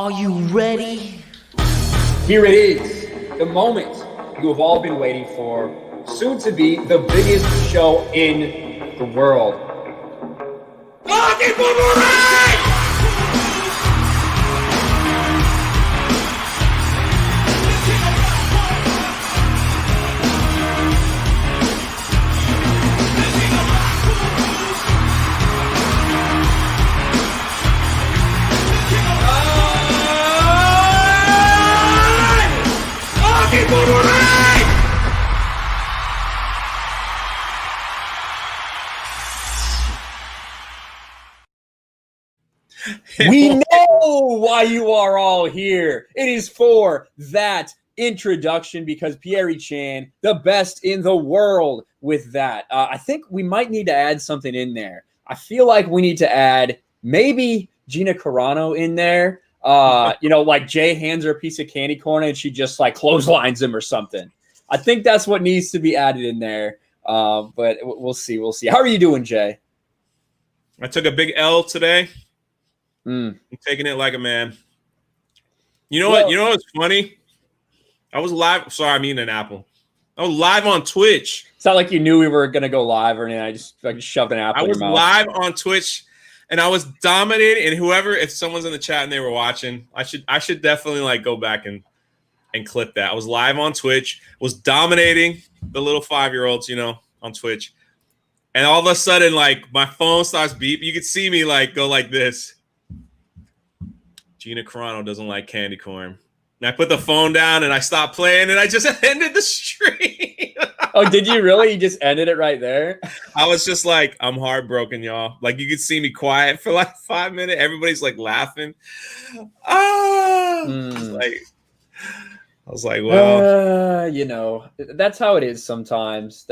Are you ready? Here it is, the moment you have all been waiting for, soon to be the biggest show in the world. We know why you are all here. It is for that introduction because Pierre-Chan, the best in the world with that. I think we might need to add something in there. I feel like we need to add maybe Gina Carano in there. Like Jay hands her a piece of candy corn and she just like clotheslines him or something. I think that's what needs to be added in there. But we'll see. We'll see. How are you doing, Jay? I took a big L today. I'm taking it like a man. You know what? You know what's funny? I was live. Sorry, I'm eating an apple. I was live on Twitch. It's not like you knew we were gonna go live or anything. I just shoved an apple in your mouth. I was live on Twitch, and I was dominating. And if someone's in the chat and they were watching, I should definitely like go back and clip that. I was live on Twitch, was dominating the little 5-year-olds, on Twitch, and all of a sudden, like my phone starts beeping. You could see me like go like this. Gina Carano doesn't like candy corn. And I put the phone down and I stopped playing and I just ended the stream. Oh, did you really? You just ended it right there? I was just like, I'm heartbroken, y'all. Like you could see me quiet for like 5 minutes. Everybody's like laughing. I was like, well, that's how it is sometimes.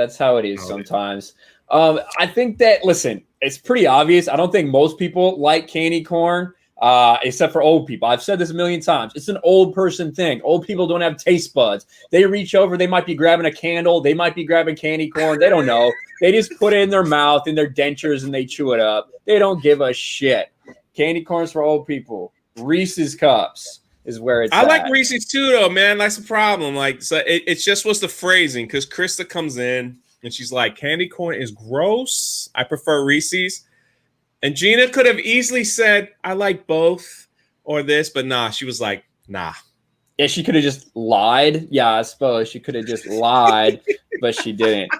I think that, listen, it's pretty obvious. I don't think most people like candy corn. Except for old people. I've said this a million times. It's an old person thing. Old people don't have taste buds. They reach over, they might be grabbing a candle, they might be grabbing candy corn. They don't know. They just put it in their mouth, in their dentures, and they chew it up. They don't give a shit. Candy corn's for old people. Reese's Cups is where it's I at. like Reese's too, though, man. That's the problem. Like, so it's just what's the phrasing? Because Krista comes in and she's like, candy corn is gross. I prefer Reese's. And Gina could have easily said, I like both or this, but nah, she was like, nah. Yeah, she could have just lied. Yeah, I suppose she could have just lied, but she didn't.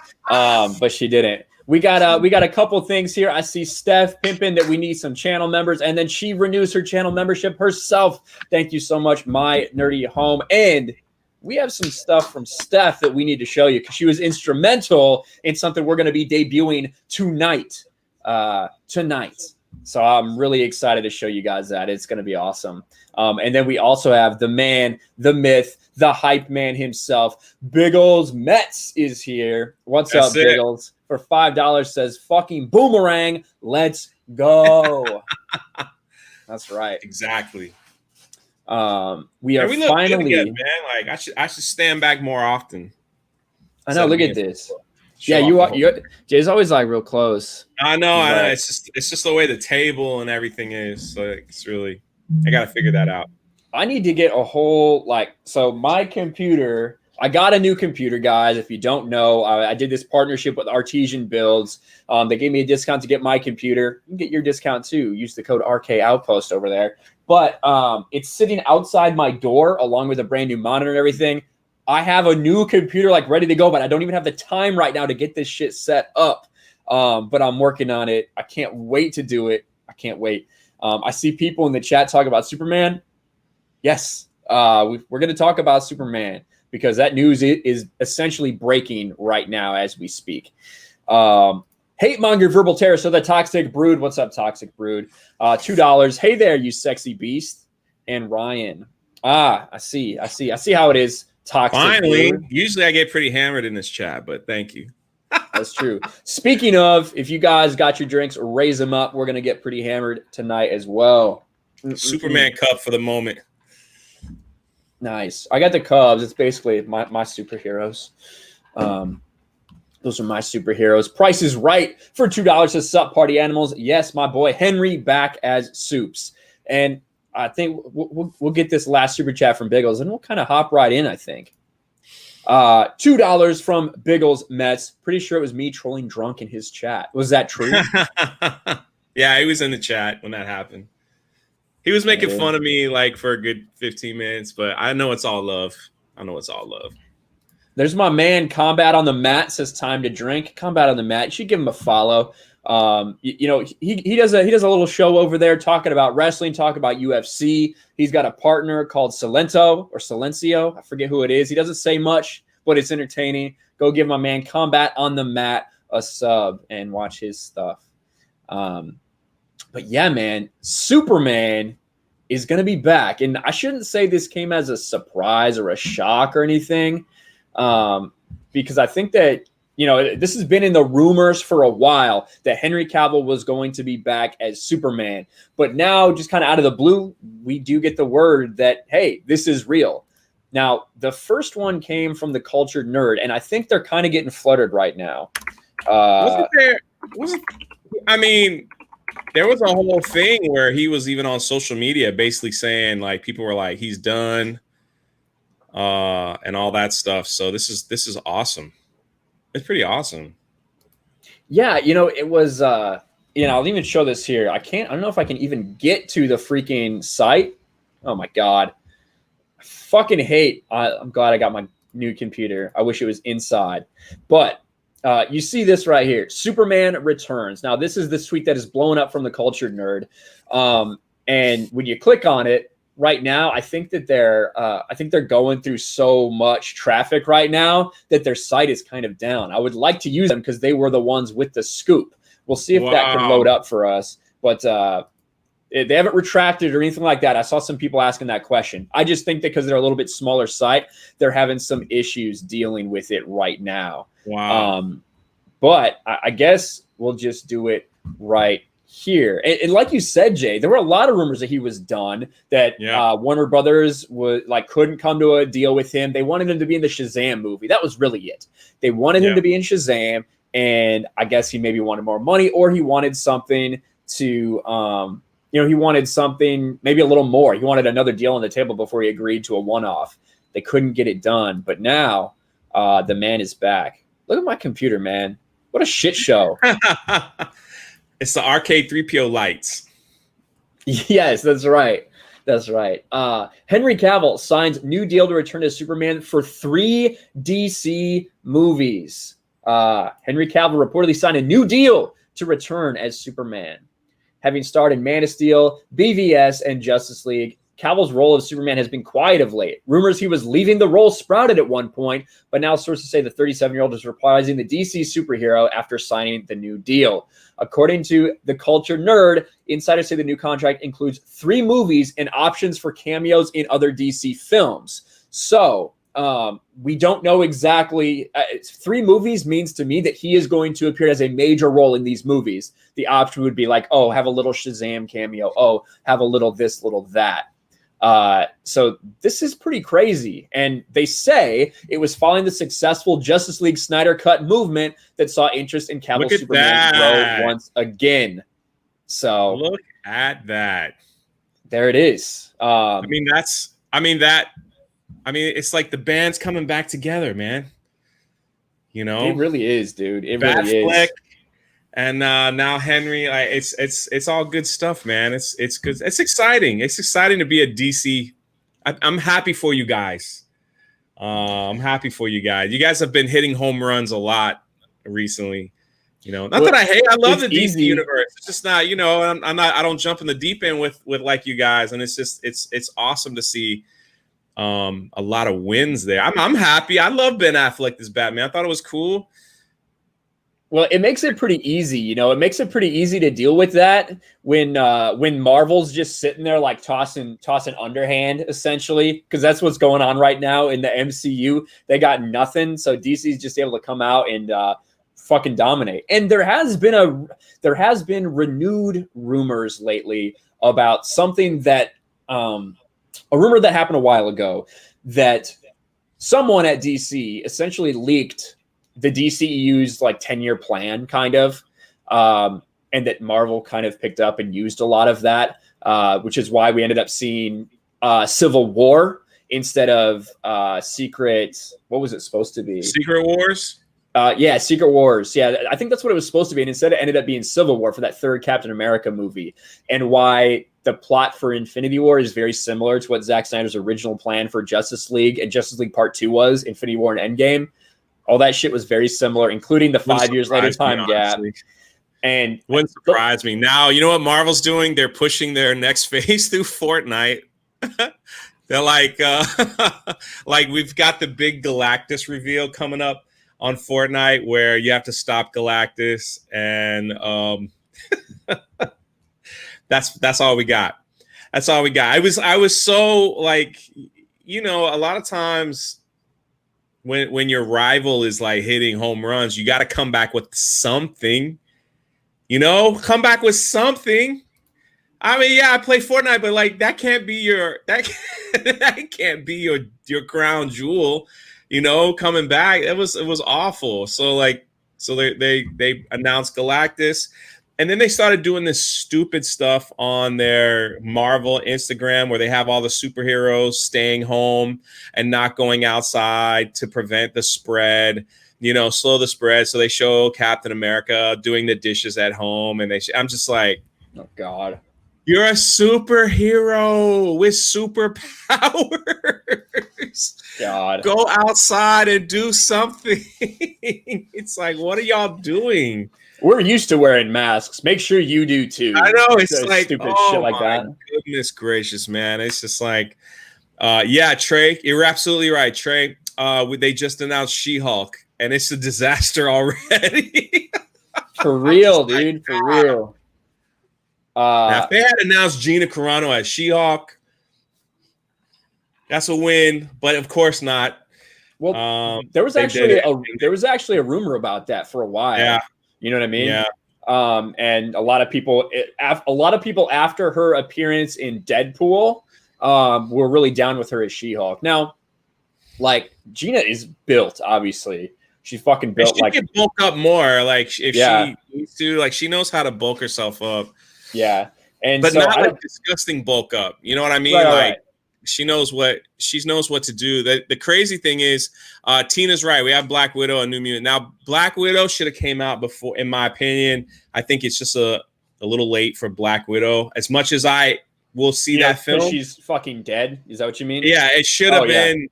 We got a couple things here. I see Steph pimping that we need some channel members, and then she renews her channel membership herself. Thank you so much, my nerdy home. And we have some stuff from Steph that we need to show you because she was instrumental in something we're going to be debuting tonight. So I'm really excited to show you guys that. It's going to be awesome. And then we also have the man, the myth, the hype man himself. Biggles Metz is here. What's up, Biggles? For $5 says fucking boomerang. Let's go. That's right. Exactly. We are finally good, man. Like I should stand back more often. I know. Look at this. Yeah, you are. Jay's always like real close. I know. It's just the way the table and everything is. So it's really, I got to figure that out. I need to get a whole so my computer. I got a new computer, guys. If you don't know, I did this partnership with Artesian Builds. They gave me a discount to get my computer. You can get your discount too. Use the code RK Outpost over there. But it's sitting outside my door along with a brand new monitor and everything. I have a new computer ready to go, but I don't even have the time right now to get this shit set up. But I'm working on it. I can't wait to do it. I can't wait. I see people in the chat talk about Superman. Yes, we're going to talk about Superman because that news is essentially breaking right now as we speak. Hate Monger Verbal Terror. So the Toxic Brood. What's up, Toxic Brood? $2. Hey there, you sexy beast. And Ryan. I see how it is. Toxic Finally, Brood. Usually I get pretty hammered in this chat, but thank you. That's true. Speaking of, if you guys got your drinks, raise them up. We're going to get pretty hammered tonight as well. Superman cup for the moment. Nice. I got the Cubs. It's basically my superheroes. Those are my superheroes. Price is right for $2 to sup party animals. Yes, my boy Henry back as Soups. And I think we'll get this last super chat from Biggles, and we'll kind of hop right in, I think. $2 from Biggles Mets. Pretty sure it was me trolling drunk in his chat. Was that true? Yeah, he was in the chat when that happened. He was making fun of me like for a good 15 minutes, but I know it's all love. There's my man Combat on the Mat says time to drink. Combat on the Mat. You should give him a follow. He does a little show over there talking about wrestling, talking about UFC. He's got a partner called Silencio. I forget who it is. He doesn't say much, but it's entertaining. Go give my man Combat on the Mat a sub and watch his stuff. But yeah, man, Superman is going to be back. And I shouldn't say this came as a surprise or a shock or anything, because I think that, this has been in the rumors for a while that Henry Cavill was going to be back as Superman. But now, just kind of out of the blue, we do get the word that, hey, this is real. Now, the first one came from the Cultured Nerd, and I think they're kind of getting fluttered right now. There was a whole thing where he was even on social media basically saying, like, people were like, he's done, and all that stuff. So this is awesome. It's pretty awesome. Yeah, it was I'll even show this here. I don't know if I can even get to the freaking site. Oh my god. I fucking hate. I'm glad I got my new computer. I wish it was inside. But you see this right here. Superman Returns. Now, this is the tweet that is blown up from the Cultured Nerd. And when you click on it right now, I think that they're going through so much traffic right now that their site is kind of down. I would like to use them because they were the ones with the scoop. We'll see if that can load up for us. But they haven't retracted or anything like that. I saw some people asking that question. I just think that because they're a little bit smaller site, they're having some issues dealing with it right now. Wow. But I guess we'll just do it right here. And like you said, Jay, there were a lot of rumors that he was done, that Warner Brothers couldn't come to a deal with him. They wanted him to be in the Shazam movie. That was really it. They wanted him to be in Shazam, and I guess he maybe wanted more money, or he wanted something to he wanted something maybe a little more. He wanted another deal on the table before he agreed to a one-off. They couldn't get it done, but now the man is back. Look at my computer, man. What a shit show. It's the RK3PO lights. Yes, that's right. Henry Cavill signs new deal to return as Superman for 3 DC movies. Henry Cavill reportedly signed a new deal to return as Superman. Having starred in Man of Steel, BVS, and Justice League, Cavill's role as Superman has been quiet of late. Rumors he was leaving the role sprouted at one point, but now sources say the 37-year-old is reprising the DC superhero after signing the new deal. According to the Cultured Nerd, insiders say the new contract includes 3 movies and options for cameos in other DC films. So we don't know exactly. 3 movies means to me that he is going to appear as a major role in these movies. The option would be like, oh, have a little Shazam cameo. Oh, have a little this, little that. So this is pretty crazy. And they say it was following the successful Justice League Snyder Cut movement that saw interest in Cavill Superman grow once again. So look at that. There it is. It's like the band's coming back together, man. It really is, dude. It really is. And now Henry, it's all good stuff, man. It's good. It's exciting. It's exciting to be a DC. I'm happy for you guys. I'm happy for you guys. You guys have been hitting home runs a lot recently. Not that I hate. I love the DC universe. It's just not. I'm not. I don't jump in the deep end with like you guys, and it's just it's awesome to see a lot of wins there. I'm happy. I love Ben Affleck as Batman. I thought it was cool. Well, it makes it pretty easy, It makes it pretty easy to deal with that when Marvel's just sitting there like tossing underhand, essentially, because that's what's going on right now in the MCU. They got nothing, so DC's just able to come out and fucking dominate. And there has been renewed rumors lately about something that a rumor that happened a while ago, that someone at DC essentially leaked the DCEU's 10-year plan, kind of, and that Marvel kind of picked up and used a lot of that. which is why we ended up seeing Civil War instead of Secret. What was it supposed to be? Secret Wars. Yeah, Secret Wars. Yeah, I think that's what it was supposed to be. And instead, it ended up being Civil War for that third Captain America movie. And why the plot for Infinity War is very similar to what Zack Snyder's original plan for Justice League and Justice League Part 2 was, Infinity War and Endgame. All that shit was very similar, including the 5 years later time gap. And wouldn't surprise me. Now, you know what Marvel's doing? They're pushing their next phase through Fortnite. They're like we've got the big Galactus reveal coming up on Fortnite where you have to stop Galactus, and that's all we got. That's all we got. I was so like, you know, a lot of times when your rival is like hitting home runs, you got to come back with something. You know, come back with something. I mean, yeah, I play Fortnite, but like that can't be that can't be your crown jewel. You know, coming back, it was awful. So they announced Galactus, and then they started doing this stupid stuff on their Marvel Instagram where they have all the superheroes staying home and not going outside to prevent the spread. You know, slow the spread. So they show Captain America doing the dishes at home, and I'm just like, oh God. You're a superhero with superpowers. God. Go outside and do something. It's like, what are y'all doing? We're used to wearing masks. Make sure you do too. I know. It's like stupid shit like that. Goodness gracious, man. It's just like, yeah, Trey, you're absolutely right. Trey, they just announced She-Hulk, and it's a disaster already. For real, dude. For real. Now, if they had announced Gina Carano as She-Hulk, that's a win, but of course not. Well, there was actually a rumor about that for a while. Yeah, you know what I mean. Yeah. And a lot of people after her appearance in Deadpool, were really down with her as She-Hulk. Now, like Gina is built, obviously. She's fucking built. She can bulk up more. Like if yeah. she needs to, like she knows how to bulk herself up. Yeah, and but so not like disgusting bulk up. You know what I mean? Right, like right. she knows what to do. The crazy thing is, Tina's right. We have Black Widow and New Mutant. Now, Black Widow should have came out before, in my opinion. I think it's just a little late for Black Widow. As much as I will see that film, she's fucking dead. Is that what you mean? Yeah, it should have been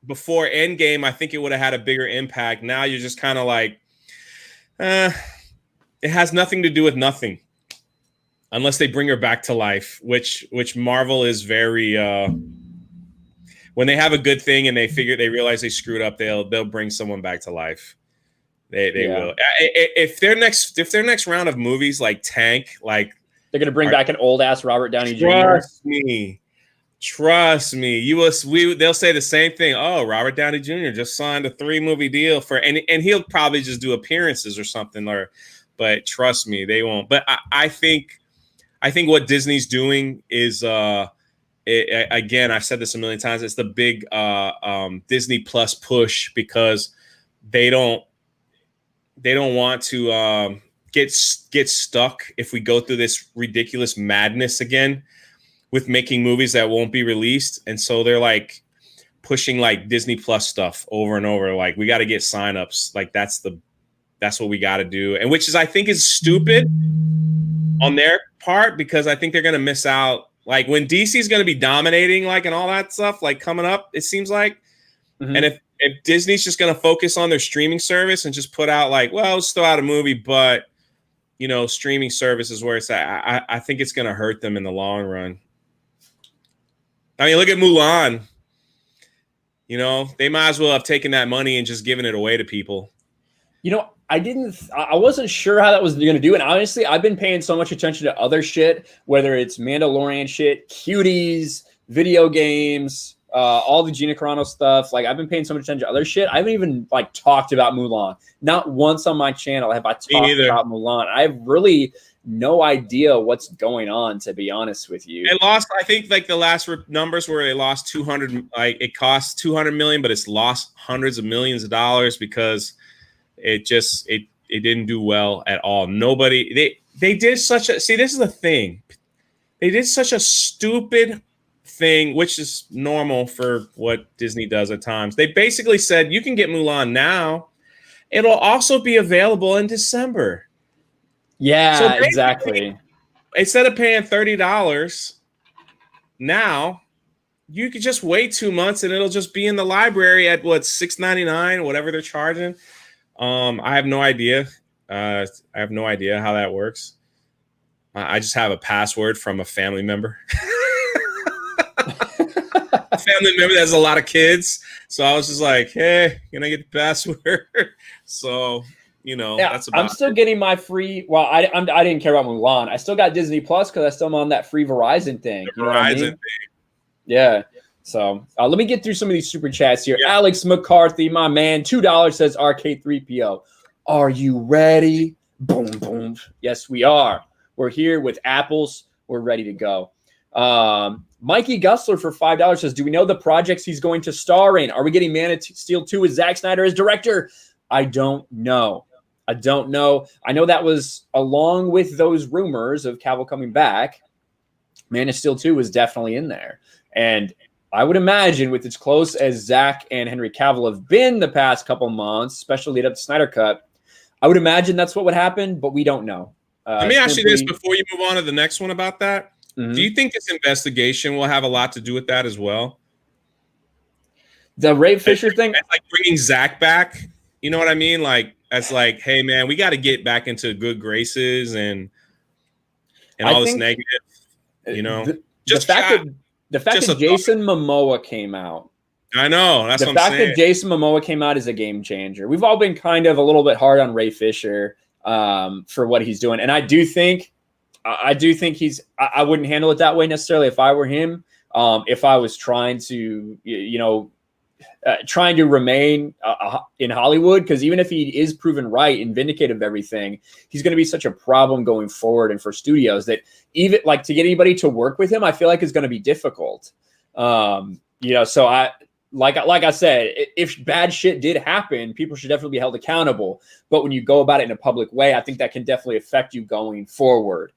before Endgame. I think it would have had a bigger impact. Now you're just kind of like, it has nothing to do with nothing. Unless they bring her back to life, which Marvel is very when they have a good thing and they realize they screwed up, they'll bring someone back to life. They will. If their next round of movies like tank, like they're gonna bring back an old ass Robert Downey Jr. Trust me. They'll say the same thing. Oh, Robert Downey Jr. just signed a 3-movie deal and he'll probably just do appearances or something. But trust me, they won't. But I think what Disney's doing is, again, I've said this a million times. It's the big Disney Plus push because they don't want to get stuck if we go through this ridiculous madness again with making movies that won't be released, and so they're like pushing like Disney Plus stuff over and over. Like we got to get signups. Like that's what we got to do, and which is I think is stupid on their part because I think they're going to miss out. Like when DC is going to be dominating, like and all that stuff, like coming up, it seems like. Mm-hmm. And if Disney's just going to focus on their streaming service and just put out like, well, let's throw out a movie, but you know, streaming service is where it's at. I think it's going to hurt them in the long run. I mean, look at Mulan. You know, they might as well have taken that money and just given it away to people. You know, I wasn't sure how that was going to do. And honestly, I've been paying so much attention to other shit, whether it's Mandalorian shit, cuties, video games, all the Gina Carano stuff. Like I've been paying so much attention to other shit. I haven't even like talked about Mulan. Not once on my channel have I talked about Mulan. I have really no idea what's going on, to be honest with you. It lost, I think, like the last numbers where it lost 200, like it cost 200 million, but it's lost hundreds of millions of dollars because it didn't do well at all. Nobody, they did such a, see, this is the thing. they did such a stupid thing, which is normal for what Disney does at times. They basically said you can get Mulan now. It'll also be available in December. Yeah, so exactly. Instead of paying $30 now, you could just wait 2 months and it'll just be in the library at what, $6.99, whatever they're charging. I have no idea. I have no idea how that works. I just have a password from a family member. A family member that has a lot of kids. So I was just like, hey, can I get the password? So, that's about I'm still getting my free. Well, I didn't care about Mulan. I still got Disney Plus because I still am on that free Verizon thing. The Verizon thing. Yeah. So let me get through some of these super chats here. Yeah. Alex McCarthy, my man, $2 says RK3PO. Are you ready? Boom, boom. Yes, we are. We're here with apples. We're ready to go. Mikey Gussler for $5 says, do we know the projects he's going to star in? Are we getting Man of Steel 2 with Zack Snyder as director? I don't know. I know that was along with those rumors of Cavill coming back. Man of Steel 2 was definitely in there. And I would imagine with as close as Zack and Henry Cavill have been the past couple months, especially lead up to Snyder Cut, I would imagine that's what would happen, but we don't know. Let me ask you this before you move on to the next one about that. Mm-hmm. Do you think this investigation will have a lot to do with that as well? The Ray Fisher thing? It's like bringing Zack back. You know what I mean? Like, that's like, hey, man, we got to get back into good graces and all this negative, The fact that Jason Momoa came out. I know. That's what I'm saying. The fact that Jason Momoa came out is a game changer. We've all been kind of a little bit hard on Ray Fisher for what he's doing. And I do think I wouldn't handle it that way necessarily if I were him. If I was trying to, trying to remain in Hollywood, because even if he is proven right and vindicated of everything, he's going to be such a problem going forward. And for studios that even like to get anybody to work with him, I feel like is going to be difficult. So like I said, if bad shit did happen, people should definitely be held accountable. But when you go about it in a public way, I think that can definitely affect you going forward.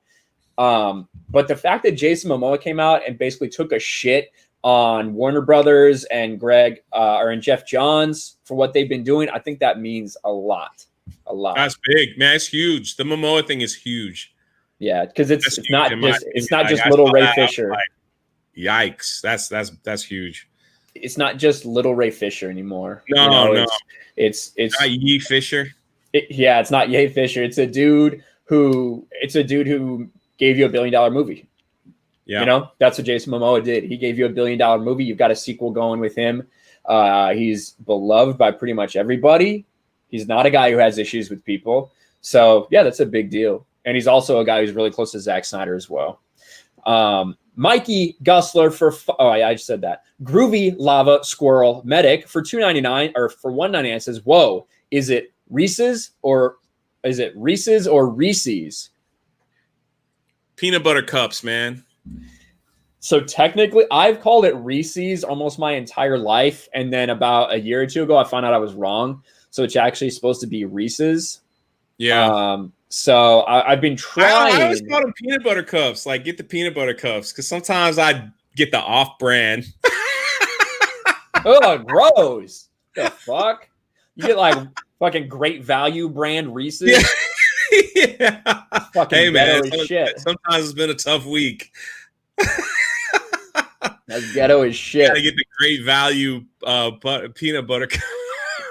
But the fact that Jason Momoa came out and basically took a shit on Warner Brothers and and Jeff Johns for what they've been doing, I think that means a lot. That's big, man. It's huge. The Momoa thing is huge. Yeah, because it's not just little Ray Fisher. Like, yikes! That's huge. It's not just little Ray Fisher anymore. No. It's not Ye Fisher. It's not Ye Fisher. It's a dude who gave you $1 billion movie. Yeah. That's what Jason Momoa did. He gave you $1 billion movie. You've got a sequel going with him. He's beloved by pretty much everybody. He's not a guy who has issues with people. So yeah, that's a big deal. And he's also a guy who's really close to Zack Snyder as well. Mikey Gussler I just said that. Groovy Lava Squirrel Medic for $2.99 or for $1.99 says, whoa, is it Reese's or Reese's? Peanut butter cups, man. So technically, I've called it Reese's almost my entire life. And then about a year or two ago, I found out I was wrong. So it's actually supposed to be Reese's. Yeah. So I've been trying. I always call them peanut butter cups. Like, get the peanut butter cups. Because sometimes I get the off-brand. Oh, gross. The fuck? You get like fucking Great Value brand Reese's? Yeah. Fucking hey, man. shit. Sometimes it's been a tough week. That's ghetto as shit. Gotta get the Great Value peanut butter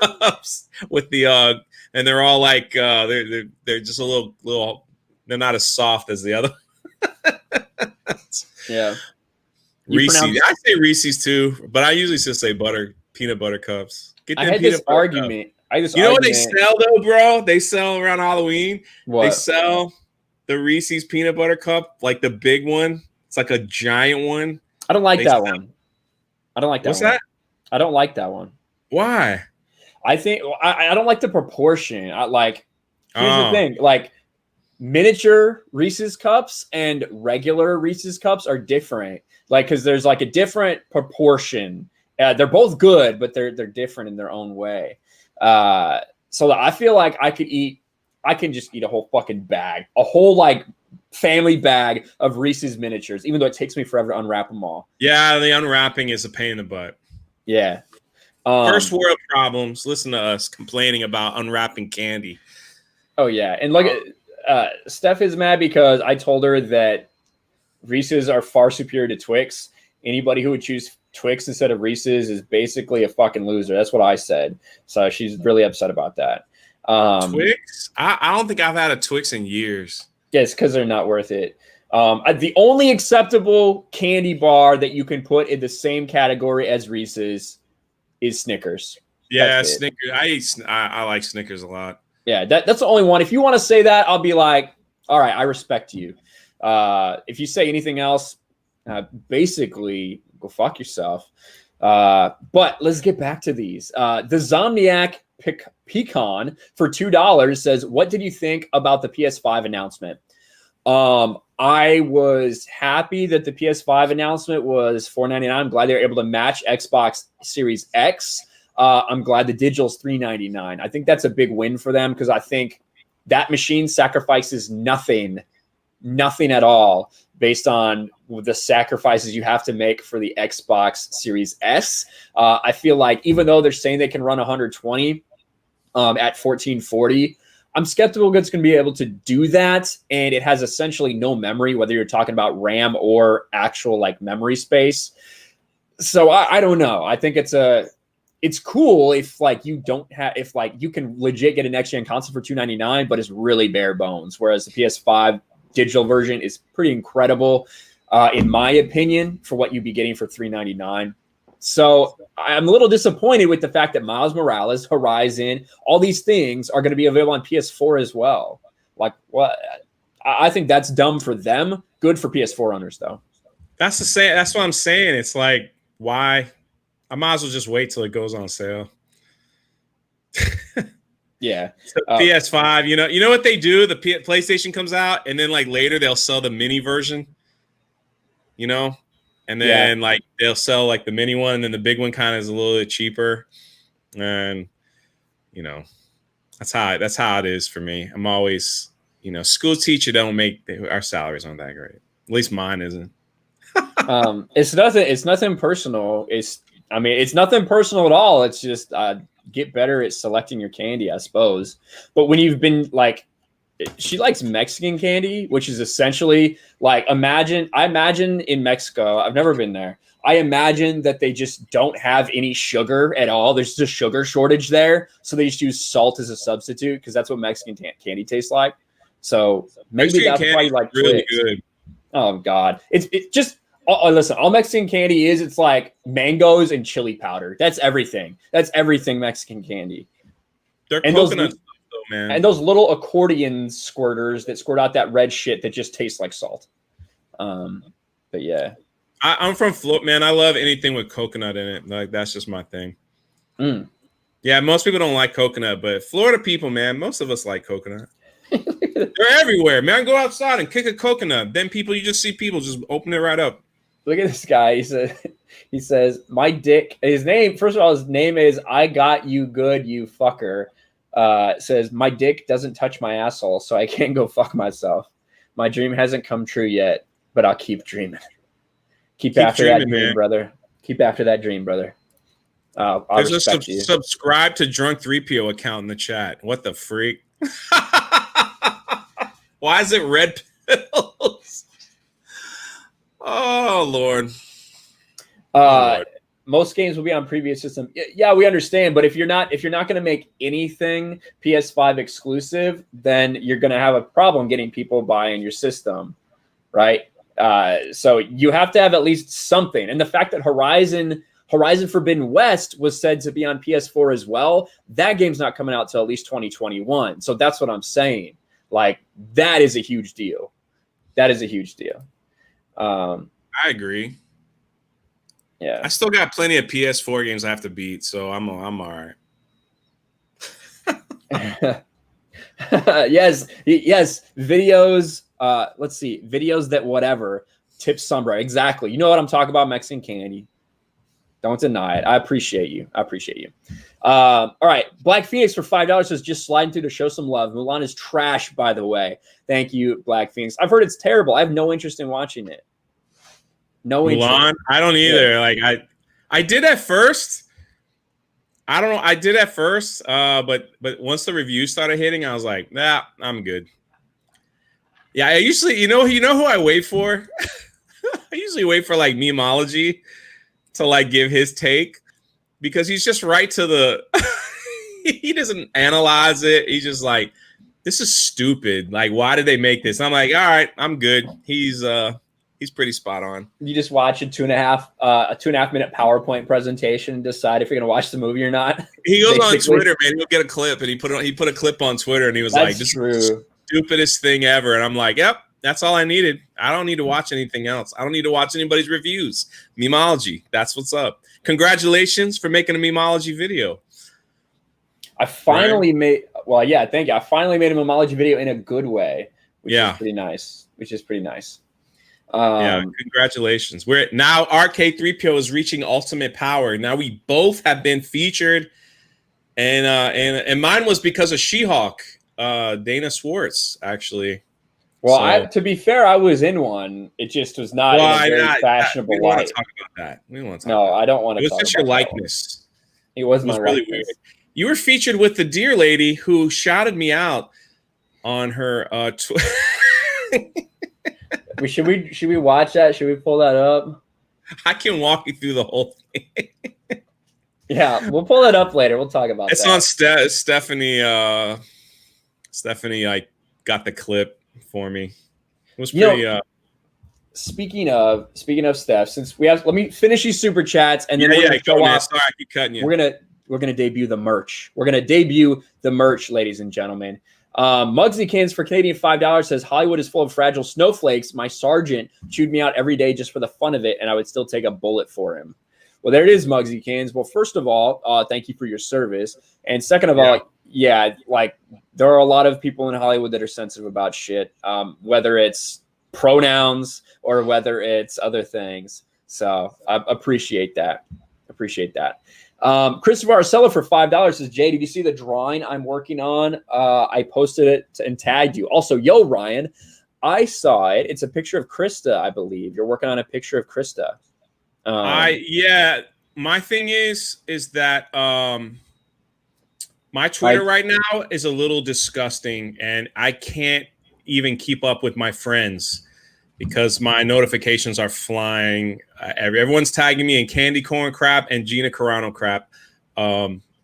cups with the and they're all like they're just a little they're not as soft as the other. Yeah. Reese's. I say Reese's too, but I usually just say peanut butter cups. I had this argument. You know what they sell though, bro? They sell around Halloween. What? They sell the Reese's peanut butter cup, like the big one. It's like a giant one. I don't like that one. I don't like that. What's that? I don't like that one. Why? I think I don't like the proportion. Here's the thing. Like miniature Reese's cups and regular Reese's cups are different. Like, because there's like a different proportion. They're both good, but they're different in their own way. So I feel like I could eat I can just eat a whole fucking bag, a whole like family bag of Reese's miniatures, even though it takes me forever to unwrap them all. Yeah, the unwrapping is a pain in the butt. Yeah. First world problems. Listen to us complaining about unwrapping candy. Oh yeah, and look, Steph is mad because I told her that Reese's are far superior to Twix. Anybody who would choose Twix instead of Reese's is basically a fucking loser. That's what I said. So she's really upset about that. Twix? I don't think I've had a Twix in years. Yes, because they're not worth it. The only acceptable candy bar that you can put in the same category as Reese's is Snickers. Yeah, Snickers. I like Snickers a lot. Yeah, that's the only one. If you want to say that, I'll be like, all right, I respect you. If you say anything else, basically go fuck yourself. But let's get back to these. The Zomniac Pecan for $2 says, what did you think about the PS5 announcement? I was happy that the PS5 announcement was $499. I'm glad they were able to match Xbox Series X. I'm glad the digital's $399. I think that's a big win for them because I think that machine sacrifices nothing at all based on the sacrifices you have to make for the Xbox Series S. I feel like even though they're saying they can run 120 at 1440, I'm skeptical it's going to be able to do that. And it has essentially no memory, whether you're talking about RAM or actual like memory space. So I don't know. I think it's cool if like you don't have, if like you can legit get a next gen console for $299, but it's really bare bones. Whereas the PS5 digital version is pretty incredible, in my opinion, for what you'd be getting for $399. So I'm a little disappointed with the fact that Miles Morales, Horizon, all these things are going to be available on PS4 as well. Like, what? I think that's dumb for them. Good for PS4 owners, though. That's what I'm saying. It's like, why? I might as well just wait till it goes on sale. Yeah. So PS5, you know what they do? The PlayStation comes out, and then like later they'll sell the mini version. And then like they'll sell like the mini one, and then the big one kind of is a little bit cheaper. And that's how it is for me. I'm always, school teacher don't make our salaries aren't that great. At least mine isn't. It's nothing personal. It's nothing personal at all. It's just get better at selecting your candy, I suppose. But when you've been like, she likes Mexican candy, which is essentially like, I imagine in Mexico, I've never been there. I imagine that they just don't have any sugar at all. There's just a sugar shortage there. So they just use salt as a substitute because that's what Mexican candy tastes like. So maybe Mexican that's why you like really Twix. good. Oh God. It just, listen, all Mexican candy is, it's like mangoes and chili powder. That's everything. That's everything Mexican candy. They're coconut stuff, though, man. And those little accordion squirters that squirt out that red shit that just tastes like salt. But yeah. I'm from Florida, man. I love anything with coconut in it. Like, that's just my thing. Yeah, most people don't like coconut, but Florida people, man, most of us like coconut. They're everywhere, man. Go outside and kick a coconut. Then you just see people just open it right up. Look at this guy. He says, my dick, his name, first of all, his name is I Got You Good, You Fucker. Says, my dick doesn't touch my asshole, so I can't go fuck myself. My dream hasn't come true yet, but I'll keep dreaming. Keep after that dream, man. Brother. Keep after that dream, brother. I'll respect you. Subscribe to Drunk 3PO account in the chat. What the freak? Why is it red pills? Oh Lord. Most games will be on previous system. Yeah, we understand, but if you're not going to make anything PS5 exclusive, then you're going to have a problem getting people buying your system, right? So you have to have at least something. And the fact that Horizon Forbidden West was said to be on PS4 as well, that game's not coming out till at least 2021. So that's what I'm saying. Like, that is a huge deal. That is a huge deal. I agree. Yeah. I still got plenty of PS4 games I have to beat, so I'm all right. Yes. Videos. Let's see. Videos that whatever. Tip Sombra. Exactly. You know what I'm talking about? Mexican candy. Don't deny it. I appreciate you. All right. Black Phoenix for $5 says just sliding through to show some love. Mulan is trash, by the way. Thank you, Black Phoenix. I've heard it's terrible. I have no interest in watching it. No interest. Mulan? I don't either. Like I did at first. I don't know. I did at first, but once the reviews started hitting, I was like, nah, I'm good. Yeah, I usually, you know who I wait for? I usually wait for like Memology to like give his take, because he's just right to the he doesn't analyze it. He's just like, this is stupid. Like, why did they make this? And I'm like, all right, I'm good. He's pretty spot on. You just watch a 2.5 minute PowerPoint presentation and decide if you're gonna watch the movie or not. He goes on Twitter, man. He'll get a clip, and he put a clip on Twitter, and he was like, this is the stupidest thing ever. And I'm like, yep. That's all I needed. I don't need to watch anything else. I don't need to watch anybody's reviews. Memology. That's what's up. Congratulations for making a Memology video. I finally made – well, yeah, thank you. I finally made a Memology video in a good way, which is pretty nice. Yeah, congratulations. We're now RK3PO is reaching ultimate power. Now we both have been featured, and mine was because of She-Hulk, Dana Swartz, actually. Well, to be fair, I was in one. It just was not in a very fashionable light. We don't want to talk about that. I don't want to. It was just your likeness. It was my really weird. You were featured with the dear lady who shouted me out on her. Should we watch that? Should we pull that up? I can walk you through the whole thing. Yeah, we'll pull it up later. We'll talk about it's that. It's on Stephanie. Stephanie, I got the clip for me. It was pretty. Speaking of Steph, since let me finish these super chats and then sorry, I keep cutting you. We're gonna debut the merch. Ladies and gentlemen. Muggsykins for Canadian $5 says Hollywood is full of fragile snowflakes. My sergeant chewed me out every day just for the fun of it, and I would still take a bullet for him. Well, there it is, Muggsykins. Well, first of all, thank you for your service, and second of all, like there are a lot of people in Hollywood that are sensitive about shit, whether it's pronouns or whether it's other things. So I appreciate that. Christopher Arcella for $5 says, Jay, did you see the drawing I'm working on? I posted it and tagged you. Also, yo, Ryan, I saw it. It's a picture of Krista, I believe. You're working on a picture of Krista. My thing is that my Twitter right now is a little disgusting, and I can't even keep up with my friends because my notifications are flying. Everyone's tagging me in candy corn crap and Gina Carano crap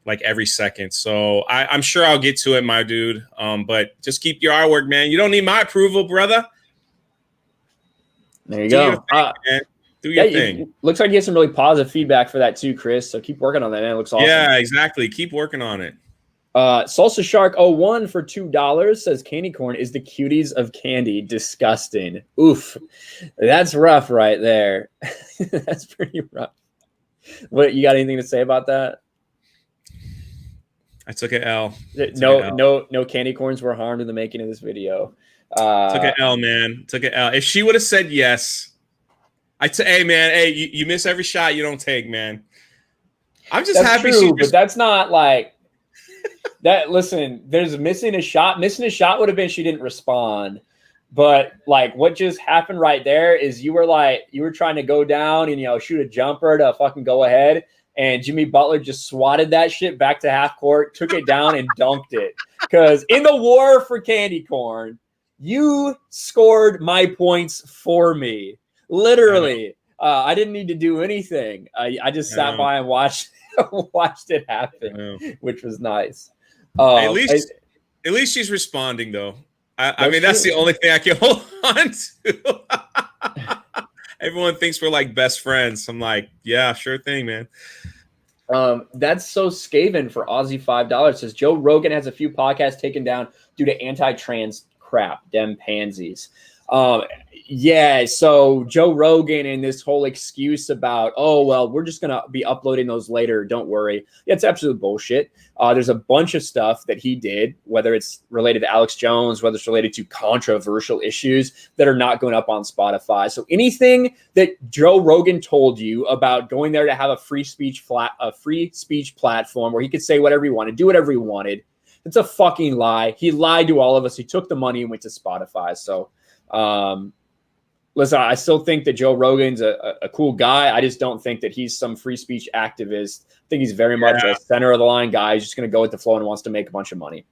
like every second. So I'm sure I'll get to it, my dude. But just keep your artwork, man. You don't need my approval, brother. There you go. Do your thing. Looks like you get some really positive feedback for that too, Chris. So keep working on that, man. It looks awesome. Yeah, exactly. Keep working on it. Salsa Shark 01 for $2 says candy corn is the cuties of candy. Disgusting. Oof. That's rough right there. That's pretty rough. What, you got anything to say about that? I took an L. No candy corns were harmed in the making of this video. Took an L, man. Took an L. If she would have said yes, hey man, you miss every shot you don't take, man. I'm just happy. True, but that's not like that. Listen, there's missing a shot. Missing a shot would have been she didn't respond. But like what just happened right there is you were trying to go down and shoot a jumper to fucking go ahead, and Jimmy Butler just swatted that shit back to half court, took it down and dunked it. Because in the war for candy corn, you scored my points for me. Literally. I didn't need to do anything. I just sat by and watched it happen, which was nice. At least she's responding though. I mean, that's the only thing I can hold on to. Everyone thinks we're like best friends. I'm like, yeah, sure thing, man. That's so Skaven for Aussie $5 says Joe Rogan has a few podcasts taken down due to anti-trans crap. Dem pansies. Yeah, so Joe Rogan and this whole excuse about, oh, well, we're just going to be uploading those later. Don't worry. Yeah, it's absolute bullshit. There's a bunch of stuff that he did, whether it's related to Alex Jones, whether it's related to controversial issues that are not going up on Spotify. So anything that Joe Rogan told you about going there to have a free speech platform where he could say whatever he wanted, do whatever he wanted, it's a fucking lie. He lied to all of us. He took the money and went to Spotify. So, listen, I still think that Joe Rogan's a cool guy. I just don't think that he's some free speech activist. I think he's very much a center of the line guy. He's just going to go with the flow and wants to make a bunch of money.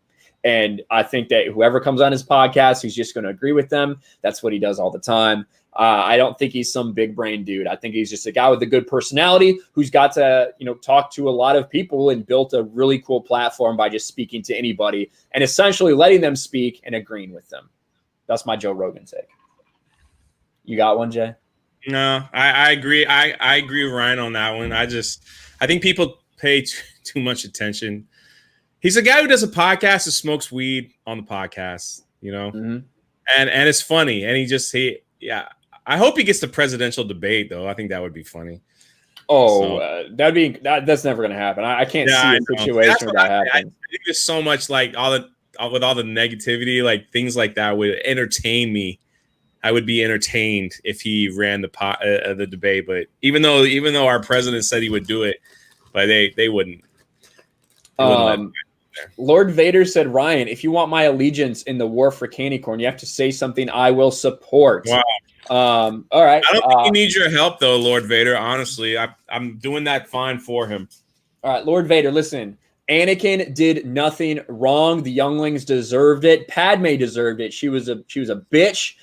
And I think that whoever comes on his podcast, he's just going to agree with them. That's what he does all the time. I don't think he's some big brain dude. I think he's just a guy with a good personality who's got to, talk to a lot of people and built a really cool platform by just speaking to anybody and essentially letting them speak and agreeing with them. That's my Joe Rogan take. You got one, Jay? No, I agree. I agree with Ryan on that one. I think people pay too much attention. He's a guy who does a podcast and smokes weed on the podcast, and it's funny. And I hope he gets the presidential debate though. I think that would be funny. That's never going to happen. I can't see a situation where that happens. I think there's so much like with all the negativity, like things like that would entertain me. I would be entertained if he ran the debate, but even though our president said he would do it, but they wouldn't. Lord Vader said, Ryan, if you want my allegiance in the war for candy corn, you have to say something I will support. Wow. All right. I don't think he needs your help though, Lord Vader. Honestly, I'm doing that fine for him. All right, Lord Vader, listen. Anakin did nothing wrong. The younglings deserved it. Padme deserved it. She was a bitch.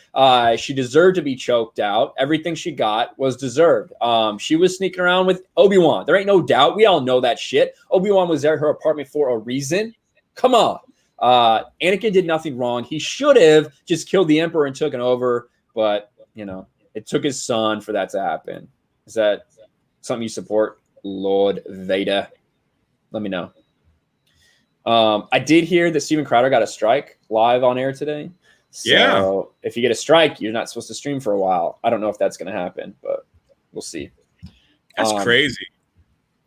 She deserved to be choked out. Everything she got was deserved. She was sneaking around with Obi-Wan. There ain't no doubt. We all know that shit. Obi-Wan was there at her apartment for a reason. Come on. Anakin did nothing wrong. He should have just killed the Emperor and taken over, but it took his son for that to happen. Is that something you support, Lord Vader? Let me know. I did hear that Steven Crowder got a strike live on air today. So if you get a strike, you're not supposed to stream for a while. I don't know if that's going to happen, but we'll see. That's crazy.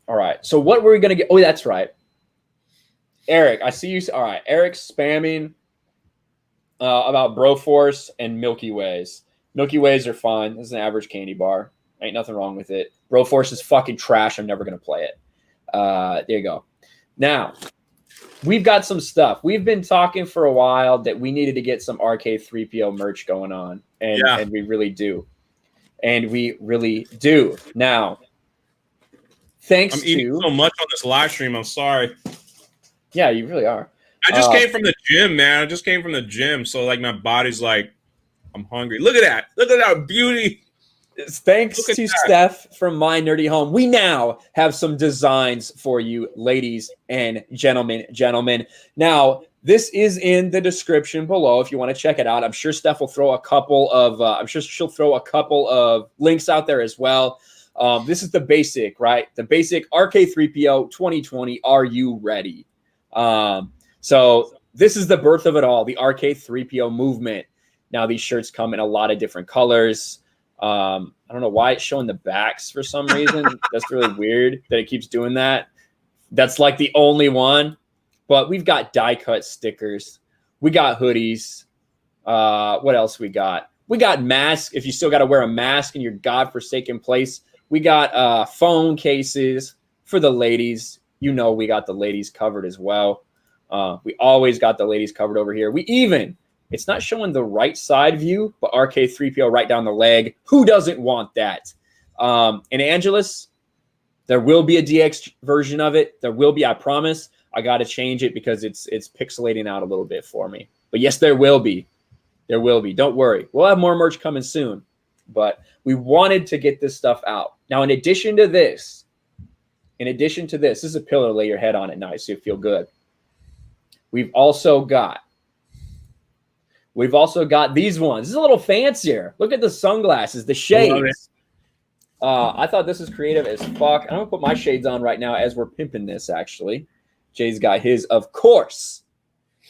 All right. So what were we going to get? Oh, that's right. Eric, I see you. All right. Eric's spamming about Broforce and Milky Ways. Milky Ways are fine. This is an average candy bar. Ain't nothing wrong with it. Broforce is fucking trash. I'm never going to play it. There you go. Now, we've got some stuff. We've been talking for a while that we needed to get some RK3PO merch going on, and we really do. And we really do. Now, I'm eating so much on this live stream. I'm sorry. Yeah, you really are. I just came from the gym, man. I just came from the gym, so like my body's like, I'm hungry. Look at that. Look at that beauty. Thanks to Steph from My Nerdy Home. We now have some designs for you, ladies and gentlemen. Now, this is in the description below if you want to check it out. I'm sure Steph will throw a couple of links out there as well. This is the basic, right? The basic RK3PO 2020. Are you ready? So this is the birth of it all, the RK3PO movement. Now these shirts come in a lot of different colors. I don't know why it's showing the backs for some reason. That's really weird that it keeps doing that. That's like the only one. But we've got die cut stickers. We got hoodies. What else we got? We got masks. If you still got to wear a mask in your godforsaken place. We got phone cases for the ladies. We got the ladies covered as well. We always got the ladies covered over here. It's not showing the right side view, but RK3PO right down the leg. Who doesn't want that? And Angelus, there will be a DX version of it. There will be, I promise. I got to change it because it's pixelating out a little bit for me. But yes, there will be. There will be. Don't worry. We'll have more merch coming soon. But we wanted to get this stuff out. Now, in addition to this, this is a pillow to lay your head on at night so you feel good. We've also got these ones. This is a little fancier. Look at the sunglasses, the shades. I thought this was creative as fuck. I'm going to put my shades on right now as we're pimping this, actually. Jay's got his, of course.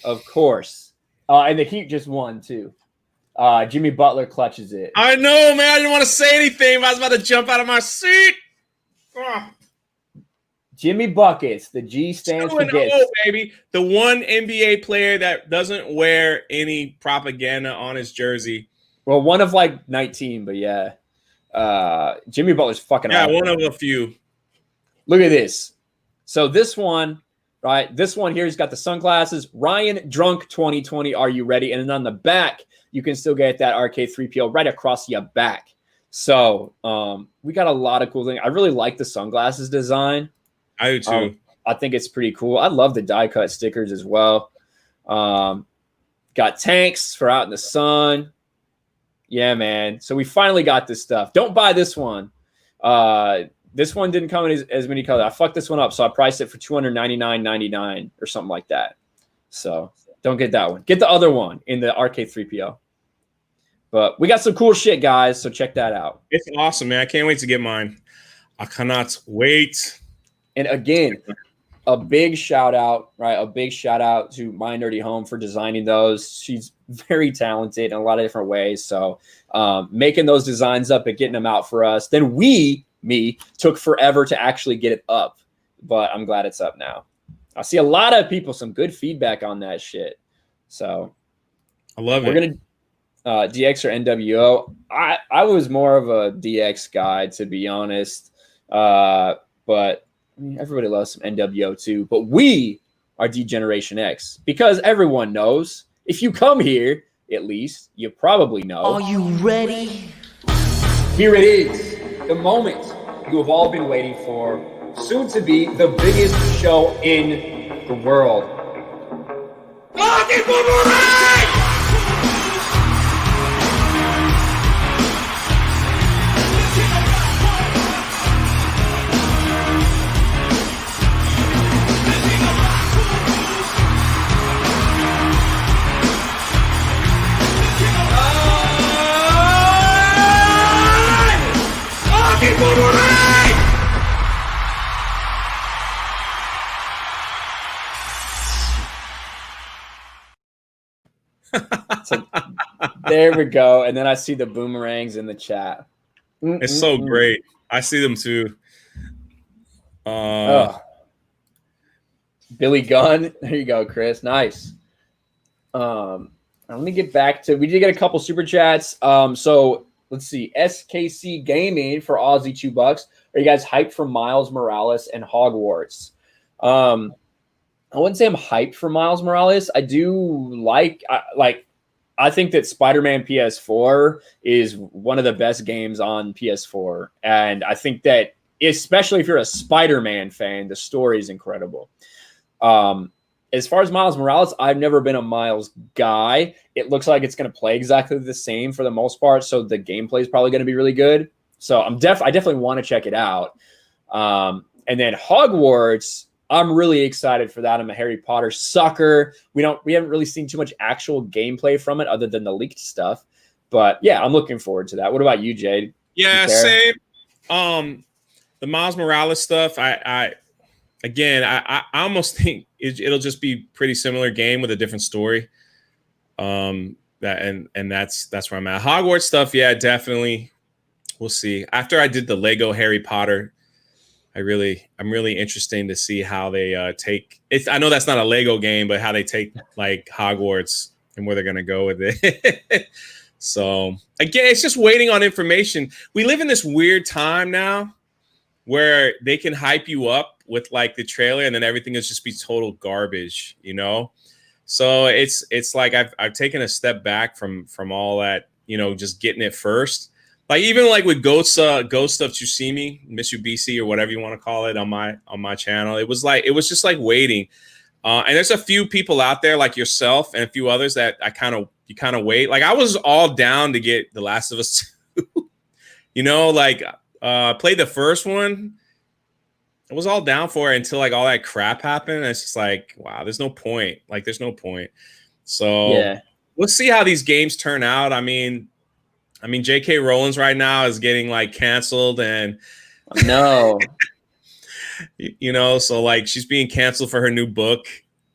And the Heat just won, too. Jimmy Butler clutches it. I know, man. I didn't want to say anything, but I was about to jump out of my seat. Oh. Jimmy Buckets. The G stands for gets. Baby. The one NBA player that doesn't wear any propaganda on his jersey. Well, one of like 19, but yeah. Jimmy Butler's fucking awesome. One of a few. Look at this. So this one, right? This one here has got the sunglasses. Ryan Drunk 2020. Are you ready? And then on the back, you can still get that RK3PO right across your back. So we got a lot of cool things. I really like the sunglasses design. I do too. I think it's pretty cool. I love the die cut stickers as well. Got tanks for out in the sun. Yeah, man. So we finally got this stuff. Don't buy this one. This one didn't come in as many colors. I fucked this one up, so I priced it for $299.99 or something like that. So don't get that one. Get the other one in the RK3PO. But we got some cool shit, guys, so check that out. It's awesome, man. I can't wait to get mine. I cannot wait. And again, a big shout out, right? A big shout out to My Nerdy Home for designing those. She's very talented in a lot of different ways. So making those designs up and getting them out for us. Then me, took forever to actually get it up. But I'm glad it's up now. I see a lot of people, some good feedback on that shit. So I love it. We're going to DX or NWO. I was more of a DX guy, to be honest. But everybody loves some NWO too, but we are D-Generation X because everyone knows. If you come here, at least, you probably know. Are you ready? Here it is, the moment you have all been waiting for, soon to be the biggest show in the world. So, there we go. And then I see the boomerangs in the chat. It's so great. I see them too. Billy Gunn. There you go, Chris. Nice. Let me get back to, we did get a couple super chats. So let's see. SKC Gaming for Aussie $2. Are you guys hyped for Miles Morales and Hogwarts? I wouldn't say I'm hyped for Miles Morales. I do I think that Spider-Man PS4 is one of the best games on PS4. And I think that, especially if you're a Spider-Man fan, the story is incredible. As far as Miles Morales, I've never been a Miles guy. It looks like it's going to play exactly the same for the most part. So the gameplay is probably going to be really good. So I definitely want to check it out. And then Hogwarts, I'm really excited for that. I'm a Harry Potter sucker. We haven't really seen too much actual gameplay from it other than the leaked stuff. But yeah, I'm looking forward to that. What about you, Jade? Yeah, same. The Miles Morales stuff, I almost think it'll just be pretty similar game with a different story. That's where I'm at. Hogwarts stuff, yeah, definitely. We'll see. After I did the Lego Harry Potter, I'm really interested to see how they take it. I know that's not a Lego game, but how they take like Hogwarts and where they're gonna go with it. So again, it's just waiting on information. We live in this weird time now where they can hype you up with like the trailer and then everything is just be total garbage, you know? So it's like I've taken a step back from all that, you know, just getting it first. Like even like with Ghost of Tsushima, Mitsubishi or whatever you want to call it on my channel, it was just like waiting. And there's a few people out there like yourself and a few others that you kind of wait. Like I was all down to get The Last of Us 2. You know, like played the first one. I was all down for it until like all that crap happened. And it's just like, wow, there's no point. Like there's no point. So yeah, we'll see how these games turn out. I mean, J.K. Rowling's right now is getting like canceled and no, you know, so like she's being canceled for her new book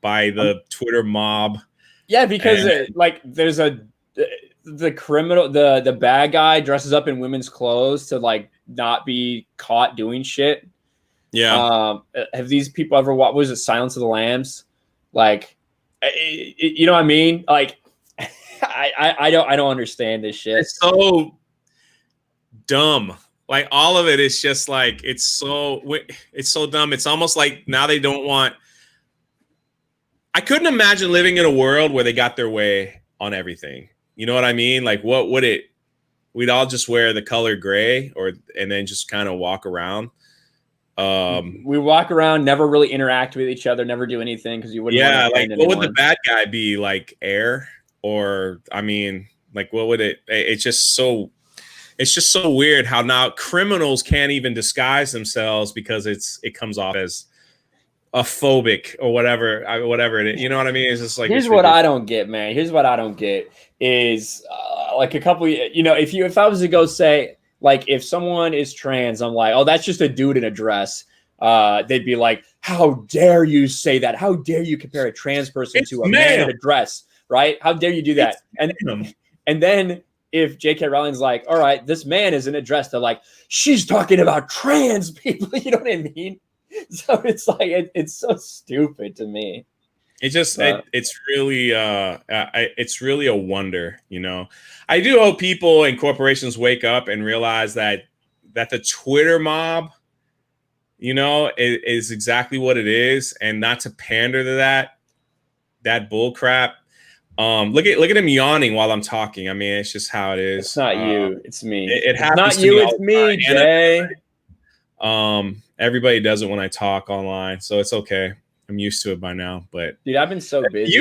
by the Twitter mob. Yeah, because like there's a the criminal, the bad guy dresses up in women's clothes to like not be caught doing shit. Yeah. Have these people ever watched? Was it Silence of the Lambs? Like, you know what I mean? Like, I don't understand this shit. It's so dumb. Like all of it is just like it's so dumb. It's almost like now they don't want. I couldn't imagine living in a world where they got their way on everything. You know what I mean? Like what would it? We'd all just wear the color gray, and then just kind of walk around. We walk around, never really interact with each other, never do anything because you wouldn't. Yeah, like what would the bad guy be like? Air, or I mean, like what would it? It's just so weird how now criminals can't even disguise themselves because it comes off as a phobic or whatever it is. You know what I mean? It's just like here's what I don't get, man. Here's what I don't get is like a couple. You know, if I was to go say like if someone is trans, I'm like, oh, that's just a dude in a dress. They'd be like, how dare you say that? How dare you compare a trans person to a man in a dress? Right? How dare you do that? And then if J.K. Rowling's like, all right, this man is in a dress, they're like, she's talking about trans people. You know what I mean? So it's like it's so stupid to me. It just it's really a wonder, you know. I do hope people and corporations wake up and realize that the Twitter mob, you know, is exactly what it is, and not to pander to that bull crap. Look at him yawning while I'm talking. I mean, it's just how it is. It's not you, it's me. It happens. Not you, it's me, Jay. Everybody does it when I talk online, so it's okay. I'm used to it by now. But dude, I've been so busy.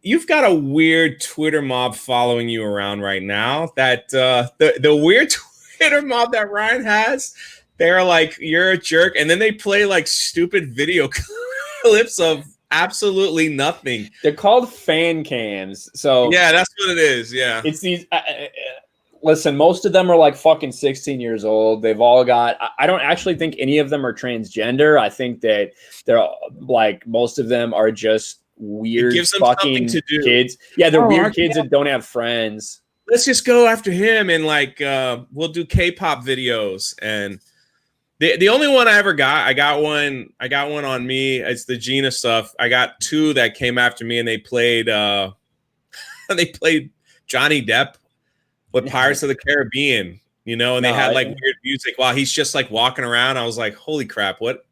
You've got a weird Twitter mob following you around right now. That the weird Twitter mob that Ryan has, they're like, you're a jerk, and then they play like stupid video clips of absolutely nothing. They're called fan cams. So yeah, that's what it is. Yeah, it's these. Listen, most of them are like fucking 16 years old. They've all got. I don't actually think any of them are transgender. I think that they're like most of them are just weird fucking kids. Yeah, they're weird kids that don't have friends. Let's just go after him and like we'll do K-pop videos. And the only one I ever got, I got one on me. It's the Gina stuff. I got two that came after me, and they played Johnny Depp with Pirates of the Caribbean, you know, and they had like weird music while he's just like walking around. I was like, holy crap, what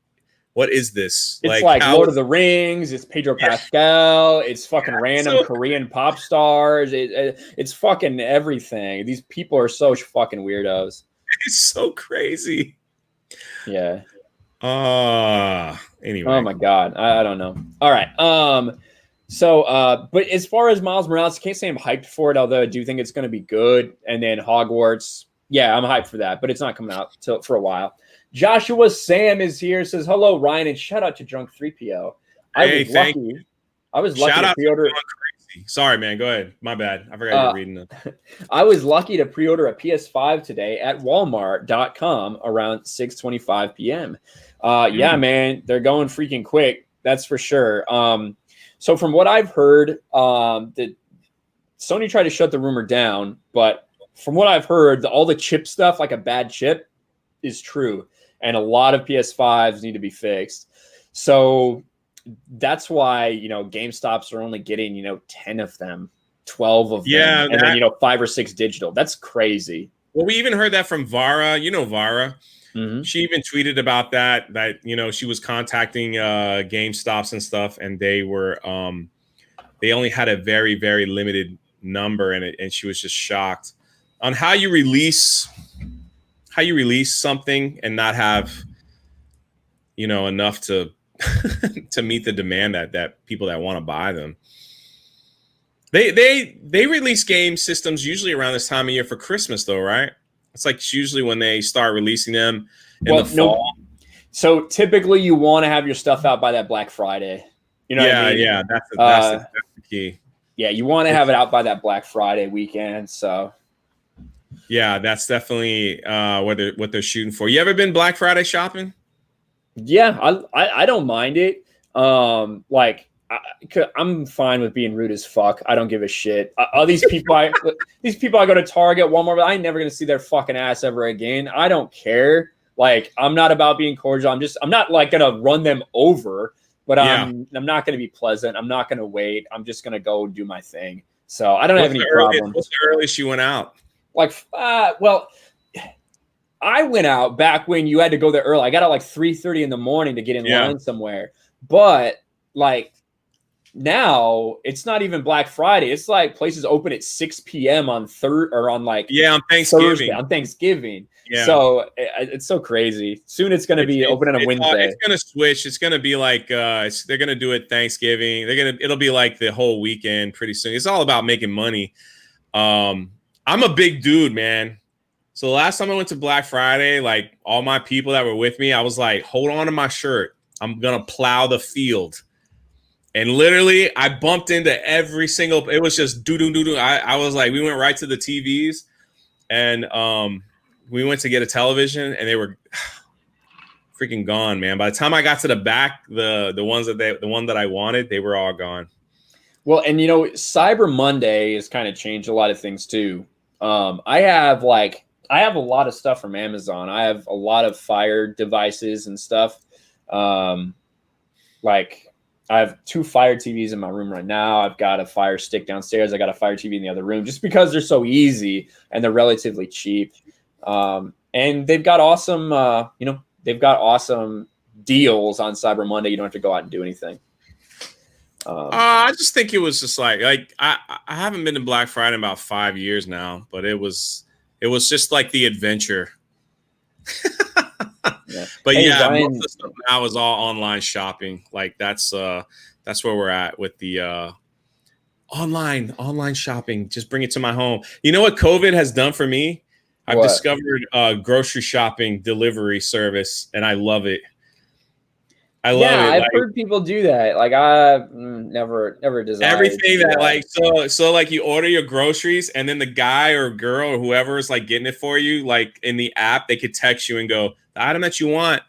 is this? It's like Lord of the Rings, it's Pedro Pascal, it's fucking random Korean pop stars, it's fucking everything. These people are so fucking weirdos. It's so crazy. Yeah. Anyway. Oh my God. I don't know. All right. So, but as far as Miles Morales, I can't say I'm hyped for it, although I do think it's going to be good. And then Hogwarts, yeah, I'm hyped for that, but it's not coming out for a while. Joshua Sam is here, says, hello, Ryan, and shout out to Drunk 3PO. I was lucky to pre-order. Sorry, man, go ahead. My bad. I forgot you were reading it. I was lucky to pre-order a PS5 today at Walmart.com around 6:25 p.m. Yeah, man, they're going freaking quick. That's for sure. So from what I've heard, that Sony tried to shut the rumor down, but from what I've heard, all the chip stuff, like a bad chip, is true. And a lot of PS5s need to be fixed. So that's why, you know, GameStops are only getting, 10 of them, 12 of them, and then, 5 or 6 digital. That's crazy. Well, we even heard that from Vara. You know Vara. Mm-hmm. She even tweeted about that she was contacting GameStops and stuff, and they were they only had a very, very limited number, and she was just shocked on how you release something and not have enough to to meet the demand that people that want to buy them. They release game systems usually around this time of year for Christmas, though, right? It's like usually when they start releasing them in the fall. No. So typically you want to have your stuff out by that Black Friday. You know what I mean? Yeah, that's the key. Yeah, you want to have it out by that Black Friday weekend. So yeah, that's definitely what they're shooting for. You ever been Black Friday shopping? Yeah, I don't mind it. Like I'm fine with being rude as fuck. I don't give a shit. All these people I go to Target, Walmart, but I ain't never gonna see their fucking ass ever again. I don't care. Like, I'm not about being cordial. I'm not like gonna run them over, but I'm not gonna be pleasant. I'm not gonna wait. I'm just gonna go do my thing. So I don't have any problem. What's the earliest you went out? Like, well, I went out back when you had to go there early. I got out like 3:30 in the morning to get in line somewhere. But like now, it's not even Black Friday. It's like places open at 6 p.m. on on Thanksgiving. Thursday, on Thanksgiving. Yeah. So it's so crazy. Soon it's going to be open on a Wednesday. It's going to switch. It's going to be like they're going to do it Thanksgiving. It'll be like the whole weekend pretty soon. It's all about making money. I'm a big dude, man. So the last time I went to Black Friday, like all my people that were with me, I was like, hold on to my shirt. I'm going to plow the field. And literally, I bumped into every single. It was just do. I was like, we went right to the TVs, and we went to get a television, and they were freaking gone, man. By the time I got to the back, the one that I wanted, they were all gone. Well, and Cyber Monday has kind of changed a lot of things too. I have a lot of stuff from Amazon. I have a lot of Fire devices and stuff. I have 2 Fire TVs in my room right now. I've got a Fire stick downstairs. I got a Fire TV in the other room just because they're so easy and they're relatively cheap. And they've got awesome, deals on Cyber Monday. You don't have to go out and do anything. I just think it was just like I haven't been to Black Friday in about 5 years now, but it was just like the adventure. But most of the stuff now is all online shopping. Like that's where we're at with the online shopping. Just bring it to my home. You know what COVID has done for me? I've discovered a grocery shopping delivery service, and I love it. I love it. I've heard people do that. Like I never desired everything that so you order your groceries, and then the guy or girl or whoever is like getting it for you, like in the app, they could text you and go, the item that you want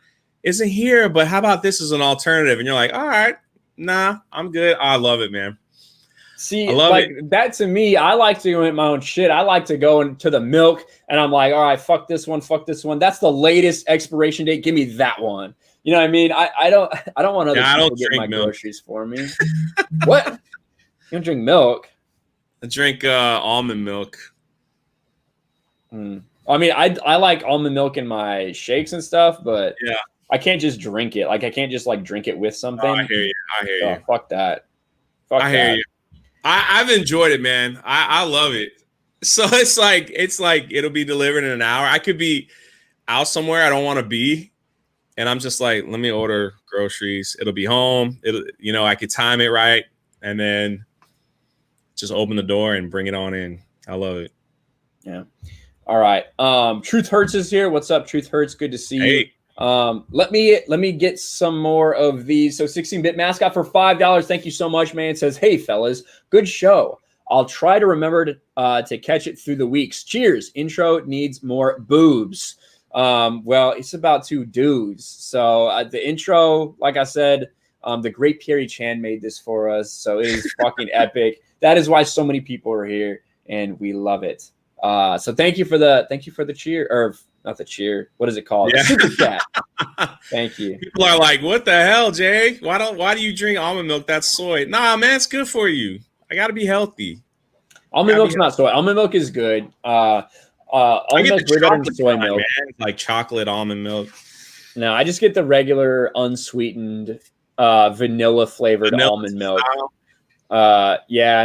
isn't here, but how about this as an alternative? And you're like, all right, nah, I'm good. I love it, man. See, that to me, I like to go in my own shit. I like to go into the milk, and I'm like, all right, fuck this one. That's the latest expiration date. Give me that one. You know what I mean? I don't want other people to get my groceries for me. What? You don't drink milk? I drink almond milk. I mean, I like almond milk in my shakes and stuff, but I can't just drink it. Like I can't just like drink it with something. Oh, I hear you. Fuck that. I hear you. I've enjoyed it, man. I love it. So it's like it'll be delivered in an hour. I could be out somewhere I don't want to be, and I'm just like, let me order groceries. It'll be home. I could time it right, and then just open the door and bring it on in. I love it. Yeah. All right. Truth Hurts is here. What's up, Truth Hurts? Good to see you. Let me get some more of these. So 16-bit mascot for $5. Thank you so much, man. It says, hey fellas, good show. I'll try to remember to catch it through the weeks. Cheers. Intro needs more boobs. Well, it's about 2 dudes. So the intro, like I said, the great Pierre Chan made this for us. So it is fucking epic. That is why so many people are here, and we love it. So thank you for the cheer, or not the cheer. What is it called? Yeah. Super chat. Thank you. People are like, what the hell, Jay? Why do you drink almond milk? That's soy. Nah, man, it's good for you. I gotta be healthy. Almond milk's not soy. Almond milk is good. Almond milk's way better than soy milk. Man. Like chocolate almond milk. No, I just get the regular unsweetened vanilla flavored almond milk. And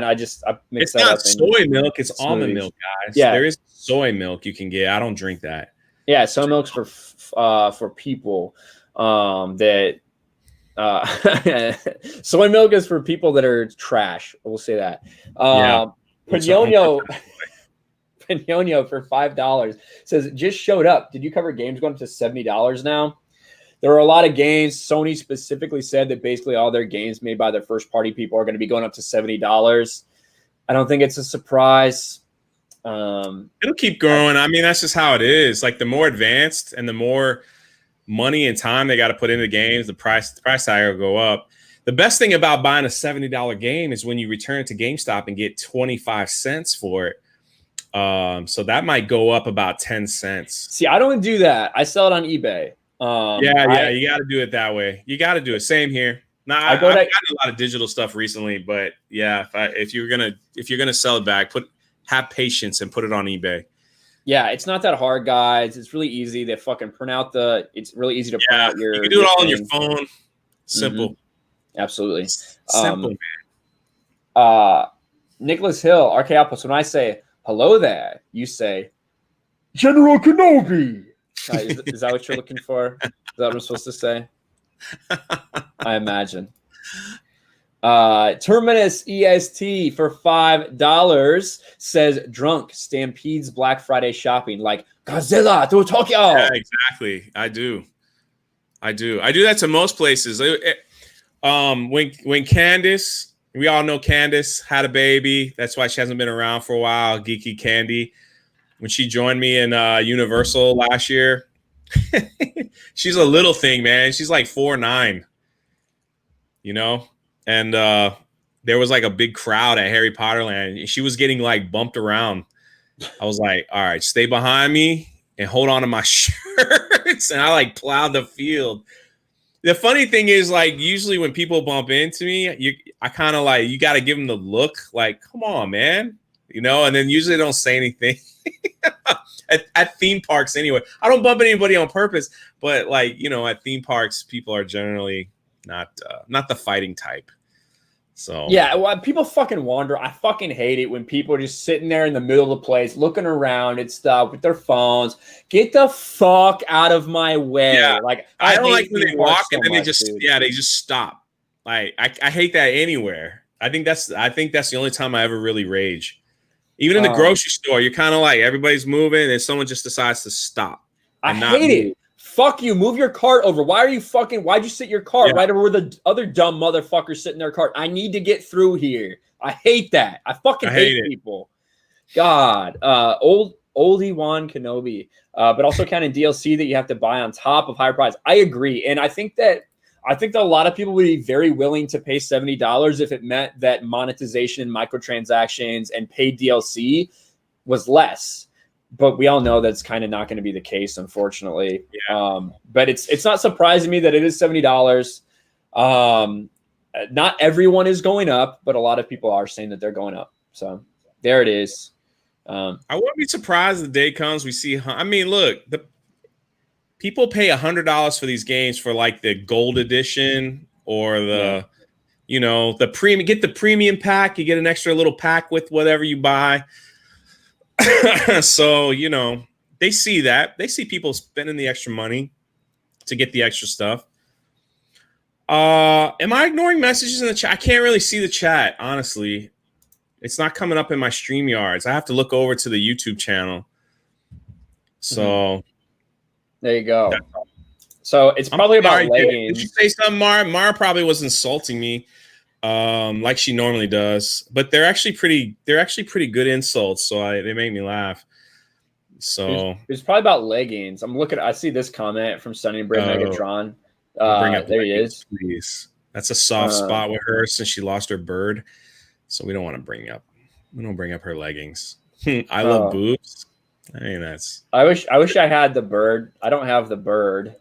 I mix that up. It's not soy milk, it's almond milk, guys. Yeah. There is soy milk you can get. I don't drink that. Yeah, soy milk's for people that soy milk is for people that are trash. We'll say that. Pinonio for $5 says, just showed up. Did you cover games going up to $70 now? There are a lot of games. Sony specifically said that basically all their games made by their first-party people are going to be going up to $70. I don't think it's a surprise. It'll keep growing. I mean, that's just how it is. Like the more advanced and the more money and time they got to put into games, the price tag will go up. The best thing about buying a $70 game is when you return it to GameStop and get 25 cents for it. So that might go up about 10 cents. See, I don't do that. I sell it on eBay. Yeah, you got to do it that way. You got to do it. Same here. Now, I've gotten a lot of digital stuff recently, but yeah, if you're gonna sell it back, have patience and put it on eBay. Yeah, it's not that hard, guys. It's really easy. They fucking print out it's really easy to print out your. You can do it all on your phone. Simple. Mm-hmm. Absolutely. Simple, man. Nicholas Hill, RK Outpost. When I say hello there, you say General Kenobi. Is that what you're looking for? Is that what I'm supposed to say? I imagine. Terminus EST for $5 says drunk stampedes Black Friday shopping like Godzilla to Tokyo. Yeah, exactly. I do that to most places. When Candace, we all know Candace had a baby. That's why she hasn't been around for a while. Geeky Candy. When she joined me in Universal last year, she's a little thing, man. She's like 4'9", you know? And there was like a big crowd at Harry Potter Land. She was getting like bumped around. I was like, all right, stay behind me and hold on to my shirts. And I like plowed the field. The funny thing is, like, usually when people bump into me, I kind of like, you got to give them the look like, come on, man. You know, and then usually they don't say anything. At theme parks anyway. I don't bump anybody on purpose, but like, you know, at theme parks, people are generally not the fighting type. So yeah, well, people fucking wander. I fucking hate it when people are just sitting there in the middle of the place looking around and stuff with their phones. Get the fuck out of my way. Yeah. Like I don't like when they walk and then they just stop. Like I hate that anywhere. I think that's the only time I ever really rage. Even in the grocery store, you're kind of like everybody's moving and someone just decides to stop. I hate it. Fuck you. Move your cart over. Why'd you sit your cart right over where the other dumb motherfuckers sit in their cart? I need to get through here. I hate that. I fucking hate people. God. Oldie Wan Kenobi. But also counting DLC that you have to buy on top of higher price. I agree. And I think that a lot of people would be very willing to pay $70 if it meant that monetization, microtransactions, and paid DLC was less. But we all know that's kind of not going to be the case, unfortunately. Yeah. But it's not surprising me that it is $70. Not everyone is going up, but a lot of people are saying that they're going up. So there it is. I wouldn't be surprised the day comes we see. I mean, look, the people pay $100 for these games for like the gold edition or the premium. Get the premium pack. You get an extra little pack with whatever you buy. So, you know, they see that. They see people spending the extra money to get the extra stuff. Am I ignoring messages in the chat? I can't really see the chat, honestly. It's not coming up in my StreamYards. I have to look over to the YouTube channel. So there you go. So it's probably about leggings. Did you say something, Mara? Mara probably was insulting me. Like she normally does, but they're actually pretty good insults, so they make me laugh. So it's probably about leggings. I see this comment from Sunny Bread Megatron. There he is. Please. That's a soft spot with her since she lost her bird, so we don't bring up her leggings. I love boobs. I mean, I wish I had the bird. I don't have the bird.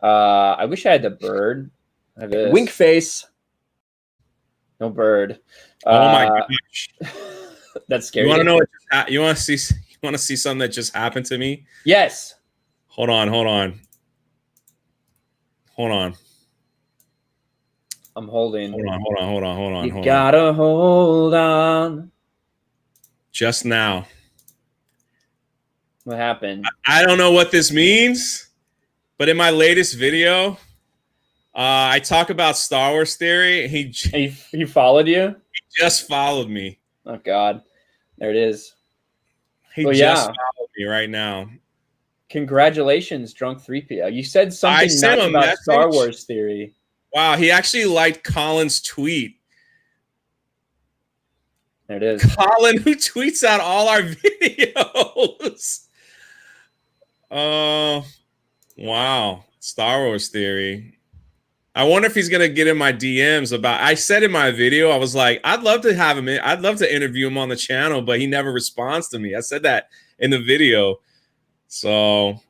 I wish I had the bird. I have this. Wink face. No bird. Oh my gosh, that's scary. You want to know? You want to see something that just happened to me? Yes. Hold on. I'm holding. Hold on. You gotta hold on. Just now. What happened? I don't know what this means, but in my latest video, I talk about Star Wars theory. He followed you? He just followed me. Oh, God. There it is. He just followed me right now. Congratulations, Drunk 3PO. You said something nice about Star Wars theory. Wow, he actually liked Colin's tweet. There it is. Colin, who tweets out all our videos. Oh, wow. Star Wars theory. I wonder if he's gonna get in my DMs about. I said in my video, I was like, I'd love to have him in. I'd love to interview him on the channel, but he never responds to me. I said that in the video, so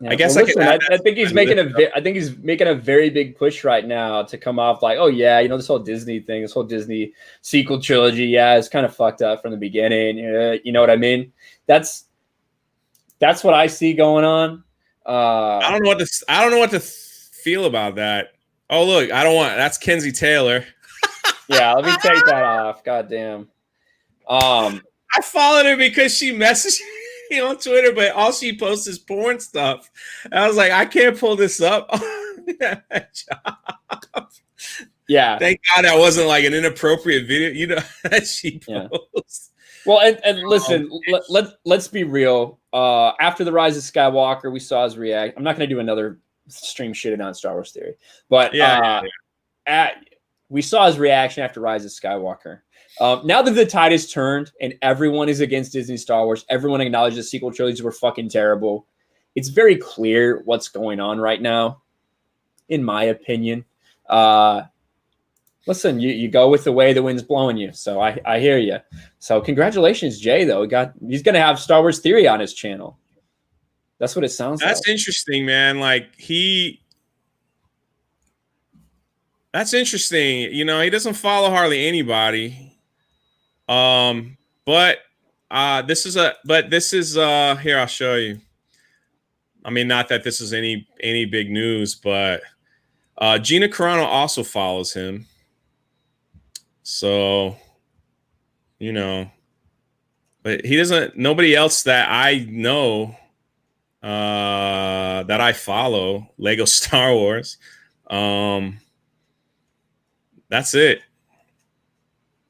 yeah, I guess well, listen, I think he's making I think he's making a very big push right now to come off like, oh yeah, you know, this whole Disney thing, this whole Disney sequel trilogy, yeah, it's kind of fucked up from the beginning. You know what I mean? That's what I see going on. I don't know what to feel about that. Oh look, that's Kenzie Taylor. Yeah, let me take that off. God damn. I followed her because she messaged me on Twitter, but all she posts is porn stuff. And I was like, I can't pull this up. Yeah. Thank God that wasn't like an inappropriate video, you know, that she posts. Well, and listen, let's be real. After the Rise of Skywalker, we saw his react. I'm not going to do another stream shitting on Star Wars Theory, but we saw his reaction after Rise of Skywalker. Now that the tide has turned and everyone is against Disney Star Wars, everyone acknowledges the sequel trilogies were fucking terrible. It's very clear what's going on right now, in my opinion. Listen, you go with the way the wind's blowing you. So I hear you. So congratulations, Jay, though. He's going to have Star Wars Theory on his channel. That's what it sounds like. That's interesting, man. That's interesting. You know, he doesn't follow hardly anybody. But this is here, I'll show you. I mean, not that this is any big news, but Gina Carano also follows him. So, you know, but he doesn't, nobody else that I know that I follow Lego Star Wars. That's it.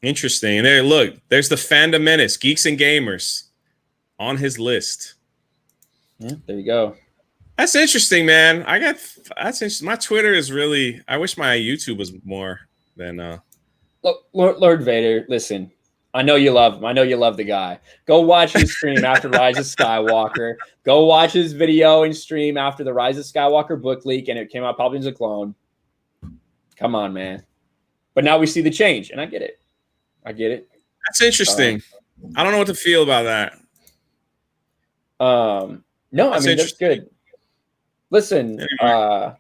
Interesting. And there, look, there's the Fandom Menace, Geeks and Gamers on his list. Yeah, there you go. That's interesting, man. That's interesting. My Twitter is really, I wish my YouTube was more than Look, Lord Vader, listen. I know you love him. I know you love the guy. Go watch his stream after Rise of Skywalker. Go watch his video and stream after the Rise of Skywalker book leak, and it came out Palpatine's a clone. Come on, man. But now we see the change, and I get it. That's interesting. I don't know what to feel about that. No, I mean, that's good. Listen, anyway,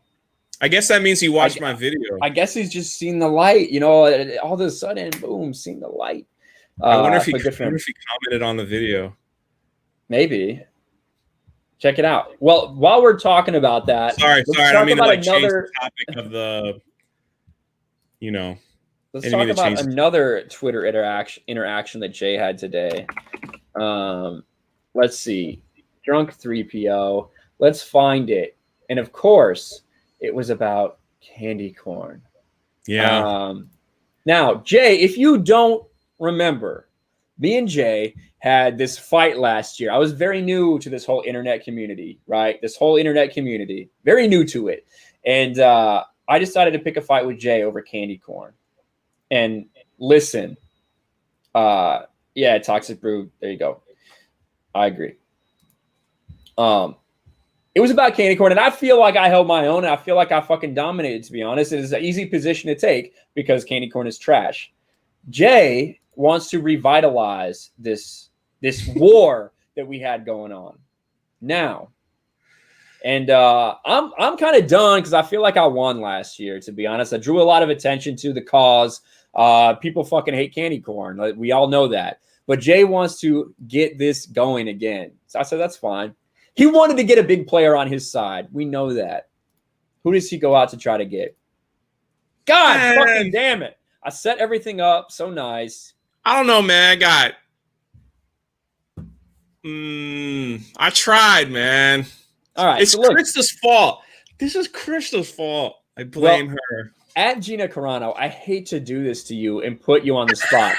I guess that means he watched my video. I guess he's just seen the light, you know, all of a sudden, boom, seen the light. I wonder if he commented on the video. Maybe. Check it out. Well, while we're talking about that, sorry, I don't mean to change the topic of the, you know. Let's talk about another Twitter interaction that Jay had today. Let's see. Drunk 3PO. Let's find it. And of course, it was about candy corn. Yeah. Now, Jay, if you don't remember, me and Jay had this fight last year. I was very new to this whole internet community, right? This whole internet community. Very new to it. And I decided to pick a fight with Jay over candy corn. And listen, yeah, Toxic Brew. There you go. I agree. It was about candy corn, and I feel like I held my own, and I feel like I fucking dominated, to be honest. It is an easy position to take because candy corn is trash. Jay wants to revitalize this war that we had going on now. And I'm kind of done because I feel like I won last year, to be honest. I drew a lot of attention to the cause. People fucking hate candy corn. We all know that. But Jay wants to get this going again. So I said, that's fine. He wanted to get a big player on his side. We know that. Who does he go out to try to get? God fucking damn it. I set everything up so nice. I don't know, man. I tried, man. All right. It's Krista's fault. This is Krista's fault. I blame her. At Gina Carano, I hate to do this to you and put you on the spot.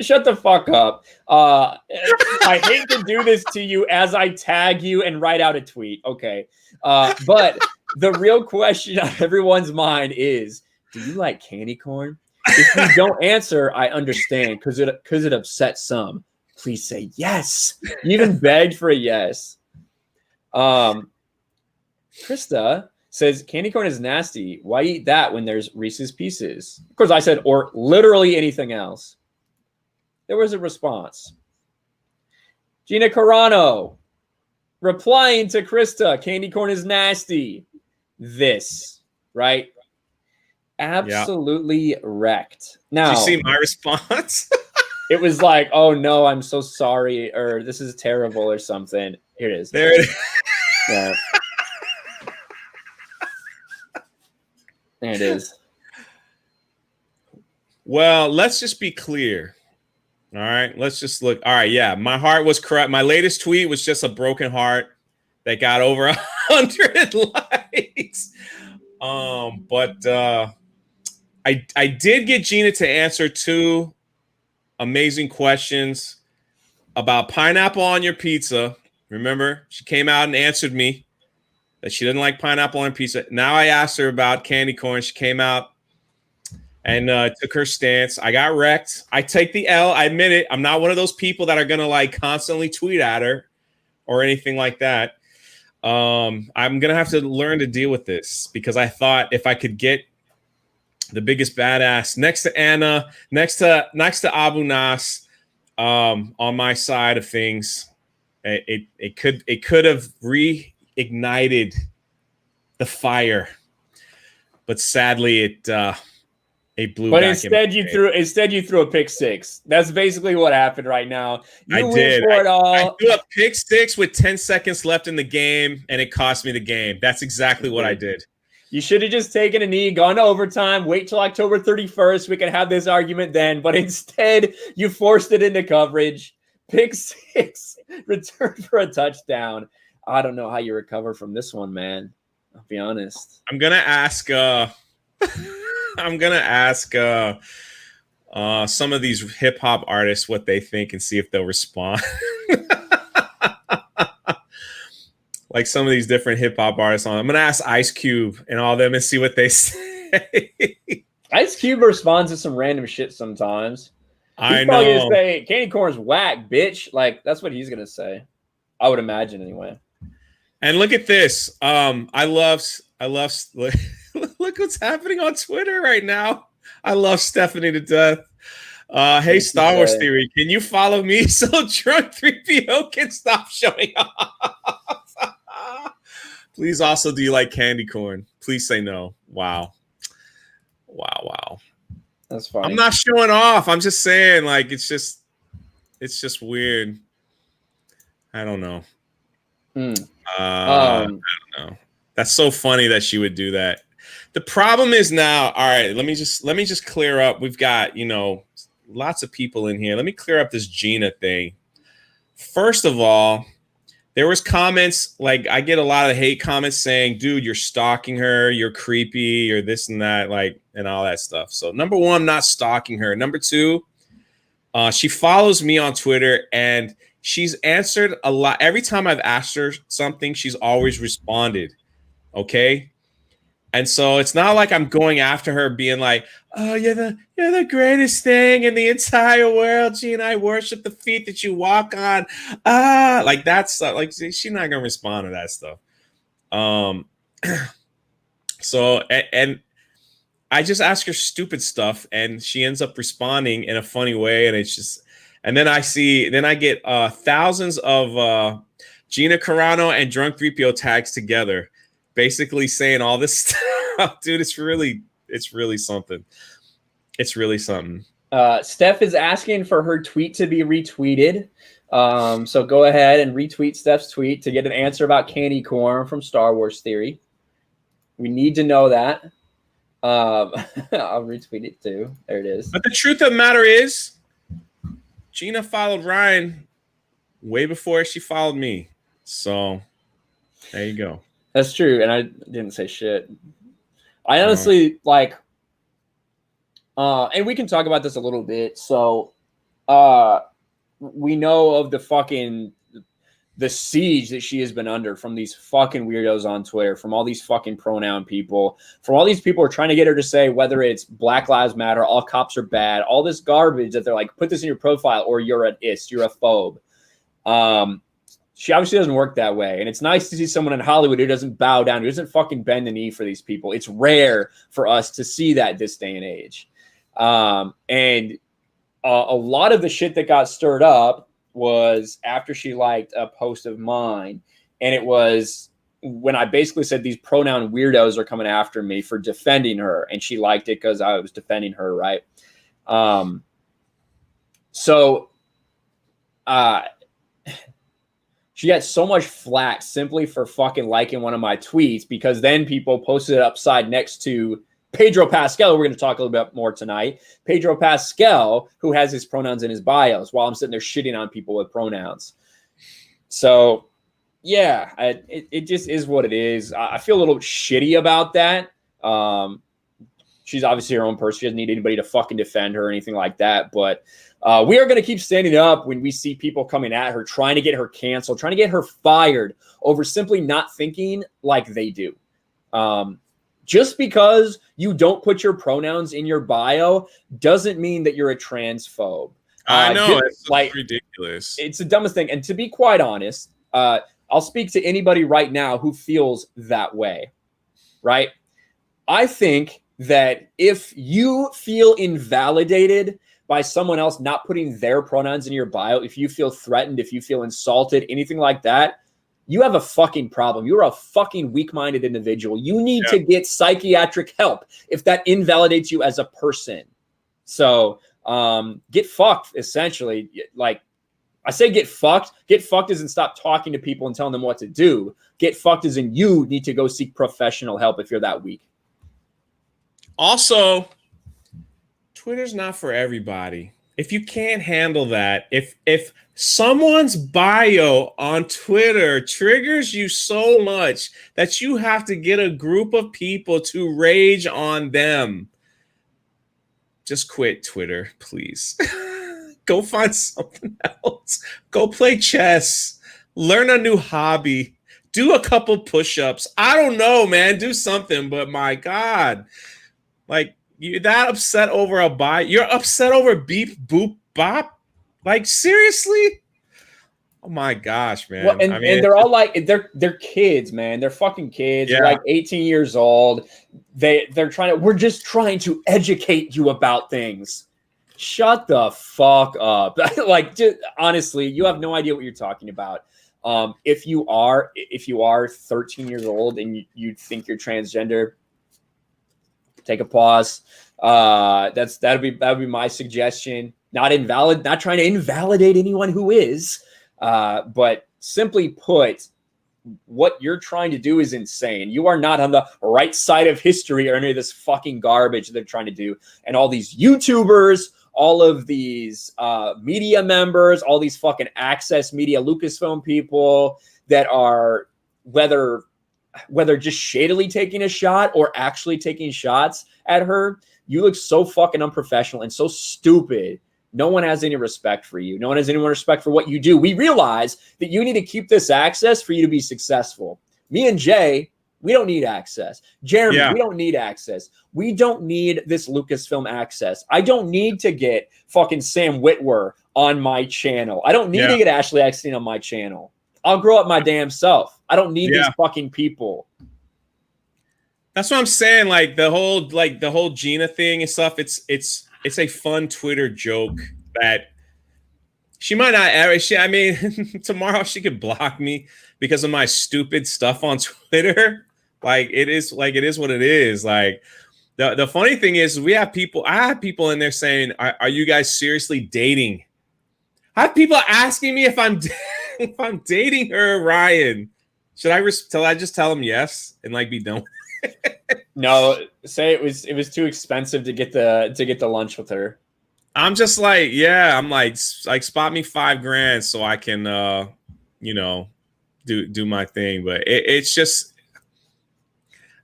Shut the fuck up. I hate to do this to you as I tag you and write out a tweet. Okay. But the real question on everyone's mind is, do you like candy corn? If you don't answer, I understand because it upsets some. Please say yes. You even begged for a yes. Krista says candy corn is nasty. Why eat that when there's Reese's Pieces? Of course, I said, or literally anything else. There was a response. Gina Carano replying to Krista, candy corn is nasty. This, right? Absolutely wrecked. Now, did you see my response? It was like, oh no, I'm so sorry, or this is terrible, or something. Here it is. There it is. Yeah. There it is. Well, let's just be clear. All right, let's just look. All right, yeah, my heart was correct. My latest tweet was just a broken heart that got over 100 likes. But I did get Gina to answer 2 amazing questions about pineapple on your pizza. Remember, she came out and answered me that she didn't like pineapple on pizza. Now I asked her about candy corn. She came out and took her stance. I got wrecked. I take the L. I admit it. I'm not one of those people that are going to like constantly tweet at her or anything like that. I'm going to have to learn to deal with this because I thought if I could get the biggest badass next to Anna, next to Abu Nas, on my side of things, it could have reignited the fire, but sadly it blew. But back instead you threw a pick 6. That's basically what happened right now. I did. I threw a pick 6 with 10 seconds left in the game, and it cost me the game. That's exactly what I did. You should have just taken a knee, gone to overtime, wait till October 31st. We can have this argument then. But instead, you forced it into coverage. Pick 6, return for a touchdown. I don't know how you recover from this one, man. I'll be honest. I'm gonna ask. Some of these hip hop artists what they think and see if they'll respond. Like some of these different hip hop artists I'm gonna ask Ice Cube and all them and see what they say. Ice Cube responds to some random shit sometimes. I He's probably know. gonna say candy corn's whack, bitch. Like that's what he's gonna say. I would imagine anyway. And look at this. I love look what's happening on Twitter right now. I love Stephanie to death. Hey, Star Wars Theory, can you follow me so Drunk 3PO can stop showing up? Please also, do you like candy corn? Please say no. Wow. That's fine. I'm not showing off. I'm just saying, like, it's just weird. I don't know. I don't know. That's so funny that she would do that. The problem is now, all right, let me just clear up. We've got, lots of people in here. Let me clear up this Gina thing. First of all, there was comments, like I get a lot of hate comments saying, dude, you're stalking her, you're creepy, you're this and that, like, and all that stuff. So number one, I'm not stalking her. Number two, she follows me on Twitter and she's answered a lot. Every time I've asked her something, she's always responded. Okay. And so it's not like I'm going after her being like, oh, you're the greatest thing in the entire world, Gina. I worship the feet that you walk on. Like that's like she's not gonna respond to that stuff. So and I just ask her stupid stuff and she ends up responding in a funny way, and it's just, and then I get thousands of Gina Carano and Drunk 3PO tags together, basically saying all this stuff. Dude, it's really something. It's really something. Steph is asking for her tweet to be retweeted. So go ahead and retweet Steph's tweet to get an answer about candy corn from Star Wars Theory. We need to know that. I'll retweet it too. There it is. But the truth of the matter is, Gina followed Ryan way before she followed me. So there you go. That's true. And I didn't say shit. I honestly like, and we can talk about this a little bit. So we know of the siege that she has been under from these fucking weirdos on Twitter, from all these fucking pronoun people, from all these people who are trying to get her to say whether it's Black Lives Matter, all cops are bad, all this garbage that they're like, put this in your profile or you're an ist, you're a phobe. she obviously doesn't work that way. And it's nice to see someone in Hollywood who doesn't bow down, who doesn't fucking bend the knee for these people. It's rare for us to see that this day and age. And a lot of the shit that got stirred up was after she liked a post of mine. And it was when I basically said these pronoun weirdos are coming after me for defending her. And she liked it because I was defending her, right? She got so much flack simply for fucking liking one of my tweets, because then people posted it upside next to Pedro Pascal. We're going to talk a little bit more tonight. Pedro Pascal, who has his pronouns in his bios, while I'm sitting there shitting on people with pronouns. So, yeah, it just is what it is. I feel a little shitty about that. She's obviously her own person. She doesn't need anybody to fucking defend her or anything like that. But we are going to keep standing up when we see people coming at her, trying to get her canceled, trying to get her fired over simply not thinking like they do. Just because you don't put your pronouns in your bio doesn't mean that you're a transphobe. I know. It's like ridiculous. It's the dumbest thing. And to be quite honest, I'll speak to anybody right now who feels that way, right? I think that if you feel invalidated by someone else not putting their pronouns in your bio, if you feel threatened, if you feel insulted, anything like that, you have a fucking problem. You're a fucking weak-minded individual. You need to get psychiatric help if that invalidates you as a person. So get fucked, essentially. Like, I say get fucked. Get fucked as in stop talking to people and telling them what to do. Get fucked as in you need to go seek professional help if you're that weak. Also, Twitter's not for everybody. If you can't handle that, if someone's bio on Twitter triggers you so much that you have to get a group of people to rage on them, just quit Twitter, please. Go find something else. Go play chess. Learn a new hobby. Do a couple push-ups. I don't know, man. Do something, but my God. Like, you're that upset over a bio? You're upset over beep, boop, bop? Like, seriously? Oh my gosh, man. Well, and they're all like, they're kids, man. They're fucking kids. Yeah. They're like 18 years old. We're just trying to educate you about things. Shut the fuck up. Like, just, honestly, you have no idea what you're talking about. If you are 13 years old and you think you're transgender, take a pause. That would be my suggestion. Not trying to invalidate anyone who is, but simply put, what you're trying to do is insane. You are not on the right side of history or any of this fucking garbage they're trying to do. And all these YouTubers, all of these media members, all these fucking Access Media, Lucasfilm people that are whether just shadily taking a shot or actually taking shots at her, you look so fucking unprofessional and so stupid. No one has any respect for you. No one has any respect for what you do. We realize that you need to keep this access for you to be successful. Me and Jay, we don't need access. Jeremy, we don't need access. We don't need this Lucasfilm access. I don't need to get fucking Sam Witwer on my channel. I don't need to get Ashley Eckstein on my channel. I'll grow up my damn self. I don't need these fucking people. That's what I'm saying. Like the whole Gina thing and stuff. It's a fun Twitter joke that she might not ever. I mean, tomorrow she could block me because of my stupid stuff on Twitter. Like it is what it is. Like the funny thing is I have people in there saying, are you guys seriously dating? I have people asking me if I'm dating her, Ryan. Should I just tell them yes and like be done with it? No, say it was too expensive to get the lunch with her. I'm just like, I'm like spot me $5,000 so I can do my thing. But it's just,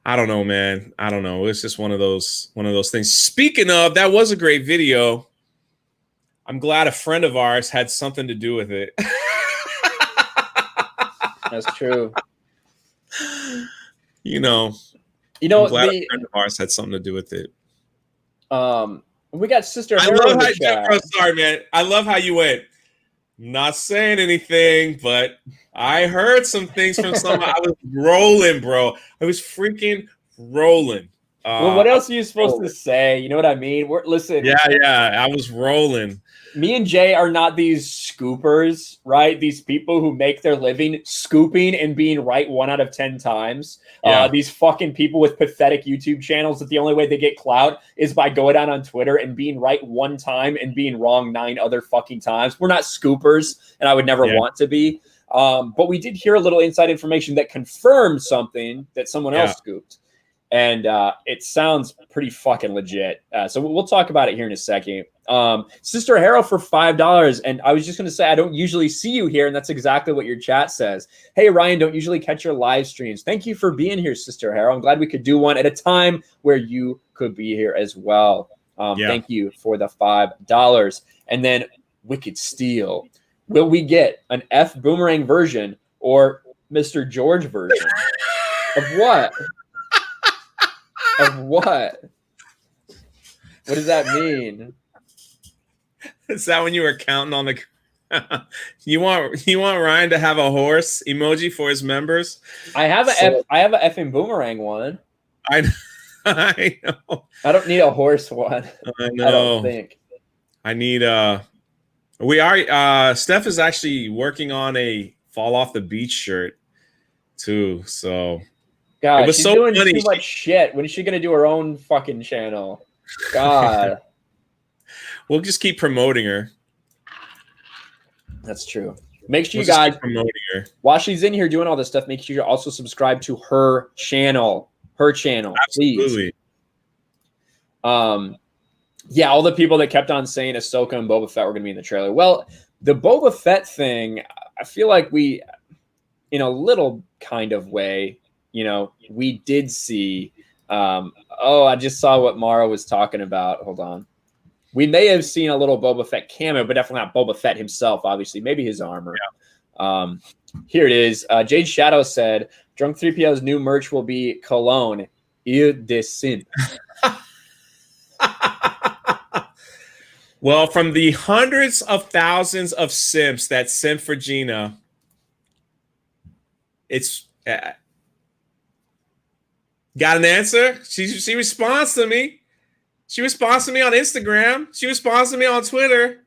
I don't know, man. I don't know. It's just one of those things. Speaking of, that was a great video. I'm glad a friend of ours had something to do with it. That's true. I'm glad a friend of ours had something to do with it. We got Sister. I love how sorry, man. I love how you went. Not saying anything, but I heard some things from some. I was rolling, bro. I was freaking rolling. Well, what else are you supposed to say? You know what I mean? Listen. Yeah. I was rolling. Me and Jay are not these scoopers, right? These people who make their living scooping and being right 1 out of 10 times. Yeah. These fucking people with pathetic YouTube channels that the only way they get clout is by going out on Twitter and being right 1 time and being wrong 9 other fucking times. We're not scoopers, and I would never want to be. But we did hear a little inside information that confirmed something that someone else scooped. And it sounds pretty fucking legit. So we'll talk about it here in a second. Sister Harrow for $5. And I was just going to say, I don't usually see you here. And that's exactly what your chat says. Hey, Ryan, don't usually catch your live streams. Thank you for being here, Sister Harrow. I'm glad we could do one at a time where you could be here as well. Thank you for the $5. And then Wicked Steel. Will we get an F Boomerang version or Mr. George version? Of what? Of what? What does that mean? Is that when you were counting on the? you want Ryan to have a horse emoji for his members? I have a effing Boomerang one. I know. I don't need a horse one. I know. I don't think. I need We are. Steph is actually working on a fall off the beach shirt too. So. God, it was she's so doing funny. too much shit. When is she gonna do her own fucking channel? God. We'll just keep promoting her. That's true. Make sure you guys promoting her while she's in here doing all this stuff. Make sure you also subscribe to her channel. Absolutely. Please. Yeah, all the people that kept on saying Ahsoka and Boba Fett were gonna be in the trailer. Well, the Boba Fett thing, I feel like we, in a little kind of way, we did see. I just saw what Mara was talking about. Hold on. We may have seen a little Boba Fett cameo, but definitely not Boba Fett himself, obviously. Maybe his armor. Yeah. Here it is. Jade Shadow said, Drunk 3PO's new merch will be cologne. Il de Simp. Well, from the hundreds of thousands of simps that simp for Gina, it's... got an answer? She responds to me. She responds to me on Instagram. She responds to me on Twitter.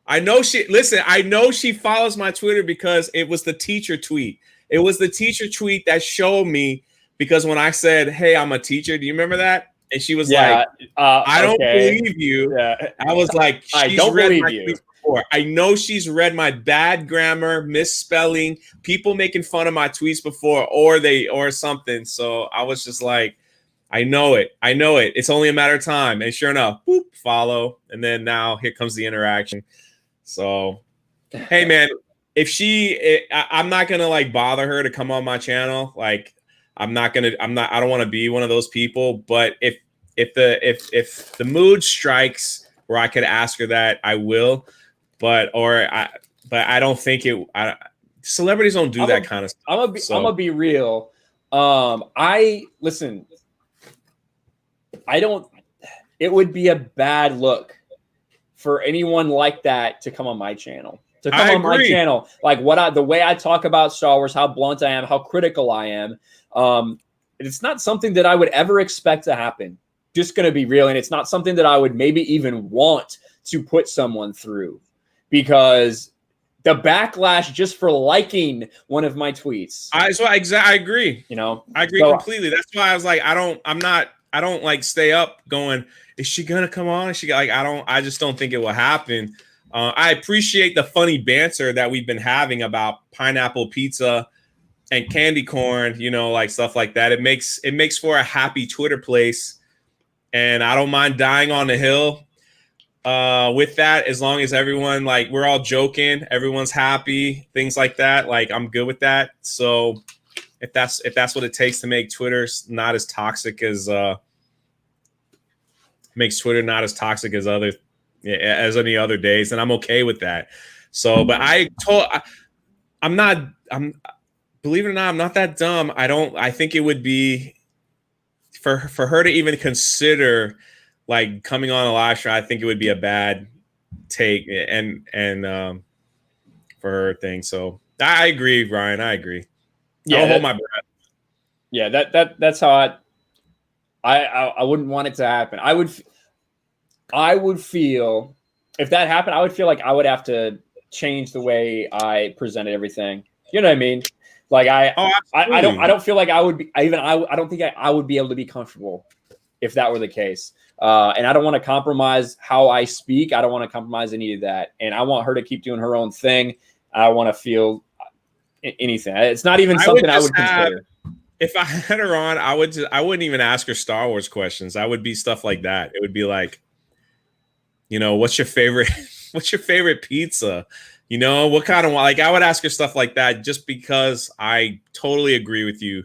I know she follows my Twitter because it was the teacher tweet. It was the teacher tweet that showed me, because when I said, hey, I'm a teacher, do you remember that? And she was like, I don't believe you. Yeah. I was like, I don't believe you. Before. I know she's read my bad grammar, misspelling, people making fun of my tweets before, or something. So I was just like, I know it. It's only a matter of time. And sure enough, boop, follow. And then now here comes the interaction. So, hey man, I'm not going to like bother her to come on my channel. Like I don't want to be one of those people, but if the mood strikes where I could ask her that, I will. But I don't think celebrities don't do that kind of stuff. I'm gonna be real. It would be a bad look for anyone like that to come on my channel. My channel. Like the way I talk about Star Wars, how blunt I am, how critical I am. It's not something that I would ever expect to happen. Just gonna be real. And it's not something that I would maybe even want to put someone through. Because the backlash just for liking one of my tweets. I agree. I agree completely. That's why I was like, I don't like stay up going, is she gonna come on? I just don't think it will happen. I appreciate the funny banter that we've been having about pineapple pizza and candy corn, like stuff like that. It makes for a happy Twitter place. And I don't mind dying on the hill. With that, as long as everyone, like, we're all joking, everyone's happy, things like that, like, I'm good with that. So if that's what it takes to make Twitter not as toxic as any other days, then I'm okay with that. So, but believe it or not, I'm not that dumb. I think it would be for her to even consider like coming on a live stream. I think it would be a bad take, and for her thing. So I agree, Ryan. I agree. Yeah, I don't hold my breath. Yeah, that's how I wouldn't want it to happen. I would feel if that happened, I would feel like I would have to change the way I presented everything. You know what I mean? Like I don't feel like I would be I don't think I would be able to be comfortable if that were the case. And I don't want to compromise how I speak. I don't want to compromise any of that. And I want her to keep doing her own thing. I want to feel anything. It's not even something I would consider. If I had her on, I wouldn't even ask her Star Wars questions. I would be stuff like that. It would be like, you know, what's your favorite pizza? You know, what kind of, like, I would ask her stuff like that just because I totally agree with you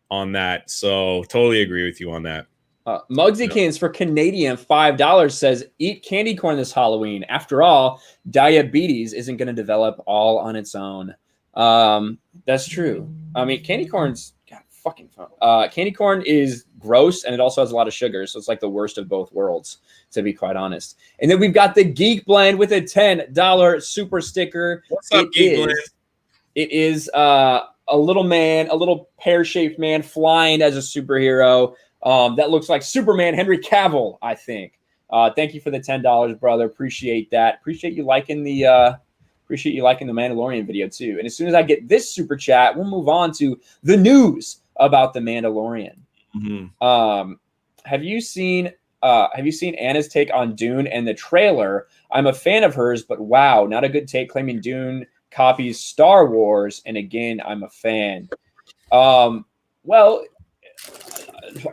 on that. So totally agree with you on that. Muggsykins for Canadian $5 says, eat candy corn this Halloween. After all, diabetes isn't going to develop all on its own. That's true. I mean, candy corn's fucking fun. Candy corn is gross, and it also has a lot of sugar, so it's like the worst of both worlds, to be quite honest. And then we've got the Geek Blend with a $10 super sticker. What's up, Geek Blend? It is a little man, a little pear-shaped man flying as a superhero. That looks like Superman Henry Cavill, I think. Thank you for the $10, brother. Appreciate that. Appreciate you liking the Mandalorian video too. And as soon as I get this super chat, we'll move on to the news about the Mandalorian. Mm-hmm. Have you seen Anna's take on Dune and the trailer? I'm a fan of hers, but wow, not a good take claiming Dune copies Star Wars. And again, I'm a fan. Well,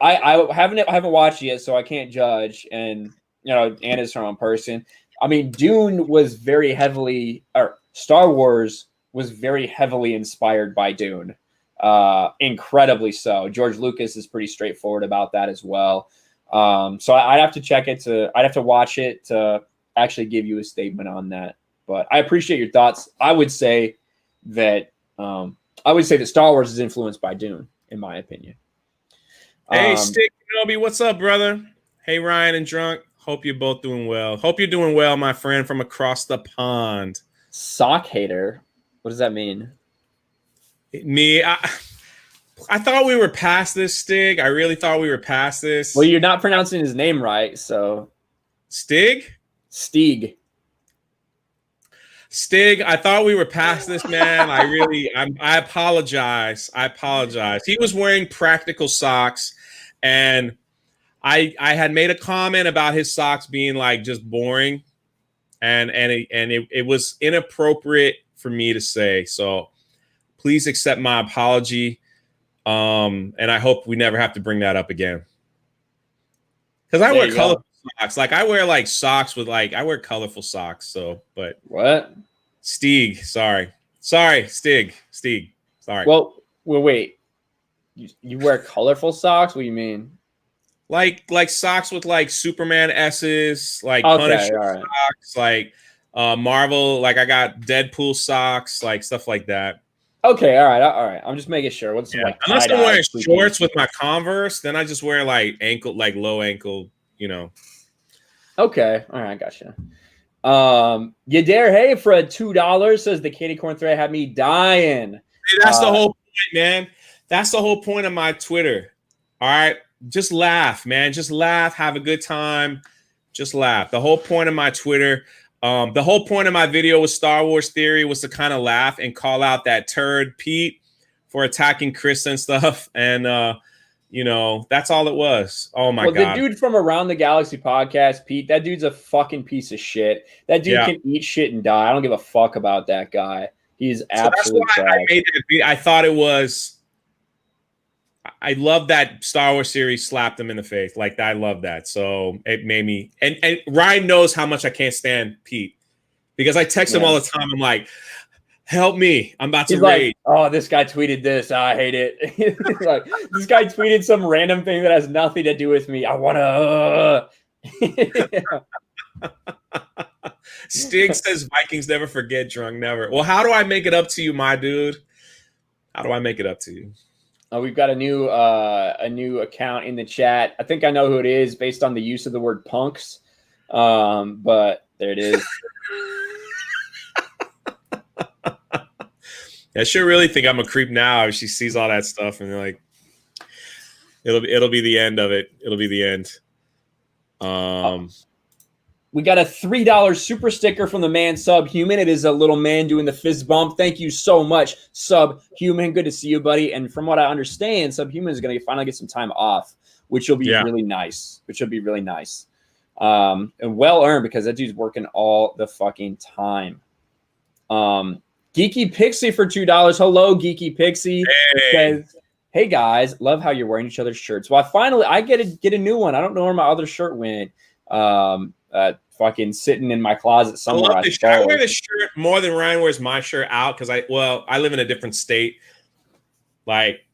I haven't watched it yet, so I can't judge. And you know, Anna's her own person. I mean, Dune was very heavily, or Star Wars was very heavily inspired by Dune. Incredibly so. George Lucas is pretty straightforward about that as well. So I'd have to check it I'd have to watch it to actually give you a statement on that. But I appreciate your thoughts. I would say that Star Wars is influenced by Dune, in my opinion. Hey, Stick Kenobi, what's up, brother? Hey, Ryan and Drunk. Hope you're both doing well. Hope you're doing well, my friend from across the pond. Sock hater. What does that mean? Me, I thought we were past this, Stig. I really thought we were past this. Well, you're not pronouncing his name right, so. Stig? Stig. Stig, I thought we were past this, man. I apologize. I apologize. He was wearing practical socks, and I had made a comment about his socks being like just boring, and it was inappropriate for me to say. So please accept my apology. And I hope we never have to bring that up again. Because I wear colorful socks. Like I wear like socks with like I wear colorful socks. So, but what? Stig, sorry, Stig. Sorry. Well, wait. You wear colorful socks? What do you mean? Like socks with like Superman S's, like okay, Punisher right. socks, like Marvel. Like I got Deadpool socks, like stuff like that. Okay, all right. I'm just making sure. What's like unless I'm wearing shorts with my Converse, then I just wear like low ankle, you know. Okay, all right, gotcha. You dare hey for a $2 says the candy corn thread had me dying. Hey, that's the whole point, man. That's the whole point of my Twitter. All right, just laugh, man. Just laugh. Have a good time. Just laugh. The whole point of my Twitter. The whole point of my video with Star Wars Theory was to kind of laugh and call out that turd Pete for attacking Chris and stuff. And, you know, that's all it was. Oh, my God. The dude from Around the Galaxy podcast, Pete, that dude's a fucking piece of shit. That dude can eat shit and die. I don't give a fuck about that guy. He's absolutely trash. I made that video. I thought it was – I love that Star Wars series slapped him in the face. Like, I love that. So it made me – and Ryan knows how much I can't stand Pete because I text him all the time. I'm like, help me. I'm about to rage. Oh, this guy tweeted this. I hate it. Like, this guy tweeted some random thing that has nothing to do with me. I want to Stig says Vikings never forget, Drunk, never. Well, how do I make it up to you, my dude? How do I make it up to you? We've got a new account in the chat. I think I know who it is based on the use of the word punks. But there it is. Yeah, she'll really think I'm a creep now if she sees all that stuff, and like, it'll be the end of it. It'll be the end. We got a $3 super sticker from the man Subhuman. It is a little man doing the fist bump. Thank you so much, Subhuman. Good to see you, buddy. And from what I understand, Subhuman is going to finally get some time off, which will be really nice. And well earned, because that dude's working all the fucking time. Geeky Pixie for $2. Hello, Geeky Pixie. Says, hey guys, love how you're wearing each other's shirts. Well, I get a new one. I don't know where my other shirt went. Fucking sitting in my closet somewhere. I wear this shirt more than Ryan wears my shirt out, because I live in a different state. Like,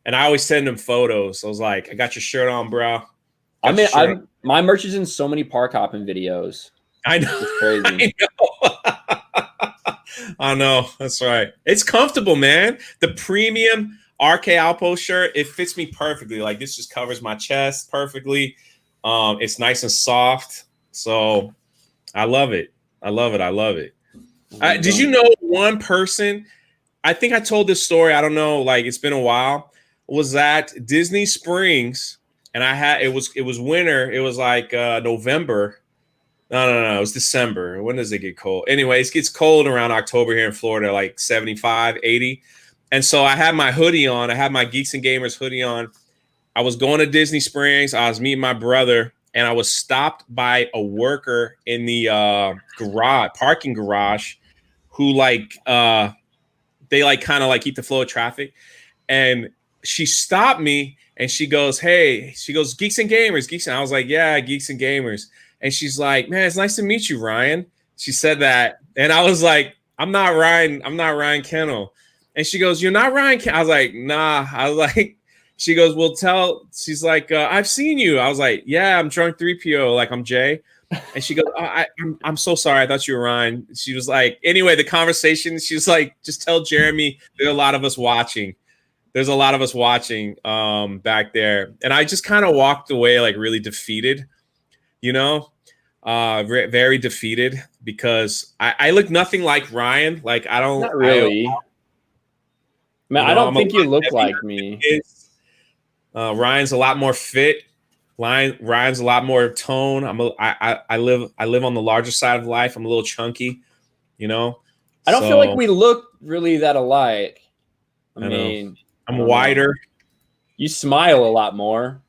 and I always send him photos. So I was like, I got your shirt on, bro. My merch is in so many park hopping videos. I know. It's crazy. I know. That's right. It's comfortable, man. The premium RK Outpost shirt, it fits me perfectly. Like, this just covers my chest perfectly. It's nice and soft. So I love it. Did you know one person? I think I told this story. I don't know. Like, it's been a while. Was at Disney Springs, and it was winter. It was like November. No. It was December. When does it get cold? Anyways, it gets cold around October here in Florida, like 75, 80. And so I had my hoodie on. I had my Geeks and Gamers hoodie on. I was going to Disney Springs. I was meeting my brother, and I was stopped by a worker in the parking garage, who they kind of like keep the flow of traffic. And she stopped me, and she goes, Geeks and Gamers, And I was like, yeah, Geeks and Gamers. And she's like, man, it's nice to meet you, Ryan. She said that. And I was like, I'm not Ryan Kinel. And she goes, you're not Ryan Kinel. I was like, nah. I was like, she goes, well, she's like, I've seen you. I was like, yeah, I'm Drunk 3PO. Like, I'm Jay. And she goes, I'm so sorry. I thought you were Ryan. She was like, anyway, the conversation, she was like, just tell Jeremy there's a lot of us watching. Back there. And I just kind of walked away, like, really defeated, very defeated, because I look nothing like Ryan. Like, I don't. Not really. I don't think you look like me. Ryan's a lot more fit. Ryan's a lot more tone. I live on the larger side of life. I'm a little chunky, I don't feel like we look really that alike. I mean, I'm wider. You smile a lot more.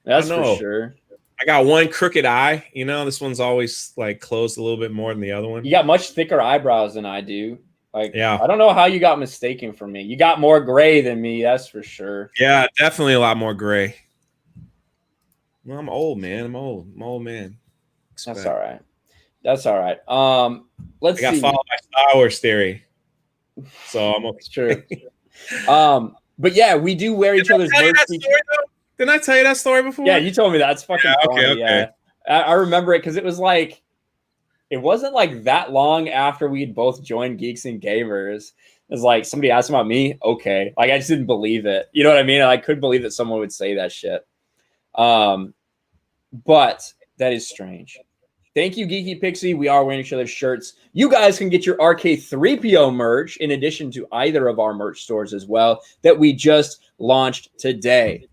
That's for sure. I got one crooked eye. This one's always like closed a little bit more than the other one. You got much thicker eyebrows than I do. Like, yeah. I don't know how you got mistaken for me. You got more gray than me, that's for sure. Yeah, definitely a lot more gray. Well, I'm old, man. I'm an old man. That's all right. Let's see. I got followed by Star Wars theory, so I'm okay. True. But yeah, we do wear each other's merch. Didn't I tell you that story before? Yeah, you told me that. It's fucking funny. Okay. Yeah, I remember it because it was like, it wasn't like that long after we'd both joined Geeks and Gamers. It was like somebody asked about me. Okay, like I just didn't believe it. You know what I mean? I couldn't believe that someone would say that shit. But that is strange. Thank you, Geeky Pixie. We are wearing each other's shirts. You guys can get your RK3PO merch in addition to either of our merch stores as well that we just launched today.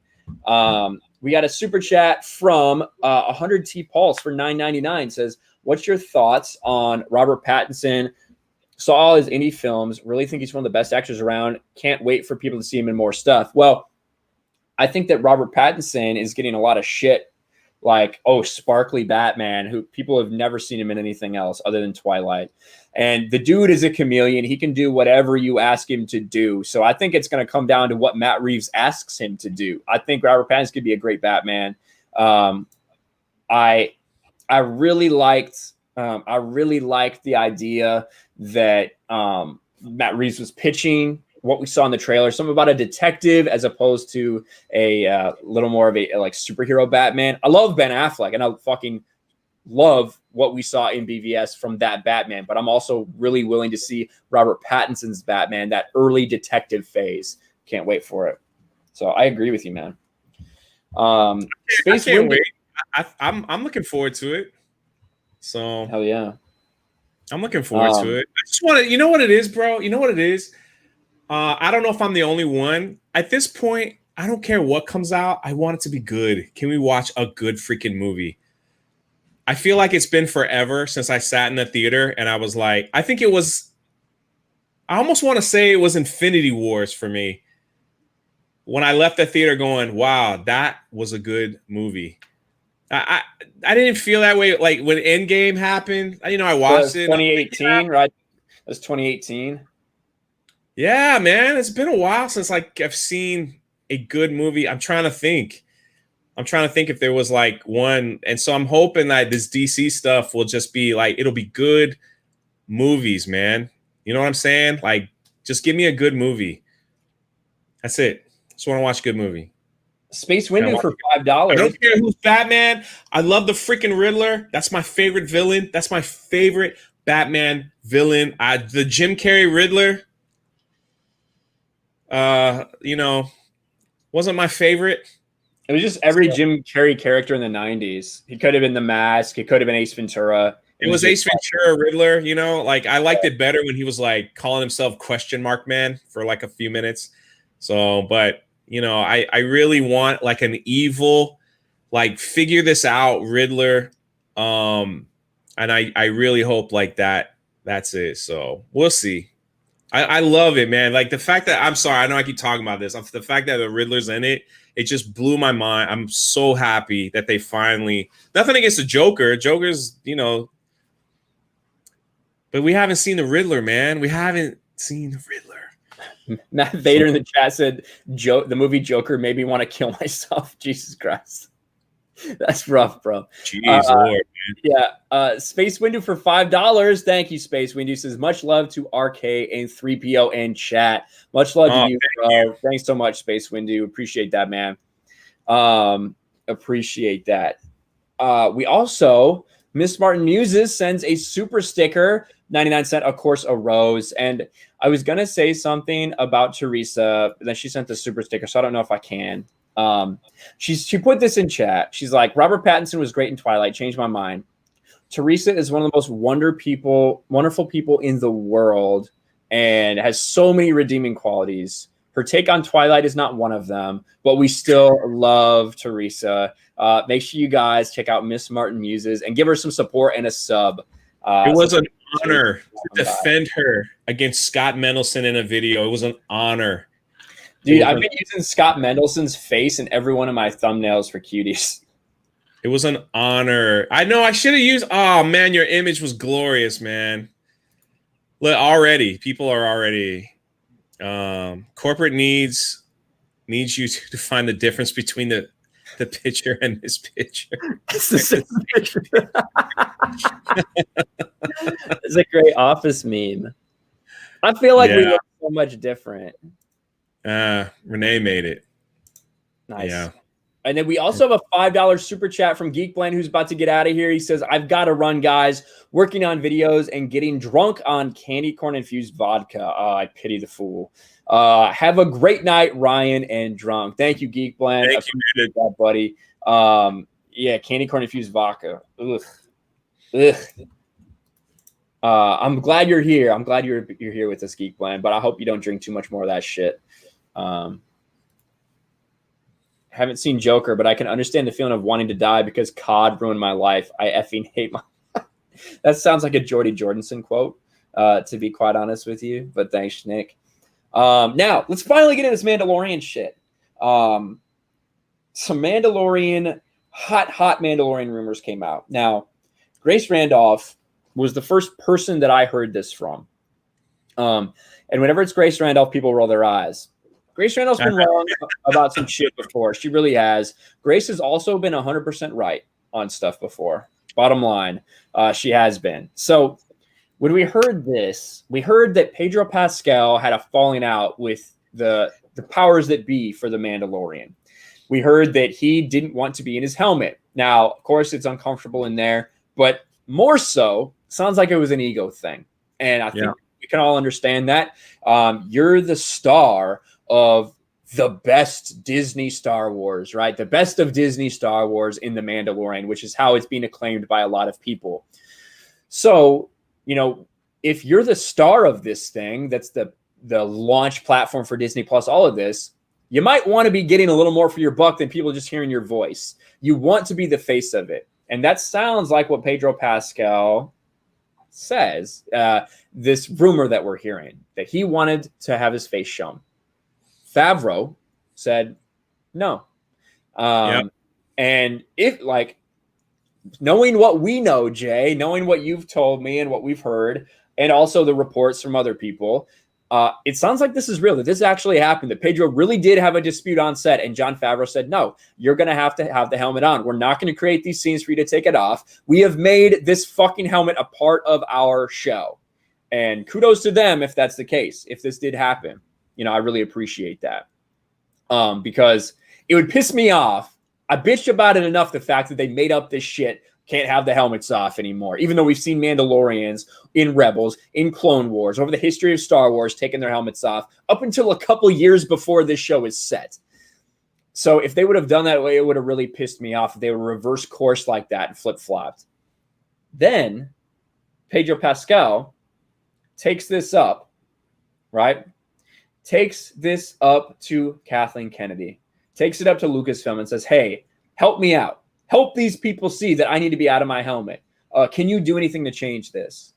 We got a super chat from 100T Pulse for $9.99. Says, what's your thoughts on Robert Pattinson? Saw all his indie films. Really think he's one of the best actors around. Can't wait for people to see him in more stuff. Well, I think that Robert Pattinson is getting a lot of shit. Like, oh, sparkly Batman, who people have never seen him in anything else other than Twilight. And the dude is a chameleon. He can do whatever you ask him to do. So I think it's going to come down to what Matt Reeves asks him to do. I think Robert Pattinson could be a great Batman. I really liked the idea that Matt Reeves was pitching what we saw in the trailer, something about a detective as opposed to a little more of a like superhero Batman. I love Ben Affleck, and I fucking love what we saw in BVS from that Batman, but I'm also really willing to see Robert Pattinson's Batman, that early detective phase. Can't wait for it. So I agree with you, man. I can't wait. I'm looking forward to it. So hell yeah. I'm looking forward to it. I just want to, you know what it is, bro? You know what it is? I don't know if I'm the only one. At this point, I don't care what comes out. I want it to be good. Can we watch a good freaking movie? I feel like it's been forever since I sat in the theater and I was like, I almost want to say it was Infinity Wars for me. When I left the theater going, wow, that was a good movie. I didn't feel that way like when Endgame happened. I watched it. 2018, right? It was 2018. Yeah, man, it's been a while since like I've seen a good movie. I'm trying to think if there was like one, and so I'm hoping that this DC stuff will just be like it'll be good movies, man. You know what I'm saying? Like, just give me a good movie. That's it. Just want to watch a good movie. Space Windu for $5. I don't care who's Batman. I love the freaking Riddler. That's my favorite villain. That's my favorite Batman villain. The Jim Carrey Riddler. Wasn't my favorite. It was just every Jim Carrey character in the 90s. He could have been The Mask. He could have been Ace Ventura. It was Ace Ventura, Riddler. Like I liked it better when he was like calling himself Question Mark Man for like a few minutes. So, but I really want like an evil, like figure this out Riddler. And I really hope like that's it. So we'll see. I love it, man. Like the fact that I'm sorry, I know I keep talking about this. The fact that the Riddler's in it, it just blew my mind. I'm so happy that they finally, nothing against the Joker. Joker's, but we haven't seen the Riddler, man. We haven't seen the Riddler. Matt Vader in the chat said, the movie Joker made me want to kill myself. Jesus Christ. That's rough, bro. Jeez, Lord, man. Yeah. Space Windu for $5. Thank you, Space Windu. Says, much love to RK and 3PO and chat. Much love to you, bro. Thanks so much, Space Windu. Appreciate that, man. Appreciate that. We also, Miss Martin Muses sends a super sticker, 99 cent, of course, a rose. And I was going to say something about Teresa, but then she sent the super sticker, so I don't know if I can. She put this in chat. She's like, Robert Pattinson was great in Twilight, changed my mind. Teresa is one of the most wonderful people in the world and has so many redeeming qualities. Her take on Twilight is not one of them, but we still love Teresa. Make sure you guys check out Miss Martin Muses and give her some support and a sub. It was an honor to defend her against Scott Mendelsohn in a video. It was an honor. Dude, I've been using Scott Mendelson's face in every one of my thumbnails for cuties. It was an honor. I know I should have used. Oh man, your image was glorious, man. Look, people are already. Corporate needs you to find the difference between the picture and this picture. It's the same picture. It's a great Office meme. I feel like we look so much different. Renee made it. Nice. Yeah. And then we also have a $5 super chat from Geek Blend, who's about to get out of here. He says, I've got to run, guys. Working on videos and getting drunk on candy corn infused vodka. I pity the fool. Have a great night, Ryan and Drunk. Thank you, Geek Blend. Thank you, that, buddy. Yeah, candy corn infused vodka. Ugh. I'm glad you're here. I'm glad you're here with us, Geek Blend, but I hope you don't drink too much more of that shit. Haven't seen Joker, but I can understand the feeling of wanting to die because COD ruined my life. I effing hate my That sounds like a Jordy Jordanson quote, to be quite honest with you, but thanks, Nick. Now, let's finally get into this Mandalorian shit. Some Mandalorian, hot Mandalorian rumors came out. Now, Grace Randolph was the first person that I heard this from. And whenever it's Grace Randolph, people roll their eyes. Grace Randolph's been wrong about some shit before. She really has. Grace has also been 100% right on stuff before. Bottom line, she has been. So when we heard this, we heard that Pedro Pascal had a falling out with the powers that be for the Mandalorian. We heard that he didn't want to be in his helmet. Now, of course, it's uncomfortable in there, but more so, sounds like it was an ego thing. And I think we can all understand that. You're the star of the best Disney Star Wars, right? The best of Disney Star Wars in The Mandalorian, which is how it's being acclaimed by a lot of people. So if you're the star of this thing, that's the launch platform for Disney Plus, all of this, you might want to be getting a little more for your buck than people just hearing your voice. You want to be the face of it. And that sounds like what Pedro Pascal says, this rumor that we're hearing, that he wanted to have his face shown. Favreau said no. And if, like, knowing what we know, Jay, knowing what you've told me and what we've heard, and also the reports from other people, it sounds like this is real, that this actually happened, that Pedro really did have a dispute on set, and Jon Favreau said, no, you're going to have the helmet on. We're not going to create these scenes for you to take it off. We have made this fucking helmet a part of our show. And kudos to them if that's the case, if this did happen. I really appreciate that. Because it would piss me off. I bitched about it enough, the fact that they made up this shit, can't have the helmets off anymore, even though we've seen Mandalorians in Rebels, in Clone Wars, over the history of Star Wars, taking their helmets off up until a couple years before this show is set. So if they would have done that way, it would have really pissed me off if they would reverse course like that and flip-flopped. Then Pedro Pascal takes this up, right? Takes this up to Kathleen Kennedy, takes it up to Lucasfilm and says, hey, help me out. Help these people see that I need to be out of my helmet. Can you do anything to change this?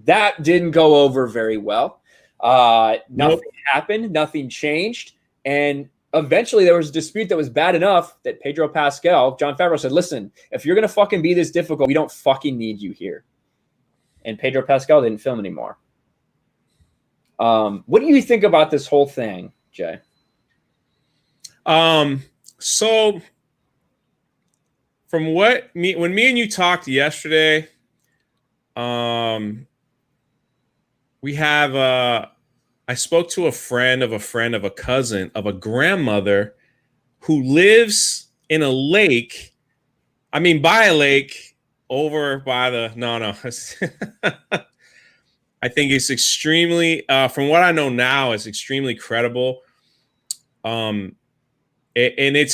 That didn't go over very well. Nothing happened. Nothing changed. And eventually there was a dispute that was bad enough that Pedro Pascal, Jon Favreau, said, listen, if you're going to fucking be this difficult, we don't fucking need you here. And Pedro Pascal didn't film anymore. What do you think about this whole thing, Jay? So from when me and you talked yesterday, we have I spoke to a friend of a cousin of a grandmother who lives in a lake. I mean, by a lake over by the no. I think it's extremely, from what I know now, it's extremely credible. And it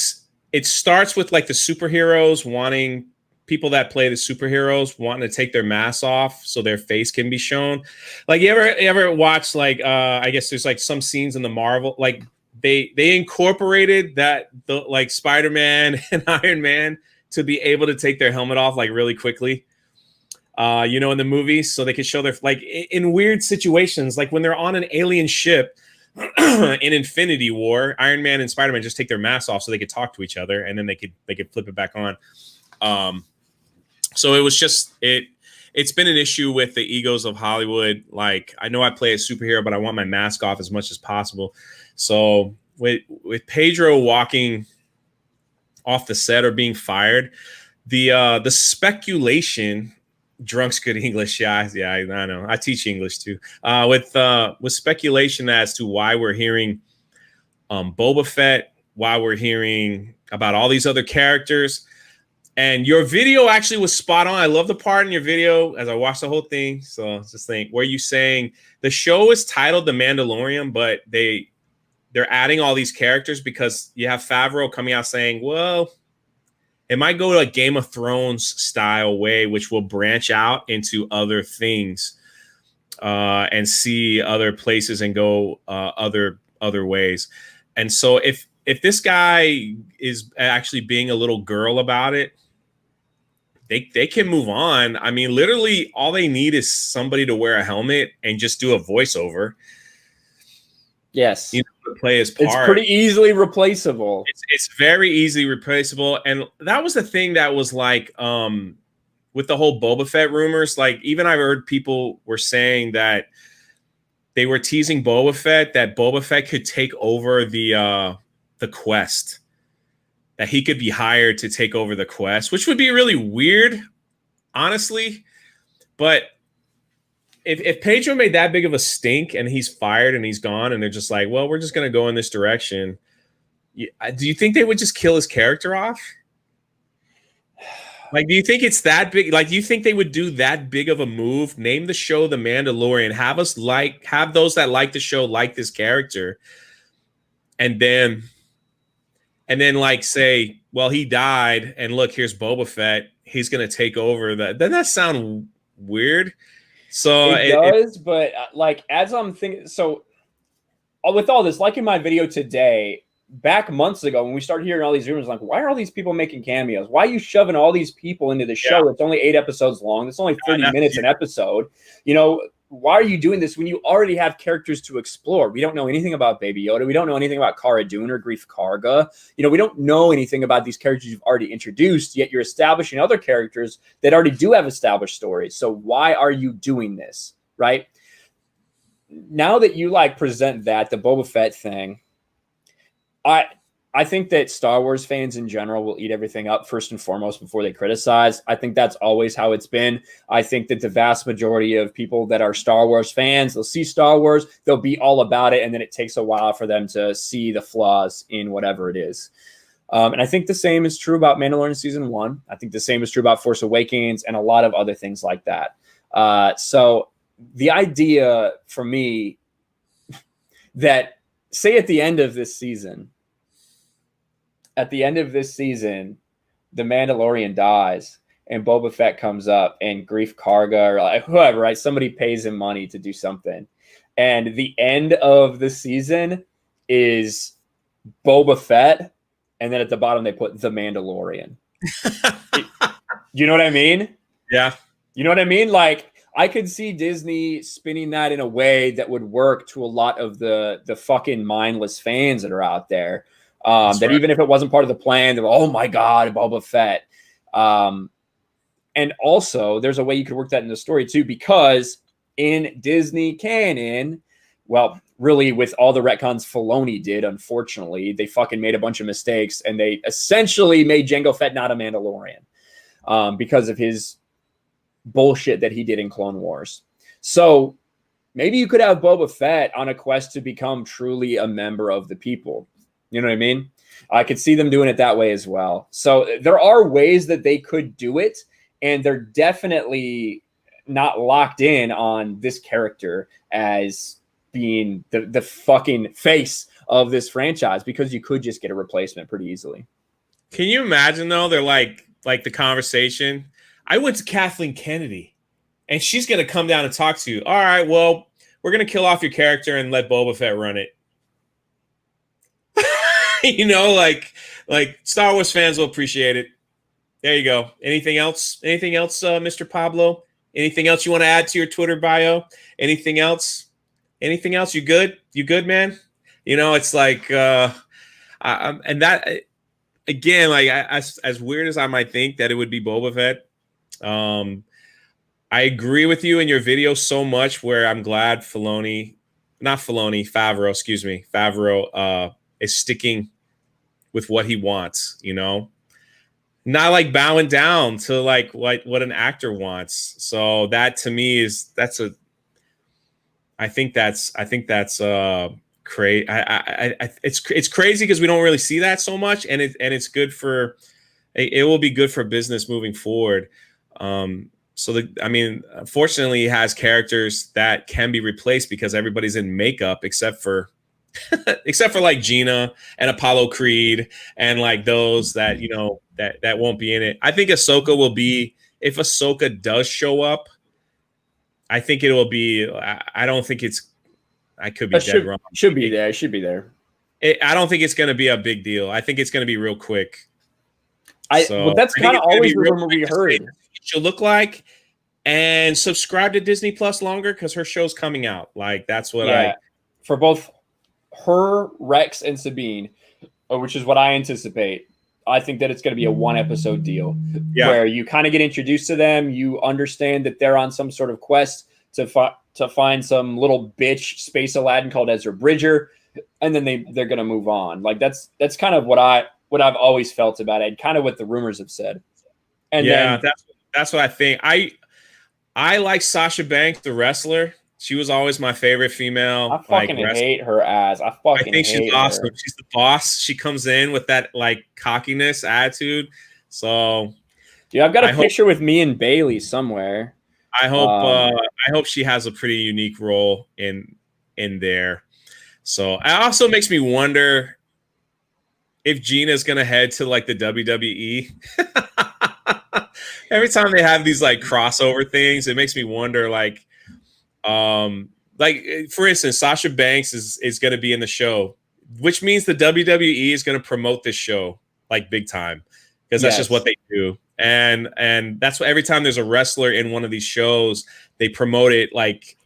starts with like the superheroes wanting, people that play the superheroes wanting to take their masks off so their face can be shown. Like you ever watch, like I guess there's like some scenes in the Marvel, like they incorporated that like Spider-Man and Iron Man to be able to take their helmet off like really quickly. In the movies, so they could show their, like, in weird situations, like when they're on an alien ship in Infinity War, Iron Man and Spider-Man just take their masks off so they could talk to each other, and then they could flip it back on. So it was just it's been an issue with the egos of Hollywood. Like, I know I play a superhero, but I want my mask off as much as possible. So with Pedro walking off the set or being fired, the speculation. Drunk's good English, yeah, I know. I teach English too. With speculation as to why we're hearing Boba Fett, why we're hearing about all these other characters, and your video actually was spot on. I love the part in your video as I watched the whole thing. So just think, where you saying the show is titled The Mandalorian, but they're adding all these characters because you have Favreau coming out saying, well, it might go like Game of Thrones style way, which will branch out into other things and see other places and go other ways. And so if this guy is actually being a little girl about it, they can move on. I mean, literally all they need is somebody to wear a helmet and just do a voiceover. Yes. To play his part. It's pretty easily replaceable. It's very easily replaceable. And that was the thing that was like, with the whole Boba Fett rumors, like even I heard people were saying that they were teasing Boba Fett, that Boba Fett could take over the quest, that he could be hired to take over the quest, which would be really weird, honestly. But if Pedro made that big of a stink and he's fired and he's gone and they're just like, well, we're just going to go in this direction, do you think they would just kill his character off? Like, do you think it's that big? Like, do you think they would do that big of a move? Name the show The Mandalorian. Have those that like the show like this character, and then like say, well, he died, and look, here's Boba Fett. He's going to take over that. Doesn't that sound weird. So It does, but like as I'm thinking, so with all this, like in my video today, back months ago when we started hearing all these rumors, like, why are all these people making cameos? Why are you shoving all these people into the show? It's only 8 episodes long. It's only 30 minutes an episode. You know, why are you doing this when you already have characters to explore? We don't know anything about Baby Yoda. We don't know anything about Cara Dune or Grief Karga. You know, we don't know anything about these characters you've already introduced, yet you're establishing other characters that already do have established stories. So why are you doing this, right? Now that you like present that, the Boba Fett thing, I think that Star Wars fans in general will eat everything up first and foremost before they criticize. I think that's always how it's been. I think that the vast majority of people that are Star Wars fans, they'll see Star Wars, they'll be all about it, and then it takes a while for them to see the flaws in whatever it is. And I think the same is true about Mandalorian Season 1. I think the same is true about Force Awakens and a lot of other things like that. So the idea for me that, say at the end of this season, the Mandalorian dies and Boba Fett comes up and Grief Karga or like whoever, right? Somebody pays him money to do something. And the end of the season is Boba Fett. And then at the bottom, they put the Mandalorian. You know what I mean? Yeah. You know what I mean? Like, I could see Disney spinning that in a way that would work to a lot of the fucking mindless fans that are out there. That right. Even if it wasn't part of the plan, they're, oh my God, Boba Fett. And also, there's a way you could work that in the story too, because in Disney canon, well, really with all the retcons Filoni did, unfortunately, they fucking made a bunch of mistakes and they essentially made Jango Fett not a Mandalorian because of his bullshit that he did in Clone Wars. So maybe you could have Boba Fett on a quest to become truly a member of the people. You know what I mean? I could see them doing it that way as well. So there are ways that they could do it, and they're definitely not locked in on this character as being the fucking face of this franchise, because you could just get a replacement pretty easily. Can you imagine though? They're like the conversation. I went to Kathleen Kennedy and she's going to come down and talk to you. All right, well, we're going to kill off your character and let Boba Fett run it. You know, like Star Wars fans will appreciate it. There you go. Anything else? Anything else, Mr. Pablo? Anything else you want to add to your Twitter bio? Anything else? Anything else? You good? You good, man? You know, it's like, and that again, like as weird as I might think that it would be Boba Fett, I agree with you in your video so much. Where I'm glad Favreau is sticking with what he wants. You know, not like bowing down to like what an actor wants. So that to me is I think that's crazy. It's crazy because we don't really see that so much, and it's good for it will be good for business moving forward. Fortunately, he has characters that can be replaced because everybody's in makeup except for like Gina and Apollo Creed and like those that, you know, that won't be in it. I think Ahsoka will be, if Ahsoka does show up, I think it will be, I don't think it's, I could be dead wrong. Should be there. It should be there. I don't think it's going to be a big deal. I think it's going to be real quick. Well, that's kind of always the rumor we heard. She'll look like, and subscribe to Disney Plus longer because her show's coming out. Like that's what for both her, Rex, and Sabine, which is what I anticipate. I think that it's going to be a 1-episode deal where you kind of get introduced to them. You understand that they're on some sort of quest to find some little bitch space Aladdin called Ezra Bridger, and then they're going to move on. Like that's kind of what I've always felt about it, kind of what the rumors have said. And then, that's what I think. I like Sasha Banks, the wrestler. She was always my favorite female. I fucking hate her ass. I think she's awesome. She's the boss. She comes in with that like cockiness attitude. So, dude, I've got a picture with me and Bailey somewhere. I hope she has a pretty unique role in there. So it also makes me wonder if Gina's gonna head to like the WWE. every time they have these like crossover things, it makes me wonder like for instance, Sasha Banks is going to be in the show, which means the WWE is going to promote this show like big time because that's just what they do. And that's what every time there's a wrestler in one of these shows, they promote it like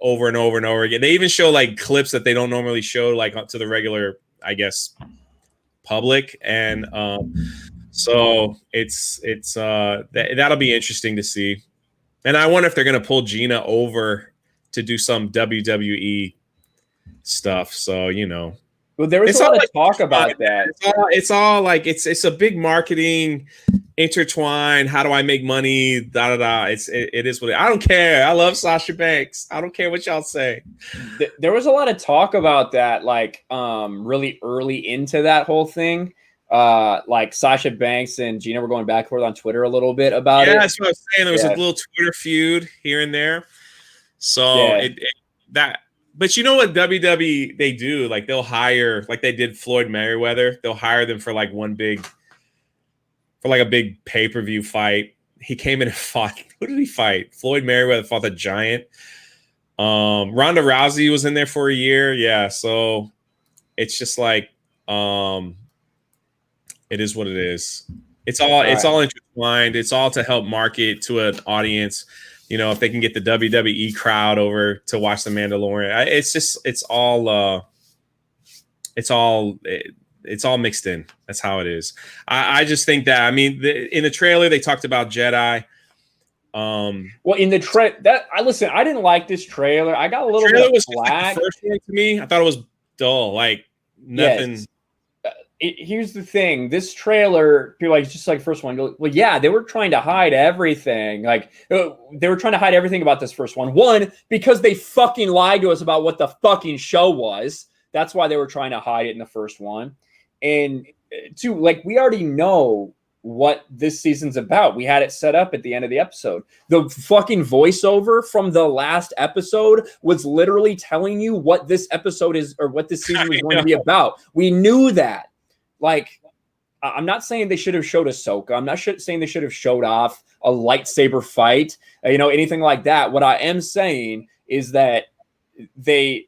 over and over and over again. They even show like clips that they don't normally show like to the regular, I guess, public. And so that'll be interesting to see. And I wonder if they're going to pull Gina over to do some WWE stuff. So, you know, well, there was a lot of talk about that. It's all like it's a big marketing intertwine. How do I make money? Da da da. It is what I don't care. I love Sasha Banks. I don't care what y'all say. There was a lot of talk about that, like really early into that whole thing. Like Sasha Banks and Gina were going back and forth on Twitter a little bit about it. Yeah, that's what I was saying. There was a little Twitter feud here and there. So but you know what WWE they do? Like they'll hire, like they did Floyd Mayweather. They'll hire them for like a big pay-per-view fight. He came in and fought. Who did he fight? Floyd Mayweather fought the Giant. Ronda Rousey was in there for a year. Yeah, so it's just like it is what it is. It's all intertwined. It's all to help market to an audience. You know, if they can get the WWE crowd over to watch the Mandalorian, it's all mixed in. That's how it is. I just think that, I mean, in the trailer they talked about Jedi. Well, in the I didn't like this trailer. I got a little bit of flack. The first one to me, I thought it was dull. Like nothing. Yes. Here's the thing. This trailer, people like just like first one. Go, well, yeah, they were trying to hide everything. Like they were trying to hide everything about this first one. One, because they fucking lied to us about what the fucking show was. That's why they were trying to hide it in the first one. And two, like we already know what this season's about. We had it set up at the end of the episode. The fucking voiceover from the last episode was literally telling you what this episode is or what this season was going to be about. We knew that. Like, I'm not saying they should have showed Ahsoka. I'm not saying they should have showed off a lightsaber fight, anything like that. What I am saying is that they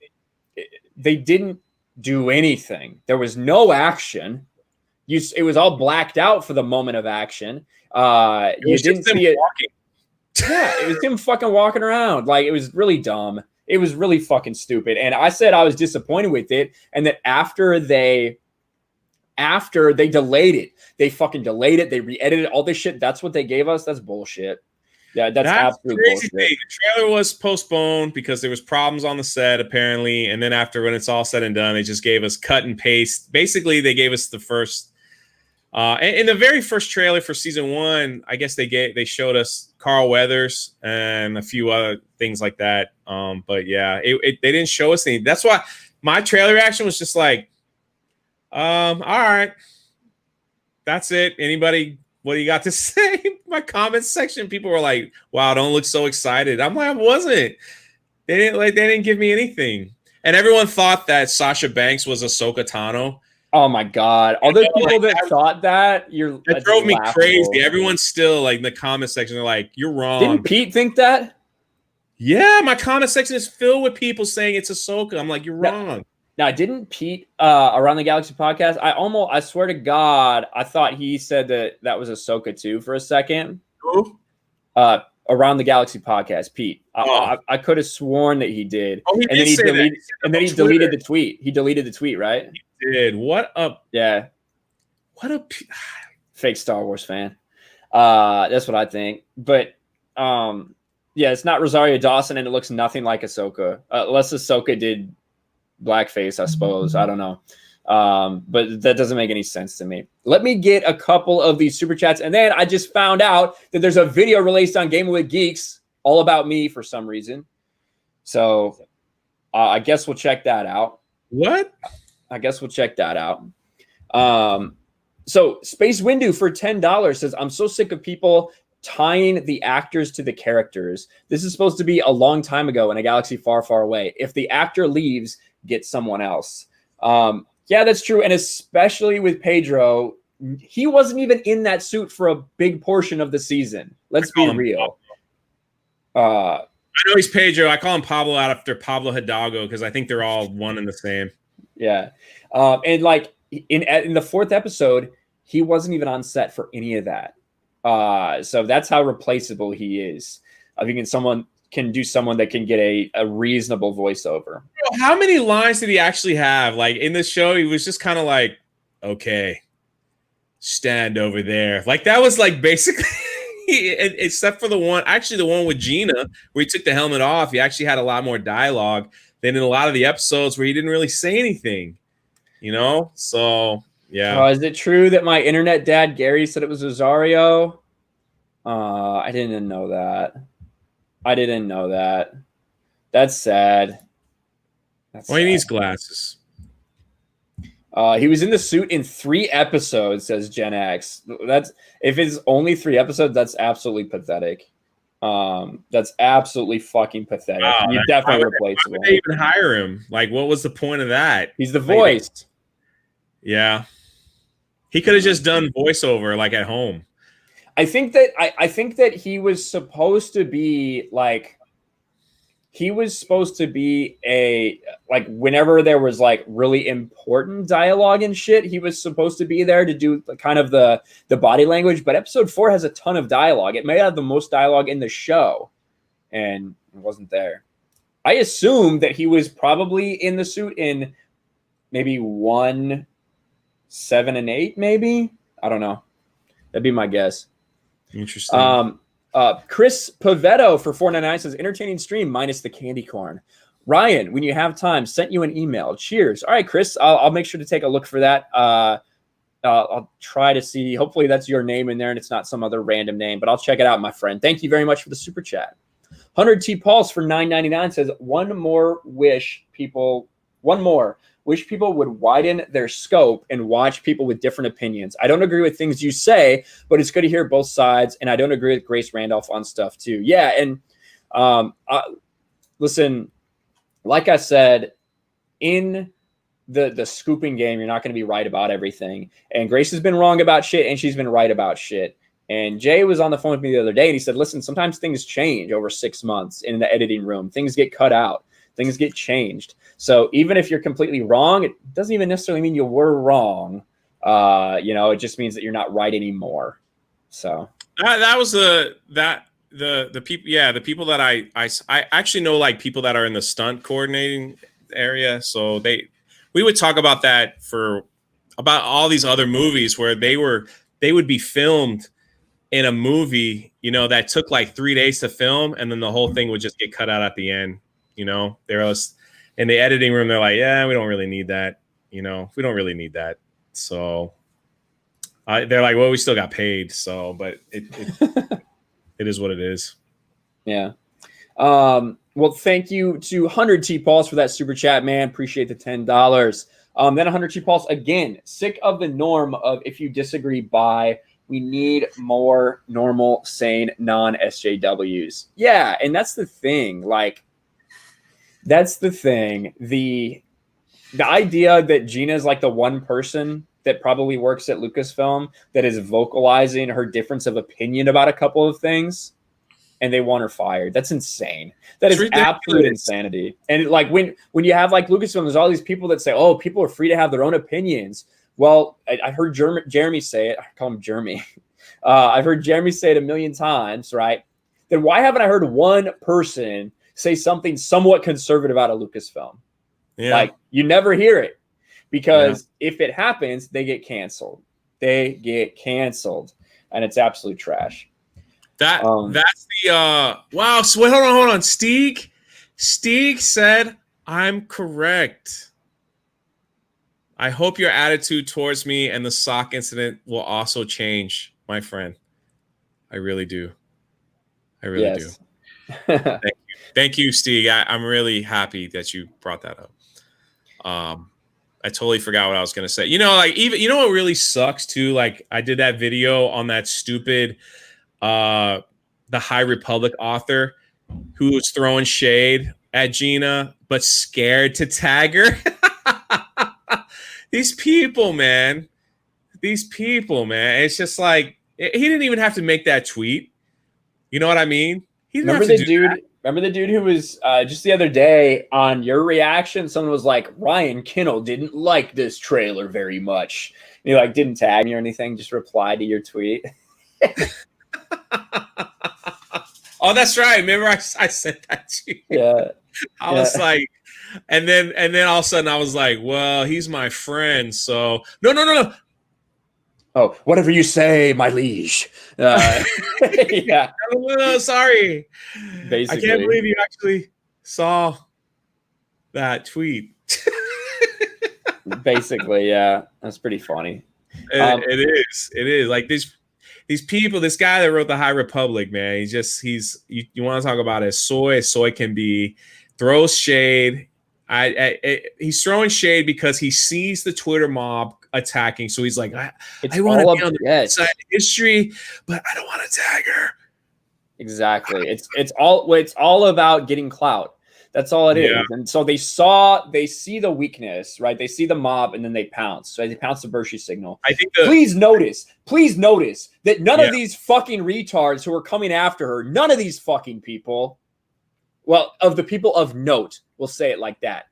didn't do anything. There was no action. It was all blacked out for the moment of action. You didn't see it. Yeah, it was him fucking walking around. Like, it was really dumb. It was really fucking stupid. And I said I was disappointed with it, and that after they delayed it, they fucking delayed it. They re-edited all this shit. That's what they gave us. That's bullshit. Yeah, that's absolute bullshit. The trailer was postponed because there was problems on the set apparently, and then after when it's all said and done, they just gave us cut and paste. Basically, they gave us the first. In the very first trailer for season 1, I guess they showed us Carl Weathers and a few other things like that. But yeah, they didn't show us anything. That's why my trailer reaction was just like, all right, that's it. Anybody, what do you got to say? My comments section, people were like, wow, don't look so excited. I'm like, I wasn't. They didn't give me anything. And everyone thought that Sasha Banks was Ahsoka Tano. Oh my God. All the people that thought that, that drove me crazy. Everyone's still like in the comment section, they're like, you're wrong. Didn't Pete think that? Yeah, my comment section is filled with people saying it's Ahsoka. I'm like, you're wrong. Now, didn't Pete Around the Galaxy podcast? I swear to God, I thought he said that was Ahsoka too for a second. Who? Around the Galaxy podcast, Pete. I could have sworn that he did. Oh, and then he deleted the tweet. He deleted the tweet, right? He did. What a fake Star Wars fan. That's what I think. But yeah, it's not Rosario Dawson, and it looks nothing like Ahsoka, unless Ahsoka did blackface, I suppose. I don't know. But that doesn't make any sense to me. Let me get a couple of these super chats. And then I just found out that there's a video released on Gaming with Geeks all about me for some reason. So I guess we'll check that out. What? I guess we'll check that out. So Space Windu for $10 says, I'm so sick of people tying the actors to the characters. This is supposed to be a long time ago in a galaxy far, far away. If the actor leaves, get someone else. Yeah, that's true. And especially with Pedro, he wasn't even in that suit for a big portion of the season. Let's be real. I know he's Pedro. I call him Pablo out after Pablo Hidalgo because I think they're all one and the same. Yeah. And like in the 4th episode, he wasn't even on set for any of that. So that's how replaceable he is. I think someone can do someone that can get a reasonable voiceover. How many lines did he actually have? Like in this show, he was just kind of like, okay, stand over there. Like that was like basically, except for the one with Gina, where he took the helmet off, he actually had a lot more dialogue than in a lot of the episodes where he didn't really say anything, you know? So, yeah. Is it true that my internet dad, Gary, said it was Rosario? I didn't know that. That's sad. He needs glasses. He was in the suit in 3 episodes, says Gen X. If it's only 3 episodes, that's absolutely pathetic. That's absolutely fucking pathetic. Wow, You definitely replaceable. Why would they even hire him? Like, what was the point of that? He's the voice. Yeah. He could have just done voiceover like at home. I think that he was supposed to be like whenever there was like really important dialogue and shit, he was supposed to be there to do kind of the body language. But episode 4 has a ton of dialogue. It may have the most dialogue in the show, and it wasn't there. I assume that he was probably in the suit in maybe 1, 7, and 8, maybe. I don't know. That'd be my guess. Interesting. Chris Pavetto for $4.99 says entertaining stream minus the candy corn. Ryan, when you have time, sent you an email. Cheers. All right, Chris, I'll make sure to take a look for that. I'll try to see. Hopefully that's your name in there and it's not some other random name, but I'll check it out, my friend. Thank you very much for the super chat. 100 T Pulse for $9.99 says one more. Wish people would widen their scope and watch people with different opinions. I don't agree with things you say, but it's good to hear both sides. And I don't agree with Grace Randolph on stuff too. Yeah. And listen, like I said, in the scooping game, you're not going to be right about everything. And Grace has been wrong about shit and she's been right about shit. And Jay was on the phone with me the other day and he said, listen, sometimes things change over 6 months in the editing room. Things get cut out. Things get changed. So even if you're completely wrong, it doesn't even necessarily mean you were wrong. It just means that you're not right anymore. So that was the people. Yeah, the people that I actually know, like people that are in the stunt coordinating area. So we would talk about that about all these other movies where they would be filmed in a movie, that took like 3 days to film, and then the whole thing would just get cut out at the end. There was in the editing room. They're like, yeah, we don't really need that. We don't really need that. So they're like, well, we still got paid. So, but it is what it is. Yeah. Well, thank you to 100 T Pulse for that super chat, man. Appreciate the $10. Then 100 T Pulse again. Sick of the norm of if you disagree, buy. We need more normal, sane, non-SJWs. Yeah, and that's the thing. Like, that's the thing. The idea that Gina is like the one person that probably works at Lucasfilm that is vocalizing her difference of opinion about a couple of things, and they want her fired. That's insane. That is absolute insanity. And like when you have like Lucasfilm, there's all these people that say, oh, people are free to have their own opinions. Well, I heard Jeremy say it. I call him Jeremy. I've heard Jeremy say it a million times, right? Then why haven't I heard one person say something somewhat conservative out of Lucasfilm? Yeah. Like, you never hear it because if it happens, they get canceled. And it's absolute trash. That's the wow. So wait, hold on. Steeg said, I'm correct. I hope your attitude towards me and the sock incident will also change, my friend. I really do. Do. Thank you, Steeg. I'm really happy that you brought that up. I totally forgot what I was going to say. Like even, what really sucks too? Like I did that video on that stupid, the High Republic author who was throwing shade at Gina, but scared to tag her. These people, man, these people, man. It's just like he didn't even have to make that tweet. You know what I mean? He didn't Remember have to the do dude? that. Remember the dude who was just the other day on your reaction? Someone was like, Ryan Kinel didn't like this trailer very much. And he like didn't tag me or anything. Just replied to your tweet. Oh, that's right. Remember, I said that to you. Yeah. I was like, and then all of a sudden I was like, well, he's my friend, so no. Oh, whatever you say, my liege. Yeah. No, sorry. Basically. I can't believe you actually saw that tweet. Basically, yeah. That's pretty funny. It is. Like these people, this guy that wrote the High Republic, man, you want to talk about as soy can be, throws shade. He's throwing shade because he sees the Twitter mob attacking. So he's like, I want to be on the right side of history, but I don't want to tag her. Exactly. It's all about getting clout. That's all it is. And so they see the weakness, right? They see the mob and then they pounce. So they pounce the virtue signal. I think please notice that none of these fucking retards who are coming after her, none of these fucking people, well, of the people of note, we'll say it like that.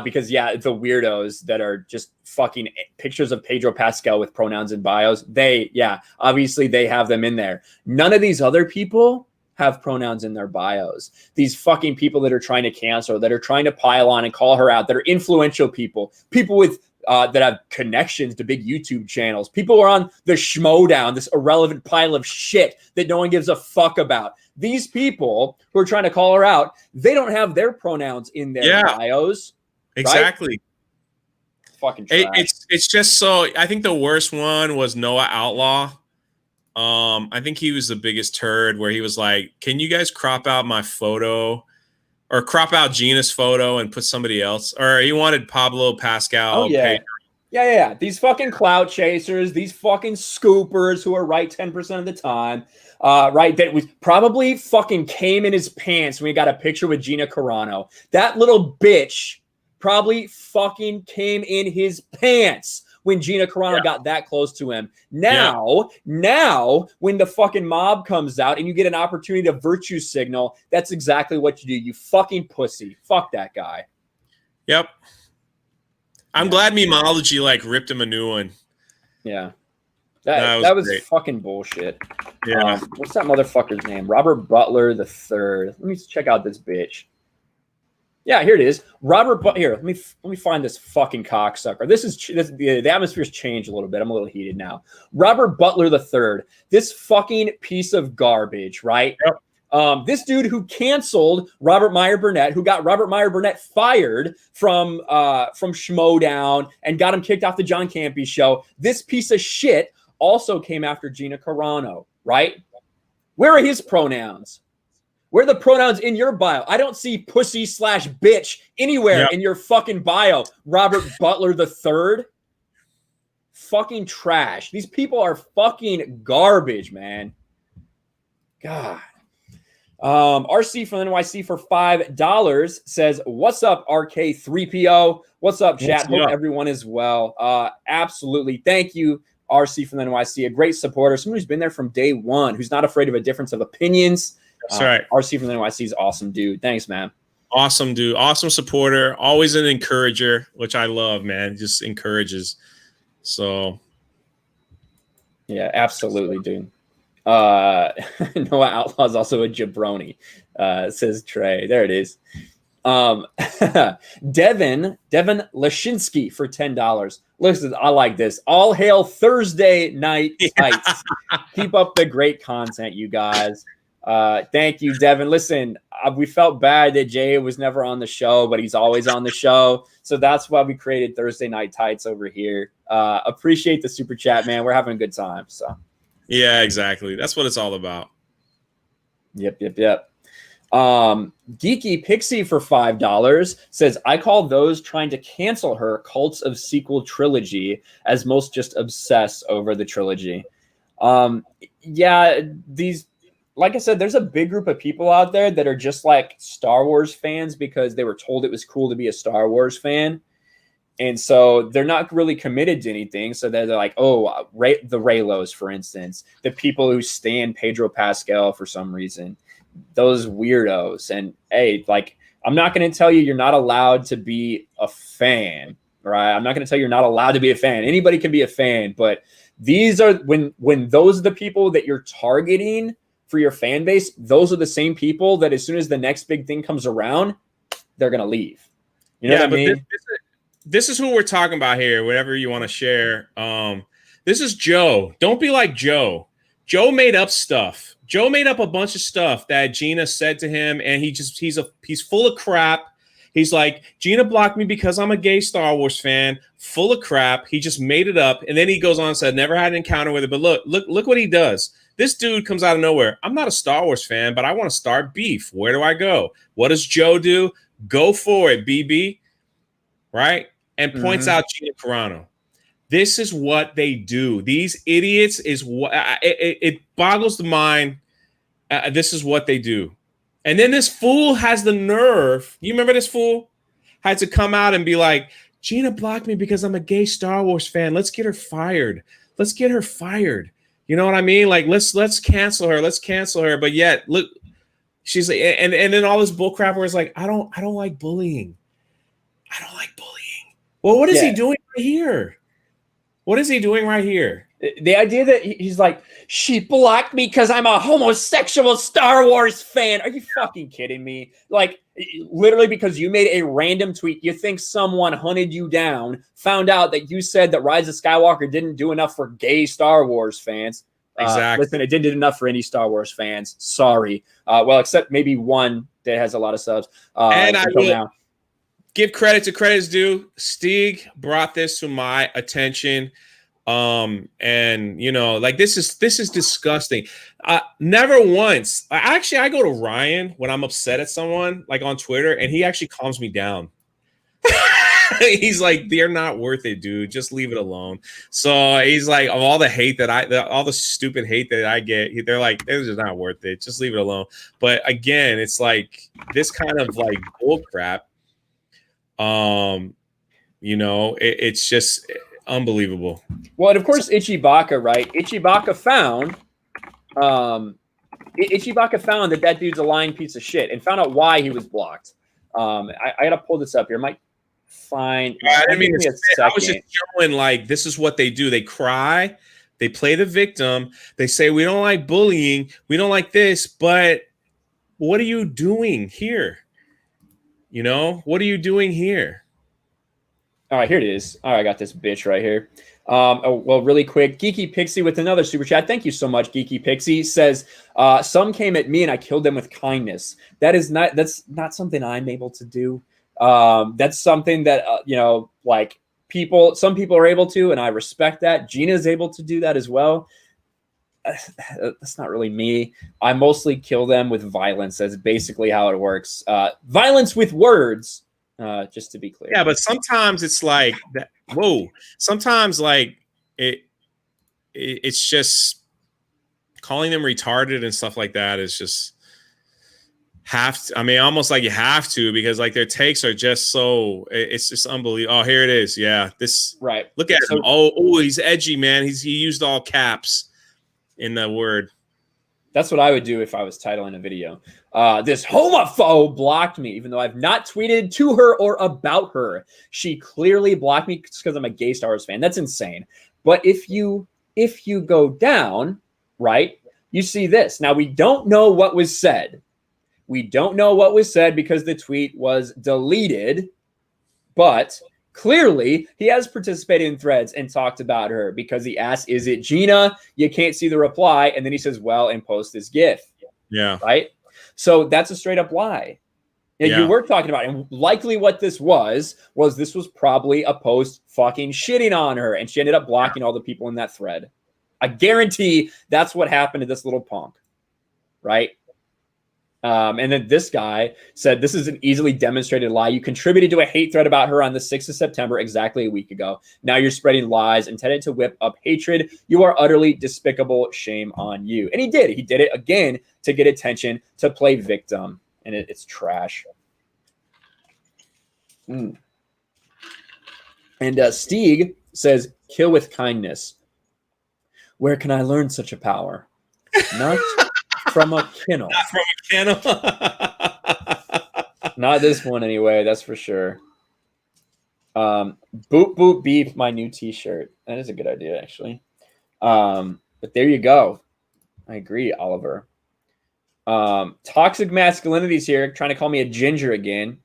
Because the weirdos that are just fucking pictures of Pedro Pascal with pronouns and bios, obviously they have them in there. None of these other people have pronouns in their bios. These fucking people that are trying to cancel, that are trying to pile on and call her out, that are influential people with that have connections to big YouTube channels. People who are on the Schmodown, this irrelevant pile of shit that no one gives a fuck about. These people who are trying to call her out, they don't have their pronouns in their bios. Exactly. Right? Fucking trash. It's just so. I think the worst one was Noah Outlaw. I think he was the biggest turd where he was like, can you guys crop out my photo or crop out Gina's photo and put somebody else? Or he wanted Pablo Pascal. Oh, yeah. Yeah. These fucking clout chasers, these fucking scoopers who are right 10% of the time, right? That was probably fucking came in his pants when we got a picture with Gina Carano. That little bitch probably fucking came in his pants when Gina Carano got that close to him. Now, when the fucking mob comes out and you get an opportunity to virtue signal, that's exactly what you do. You fucking pussy. Fuck that guy. Yep. I'm glad Memeology like ripped him a new one. Yeah. That was fucking bullshit. Yeah. What's that motherfucker's name? Robert Butler the Third. Let me check out this bitch. Yeah, here it is. Here, let me find this fucking cocksucker. The atmosphere's changed a little bit. I'm a little heated now. Robert Butler the Third. This fucking piece of garbage, right? Yep. This dude who canceled Robert Meyer Burnett, who got Robert Meyer Burnett fired from Schmodown and got him kicked off the John Campy show. This piece of shit also came after Gina Carano, right? Where are his pronouns? Where are the pronouns in your bio? I don't see pussy/bitch anywhere in your fucking bio. Robert Butler the Third. Fucking trash. These people are fucking garbage, man. God. RC from NYC for $5 says, what's up, RK3PO? What's up, chat? Hope everyone is well. Absolutely. Thank you, RC from NYC. A great supporter. Someone who's been there from day one, who's not afraid of a difference of opinions. That's right. RC from the NYC is awesome, dude. Thanks, man. Awesome, dude. Awesome supporter. Always an encourager, which I love, man. Just encourages. So. Yeah, absolutely, dude. Noah Outlaw is also a jabroni, says Trey. There it is. Devin Lashinsky for $10. Listen, I like this. All hail Thursday night tights. Keep up the great content, you guys. Thank you, Devin. Listen, we felt bad that Jay was never on the show, but he's always on the show. So that's why we created Thursday Night Tights over here. Appreciate the super chat, man. We're having a good time. So yeah, exactly. That's what it's all about. Yep. Geeky Pixie for $5 says, I call those trying to cancel her cults of sequel trilogy, as most just obsess over the trilogy. These, like I said, there's a big group of people out there that are just like Star Wars fans because they were told it was cool to be a Star Wars fan. And so they're not really committed to anything. So they're like, oh, the Raylos, for instance, the people who stand Pedro Pascal for some reason, those weirdos. And hey, like, I'm not going to tell you you're not allowed to be a fan, right? I'm not going to tell you you're not allowed to be a fan. Anybody can be a fan, but these are when those are the people that you're targeting for your fan base, those are the same people that as soon as the next big thing comes around, they're going to leave. You know what I mean? This is who we're talking about here, whatever you want to share. This is Joe. Don't be like Joe. Joe made up stuff. Joe made up a bunch of stuff that Gina said to him, and he's full of crap. He's like, Gina blocked me because I'm a gay Star Wars fan. Full of crap. He just made it up, and then he goes on and said, never had an encounter with it. But look what he does. This dude comes out of nowhere. I'm not a Star Wars fan, but I want to start beef. Where do I go? What does Joe do? Go for it, BB. Right? And points out Gina Carano. This is what they do. These idiots is what it boggles the mind. This is what they do. And then this fool has the nerve. You remember this fool had to come out and be like, Gina blocked me because I'm a gay Star Wars fan. Let's get her fired. Let's get her fired. You know what I mean? Like, let's cancel her. Let's cancel her. But yet, look, she's like, and then all this bull crap where it's like, I don't like bullying. I don't like bullying. Well, what is he doing right here? What is he doing right here? The idea that he's like, she blocked me because I'm a homosexual Star Wars fan. Are you fucking kidding me? Like, literally because you made a random tweet, you think someone hunted you down, found out that you said that Rise of Skywalker didn't do enough for gay Star Wars fans. Exactly. Listen, it didn't do enough for any Star Wars fans. Sorry. Well, except maybe one that has a lot of subs. And I will now give credit to credit's due. Stieg brought this to my attention. And you know, like this is disgusting. Never once. Actually, I go to Ryan when I'm upset at someone, like on Twitter, and he actually calms me down. He's like, they're not worth it, dude. Just leave it alone. So he's like, of all the hate that all the stupid hate that I get, they're like, it's just not worth it. Just leave it alone. But again, it's like this kind of like bull crap. You know, it's just unbelievable. Well, and of course, Ichibaka, right? Ichibaka found that dude's a lying piece of shit and found out why he was blocked. I gotta pull this up here. I might find. I was just showing like this is what they do. They cry, they play the victim. They say we don't like bullying, we don't like this, but what are you doing here? You know, what are you doing here? All right, here it is. All right, I got this bitch right here. Well, really quick, Geeky Pixie with another super chat. Thank you so much, Geeky Pixie. Says, some came at me and I killed them with kindness. That's not something I'm able to do. That's something that, you know, like some people are able to, and I respect that. Gina's able to do that as well. That's not really me. I mostly kill them with violence. That's basically how it works. Violence with words. Just to be clear. Yeah, but sometimes it's like that. Whoa. Sometimes like it's just calling them retarded and stuff like that is just almost like you have to, because like their takes are just so it's just unbelievable. Oh, here it is. Yeah. This right. Look at him. Oh, he's edgy, man. He used all caps in the word. That's what I would do if I was titling a video. This homophobe blocked me, even though I've not tweeted to her or about her. She clearly blocked me because I'm a gay Star Wars fan. That's insane. But if you go down, right, you see this. Now, we don't know what was said. We don't know what was said because the tweet was deleted. But clearly, he has participated in threads and talked about her because he asked, is it Gina? You can't see the reply. And then he says, well, and post this GIF. Yeah. Right? So that's a straight up lie. And you were talking about it. And likely what this was probably a post fucking shitting on her. And she ended up blocking all the people in that thread. I guarantee that's what happened to this little punk. Right? And then this guy said, this is an easily demonstrated lie. You contributed to a hate thread about her on the 6th of September, exactly a week ago. Now you're spreading lies intended to whip up hatred. You are utterly despicable. Shame on you. And he did. He did it again to get attention, to play victim. And it's trash. And Stieg says, kill with kindness. Where can I learn such a power? Not from a Kinel. Not from a Kinel. Not this one anyway, that's for sure. Boop boop beep, my new t-shirt. That is a good idea, actually. But there you go. I agree, Oliver. Toxic masculinity's here, trying to call me a ginger again.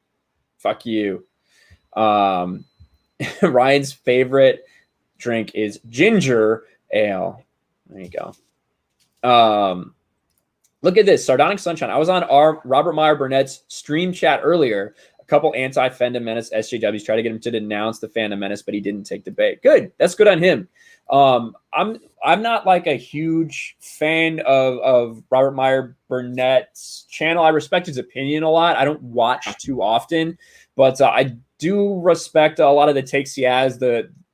Fuck you. Ryan's favorite drink is ginger ale. There you go. Look at this. Sardonic Sunshine. I was on our Robert Meyer Burnett's stream chat earlier. A couple anti-Fandom Menace SJWs tried to get him to denounce the Fandom Menace, but he didn't take the bait. Good. That's good on him. I'm not like a huge fan of Robert Meyer Burnett's channel. I respect his opinion a lot. I don't watch too often, but I do respect a lot of the takes he has,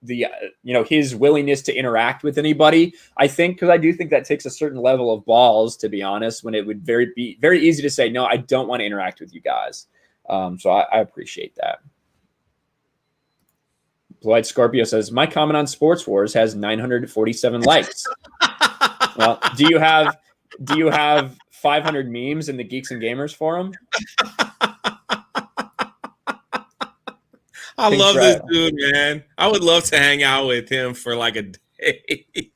his willingness to interact with anybody. I think, because I do think that takes a certain level of balls, to be honest, when it would be very easy to say, no, I don't want to interact with you guys. So I appreciate that. Blight Scorpio says, my comment on Sports Wars has 947 likes. Well, do you have 500 memes in the Geeks and Gamers forum? I love this dude, man. I would love to hang out with him for like a day.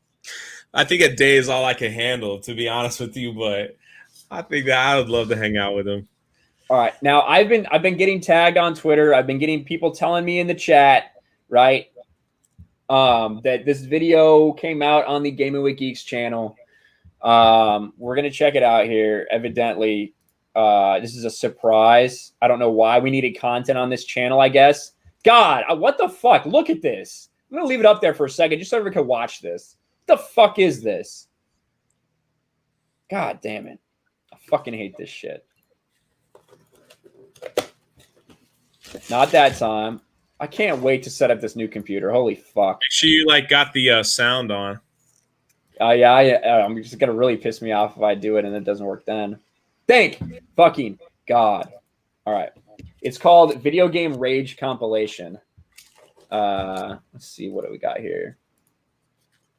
I think a day is all I can handle, to be honest with you, but I think that I would love to hang out with him. All right. Now, I've been getting tagged on Twitter. I've been getting people telling me in the chat, right, that this video came out on the Gaming with Geeks channel. We're going to check it out here. Evidently, this is a surprise. I don't know why we needed content on this channel, I guess. God, what the fuck? Look at this. I'm going to leave it up there for a second just so everyone can watch this. What the fuck is this? God damn it. I fucking hate this shit. Not that time. I can't wait to set up this new computer. Holy fuck. Make sure you got the sound on. I'm just going to really piss me off if I do it and it doesn't work then. Thank fucking God. All right. It's called Video Game Rage Compilation. Let's see, what do we got here?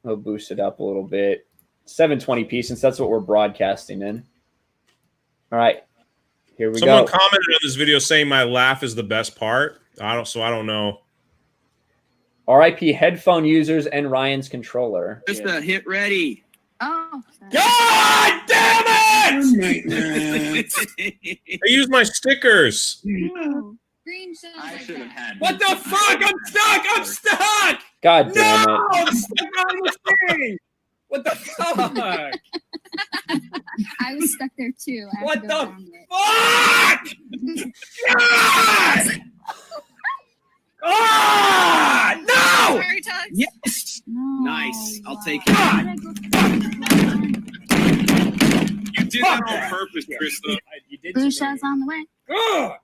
We'll boost it up a little bit. 720p, since that's what we're broadcasting in. All right. Here we go. Someone commented on this video saying my laugh is the best part. I don't know. RIP headphone users and Ryan's controller. Just hit ready. Oh. God damn it! I used my stickers. Green says I should have had. What the fuck? I'm stuck. God damn it. I'm stuck on the thing. What the fuck? I was stuck there too. I What had to the go around it. fuck? God! Ah! No! Fairy tales? Yes. No. Nice. I'll take it. Why did I go You did that on purpose, Krista. You did Blue shell's on the way. Oh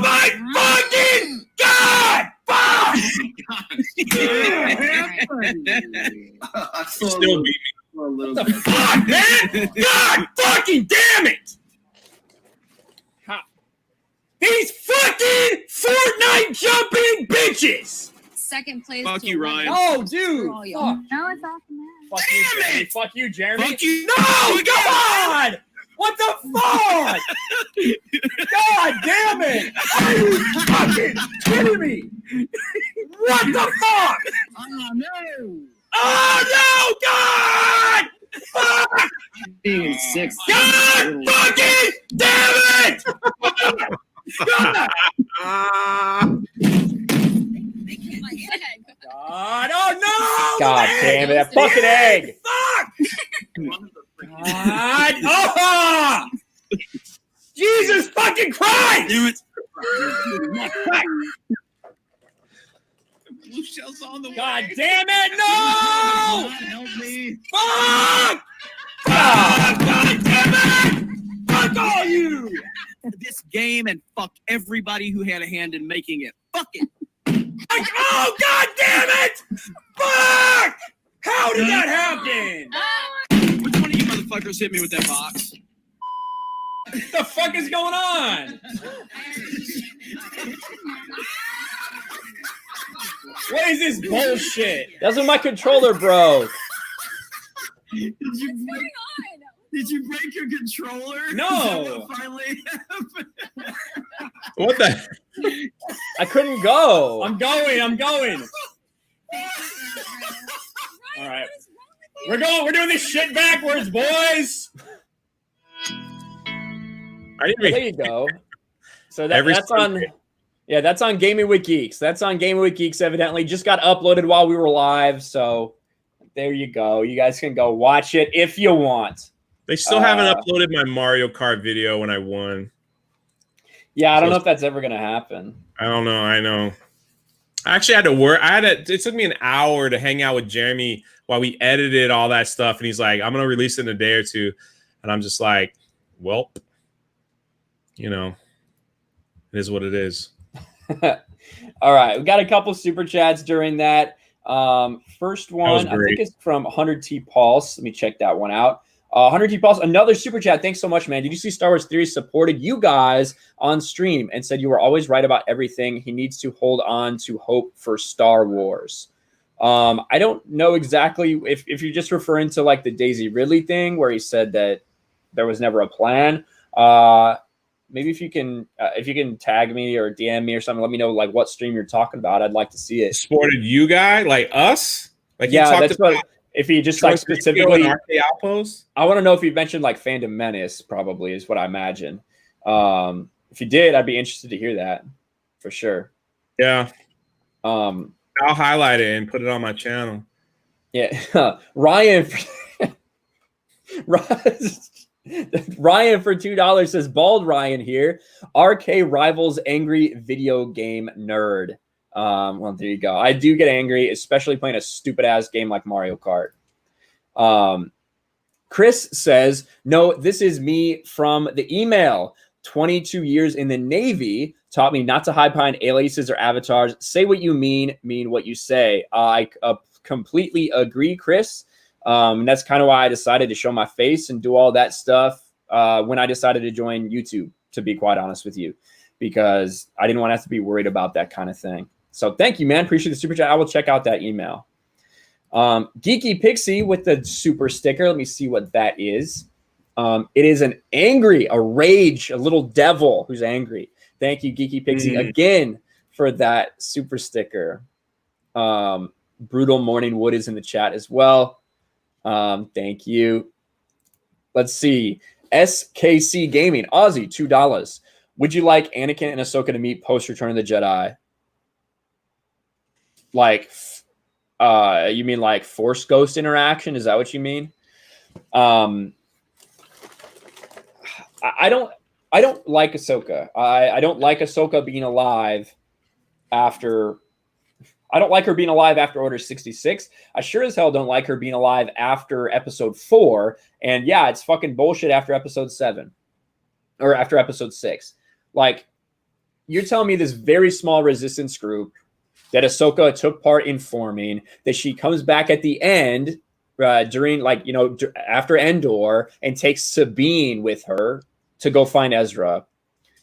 my fucking God! Fuck! Still beat me. What the fuck, man? God fucking damn it! These fucking Fortnite jumping bitches! Second place. Fuck to you, 11. Ryan. Oh, dude. Oh, yeah. Fuck. No, it's off the map. Fuck you, Damn Jeremy. it! Fuck you, Jeremy. Fuck you. No! God! What the fuck? God damn it! Are you fucking kidding me? What the fuck? Oh, no. Oh no! God! Fuck! Being in sixth. God fucking damn it! God! God! Oh no! God damn it. That fucking egg. Fuck! God! Oh! Jesus fucking Christ! Damn it. Blue shell's on the way. God damn it! No! Help me. Fuck! Fuck! God damn it! Fuck all you! This game and fuck everybody who had a hand in making it. Fuck it. Fuck! Oh God damn it! Fuck! How did that happen? Which one of you motherfuckers hit me with that box? What the fuck is going on? is this bullshit? That's when my controller broke. Did What's you going break? on? Did you break your controller? No. Is that what finally happened? What the? I couldn't go. I'm going. Ryan, All right. what is wrong with you? We're doing this shit backwards, boys. I didn't There even, you go. So Every that's on. Sunday. Yeah, that's on Gaming with Geeks. That's on Gaming with Geeks. Evidently, just got uploaded while we were live. So there you go. You guys can go watch it if you want. They still haven't uploaded my Mario Kart video when I won. Yeah, I don't know if that's ever gonna happen. I don't know. I know. I actually had to work. It took me an hour to hang out with Jeremy while we edited all that stuff. And he's like, I'm going to release it in a day or two. And I'm just like, well, you know, it is what it is. All right. We got a couple super chats during that. First one, I great. think it's from 100T Pulse. Let me check that one out. 100T Pulse, another super chat. Thanks so much, man. Did you see Star Wars Theory supported you guys on stream and said you were always right about everything? He needs to hold on to hope for Star Wars. I don't know exactly if you're just referring to like the Daisy Ridley thing where he said that there was never a plan. Maybe if you can tag me or DM me or something, let me know like what stream you're talking about. I'd like to see it. Supported you guy, like us? Like Yeah, you talked that's about what. If he just like Troy Creepio specifically, and RK Outpost? I want to know if you mentioned like Fandom Menace. Probably is what I imagine. If you did, I'd be interested to hear that for sure. Yeah. Um, I'll highlight it and put it on my channel. yeah, Ryan for $2 says bald Ryan here. RK rivals angry video game nerd. Well, there you go. I do get angry, especially playing a stupid ass game like Mario Kart. Chris says, no, this is me from the email. 22 years in the Navy taught me not to hide behind aliases or avatars. Say what you mean what you say. I completely agree, Chris. And that's kind of why I decided to show my face and do all that stuff when I decided to join YouTube, to be quite honest with you, because I didn't want to have to be worried about that kind of thing. So thank you, man. Appreciate the super chat. I will check out that email. Geeky Pixie with the super sticker. Let me see what that is. It is a rage, a little devil who's angry. Thank you, Geeky Pixie, again for that super sticker. Brutal Morning Wood is in the chat as well. Thank you. Let's see. SKC Gaming, Aussie, $2. Would you like Anakin and Ahsoka to meet post Return of the Jedi? Like, you mean like Force Ghost interaction? Is that what you mean? I don't like Ahsoka. I don't like Ahsoka being alive after. I don't like her being alive after Order 66. I sure as hell don't like her being alive after Episode 4. And yeah, it's fucking bullshit after Episode 7 or after Episode 6. Like, you're telling me this very small resistance group that Ahsoka took part in forming, that she comes back at the end during, like, you know, after Endor and takes Sabine with her to go find Ezra.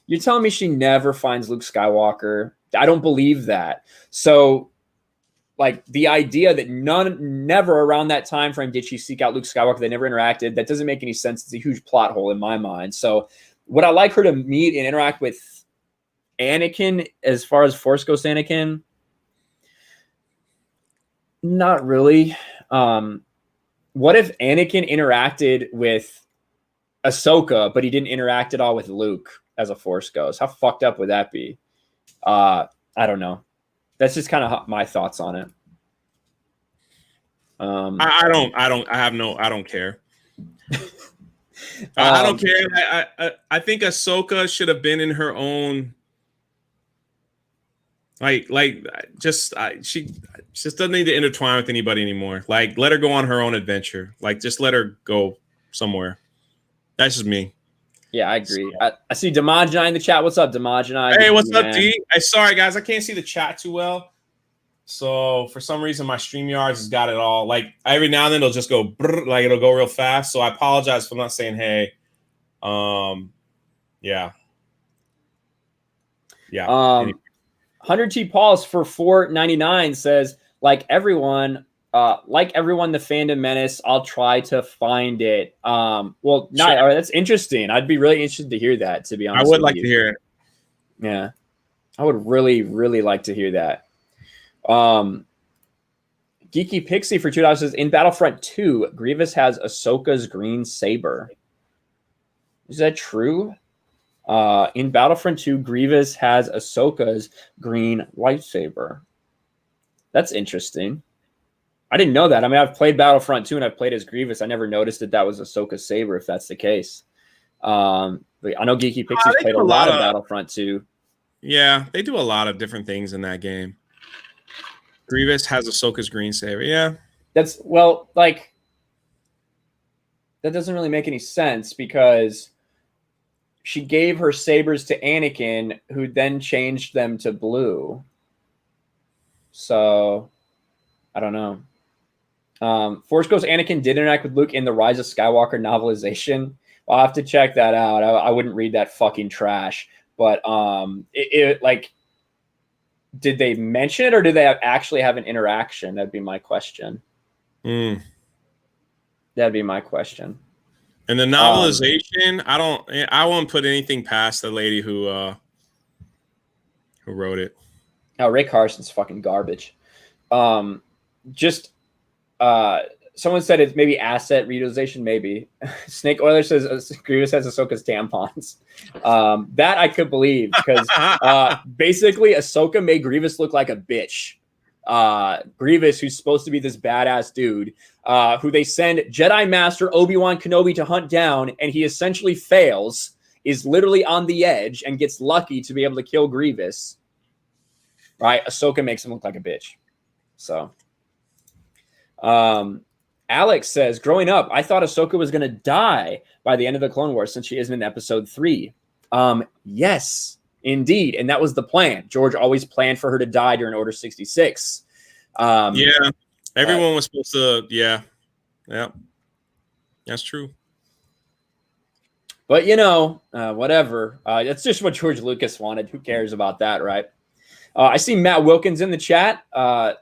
You're telling me she never finds Luke Skywalker? I don't believe that. So, like, the idea that never around that time frame did she seek out Luke Skywalker, they never interacted, that doesn't make any sense. It's a huge plot hole in my mind. So would I like her to meet and interact with Anakin as far as Force Ghost Anakin? Not really. What if Anakin interacted with Ahsoka, but he didn't interact at all with Luke as a Force Ghost? How fucked up would that be? I don't know. That's just kind of my thoughts on it. I don't care. I don't care. I think Ahsoka should have been in her own. She just doesn't need to intertwine with anybody anymore. Like, let her go on her own adventure. Like, just let her go somewhere. That's just me. Yeah, I agree. I see Demagini in the chat. What's up, Demagini? Hey, what's up, D? Hey, sorry, guys. I can't see the chat too well. So, for some reason, my StreamYard has got it all. Like, every now and then, it'll just go, brr, like, it'll go real fast. So, I apologize for not saying hey. Yeah. Anyway. 100T Pauls for $4.99 says, like everyone, the Fandom Menace, I'll try to find it. Well, all right, that's interesting. I'd be really interested to hear that, to be honest. I would like to hear it. Yeah. I would really, really like to hear that. Geeky Pixie for $2 says, in Battlefront 2, Grievous has Ahsoka's green saber. Is that true? In Battlefront 2, Grievous has Ahsoka's green lightsaber. That's interesting. I didn't know that. I mean, I've played Battlefront 2 and I've played as Grievous. I never noticed that was Ahsoka's saber, if that's the case. But I know Geeky Pixie's played a lot of Battlefront 2. Yeah, they do a lot of different things in that game. Grievous has Ahsoka's green saber. Yeah. That's, well, like, that doesn't really make any sense because she gave her sabers to Anakin, who then changed them to blue. So, I don't know. Force Ghost Anakin did interact with Luke in the Rise of Skywalker novelization. I'll have to check that out. I wouldn't read that fucking trash. But like, did they mention it or did they actually have an interaction? That'd be my question. That'd be my question. And the novelization, I won't put anything past the lady who wrote it. Oh, Ray Carson's fucking garbage. Someone said it's maybe asset reutilization, maybe. Snake Oiler says Grievous has Ahsoka's tampons. That I could believe because basically Ahsoka made Grievous look like a bitch. Grievous, who's supposed to be this badass dude, who they send Jedi Master Obi-Wan Kenobi to hunt down, and he essentially fails, is literally on the edge, and gets lucky to be able to kill Grievous. Right? Ahsoka makes him look like a bitch. So, Alex says, growing up, I thought Ahsoka was going to die by the end of the Clone Wars since she isn't in episode 3. Yes, indeed. And that was the plan. George always planned for her to die during Order 66. Yeah. Everyone was supposed to. Yeah. Yeah. That's true. But, whatever. That's just what George Lucas wanted. Who cares about that, right? I see Matt Wilkins in the chat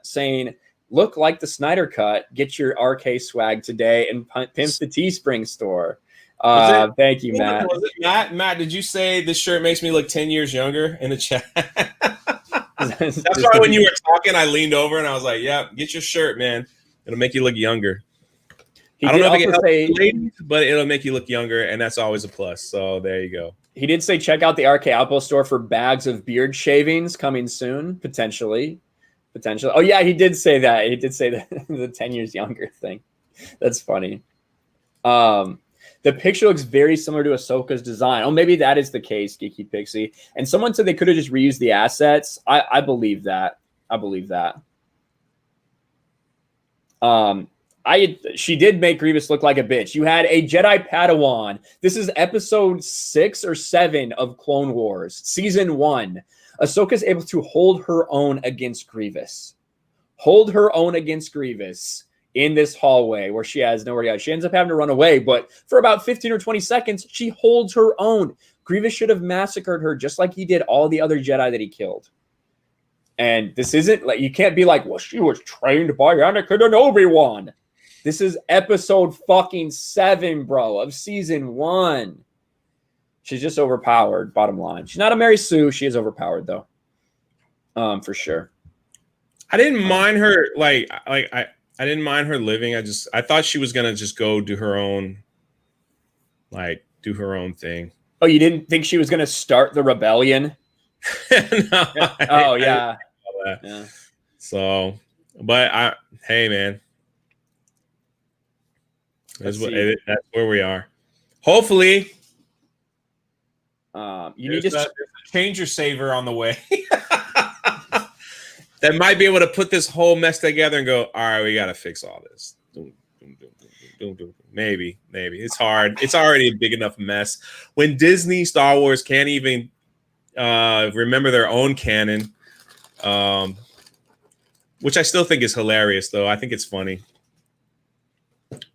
saying, look like the Snyder Cut. Get your RK swag today and pimps the Teespring store. Thank you, Matt. Was it Matt, did you say this shirt makes me look 10 years younger in the chat? That's why when you were talking, I leaned over and I was like, yeah, get your shirt, man. It'll make you look younger. I don't know if it can help you ladies, but it'll make you look younger, and that's always a plus. So there you go. He did say check out the RK Outpost store for bags of beard shavings coming soon, potentially. Oh, yeah, he did say that. He did say the 10 years younger thing. That's funny. The picture looks very similar to Ahsoka's design. Oh, maybe that is the case, Geeky Pixie. And someone said they could have just reused the assets. I believe that. She did make Grievous look like a bitch. You had a Jedi Padawan. This is episode 6 or 7 of Clone Wars, season 1. Ahsoka's able to hold her own against Grievous. In this hallway where she has nowhere to go. She ends up having to run away, but for about 15 or 20 seconds, she holds her own. Grievous should have massacred her just like he did all the other Jedi that he killed. And this isn't like, you can't be like, well, she was trained by Anakin and Obi-Wan. This is episode fucking 7, bro, of season 1. She's just overpowered, bottom line. She's not a Mary Sue. She is overpowered, though. For sure. I didn't mind her, I didn't mind her living. I thought she was going to just go do her own thing. Oh, you didn't think she was going to start the rebellion? No. Yeah. So, but hey, man. That's where we are. Hopefully, you need to change your saver on the way. That might be able to put this whole mess together and go, all right, we got to fix all this. Maybe. It's hard. It's already a big enough mess. When Disney, Star Wars can't even remember their own canon, which I still think is hilarious, though. I think it's funny.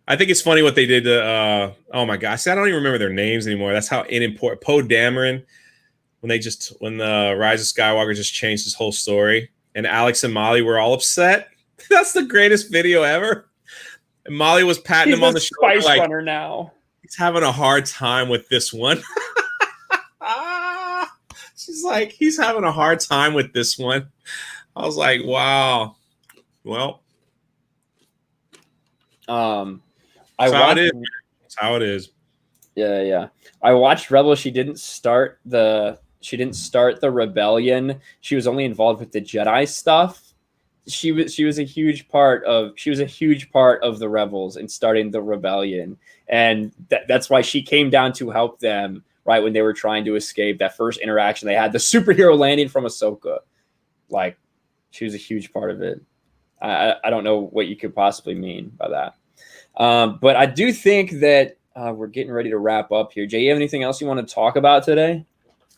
I think it's funny what they did to, oh my gosh, I don't even remember their names anymore. That's how unimportant. Poe Dameron. when the Rise of Skywalker just changed his whole story, and Alex and Molly were all upset. That's the greatest video ever. And Molly was patting him on the shoulder, Spice Runner now. He's having a hard time with this one. She's like, he's having a hard time with this one. I was like, wow. Well, that's how it is. Yeah. I watched Rebel. She didn't start the rebellion. She was only involved with the Jedi stuff. She was a huge part of the rebels and starting the rebellion, and that's why she came down to help them right when they were trying to escape. That first interaction they had, the superhero landing from Ahsoka, like she was a huge part of it. I don't know what you could possibly mean by that, but I do think that we're getting ready to wrap up here. Jay, you have anything else you want to talk about today?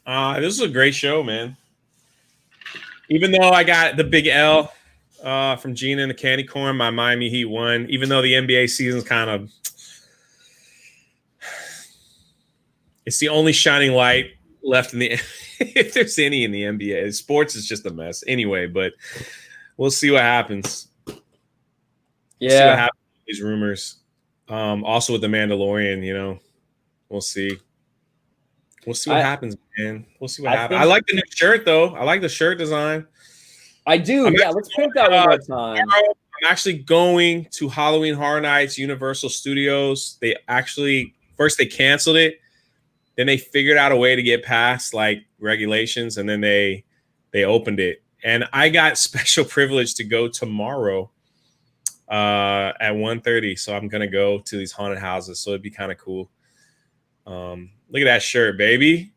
This is a great show, man. Even though I got the big L from Gina and the candy corn, my Miami Heat won. Even though the NBA season's kind of, it's the only shining light left in the, if there's any in the NBA. Sports is just a mess anyway, but we'll see what happens. Yeah. See what happens with these rumors. Also with the Mandalorian, we'll see. We'll see what happens, man. We'll see what happens. I like the new shirt, though. I like the shirt design. I do. Let's paint that one more time. I'm actually going to Halloween Horror Nights, Universal Studios. They first they canceled it. Then they figured out a way to get past like regulations, and then they opened it. And I got special privilege to go tomorrow at 1:30. So I'm going to go to these haunted houses. So it'd be kind of cool. Look at that shirt, baby.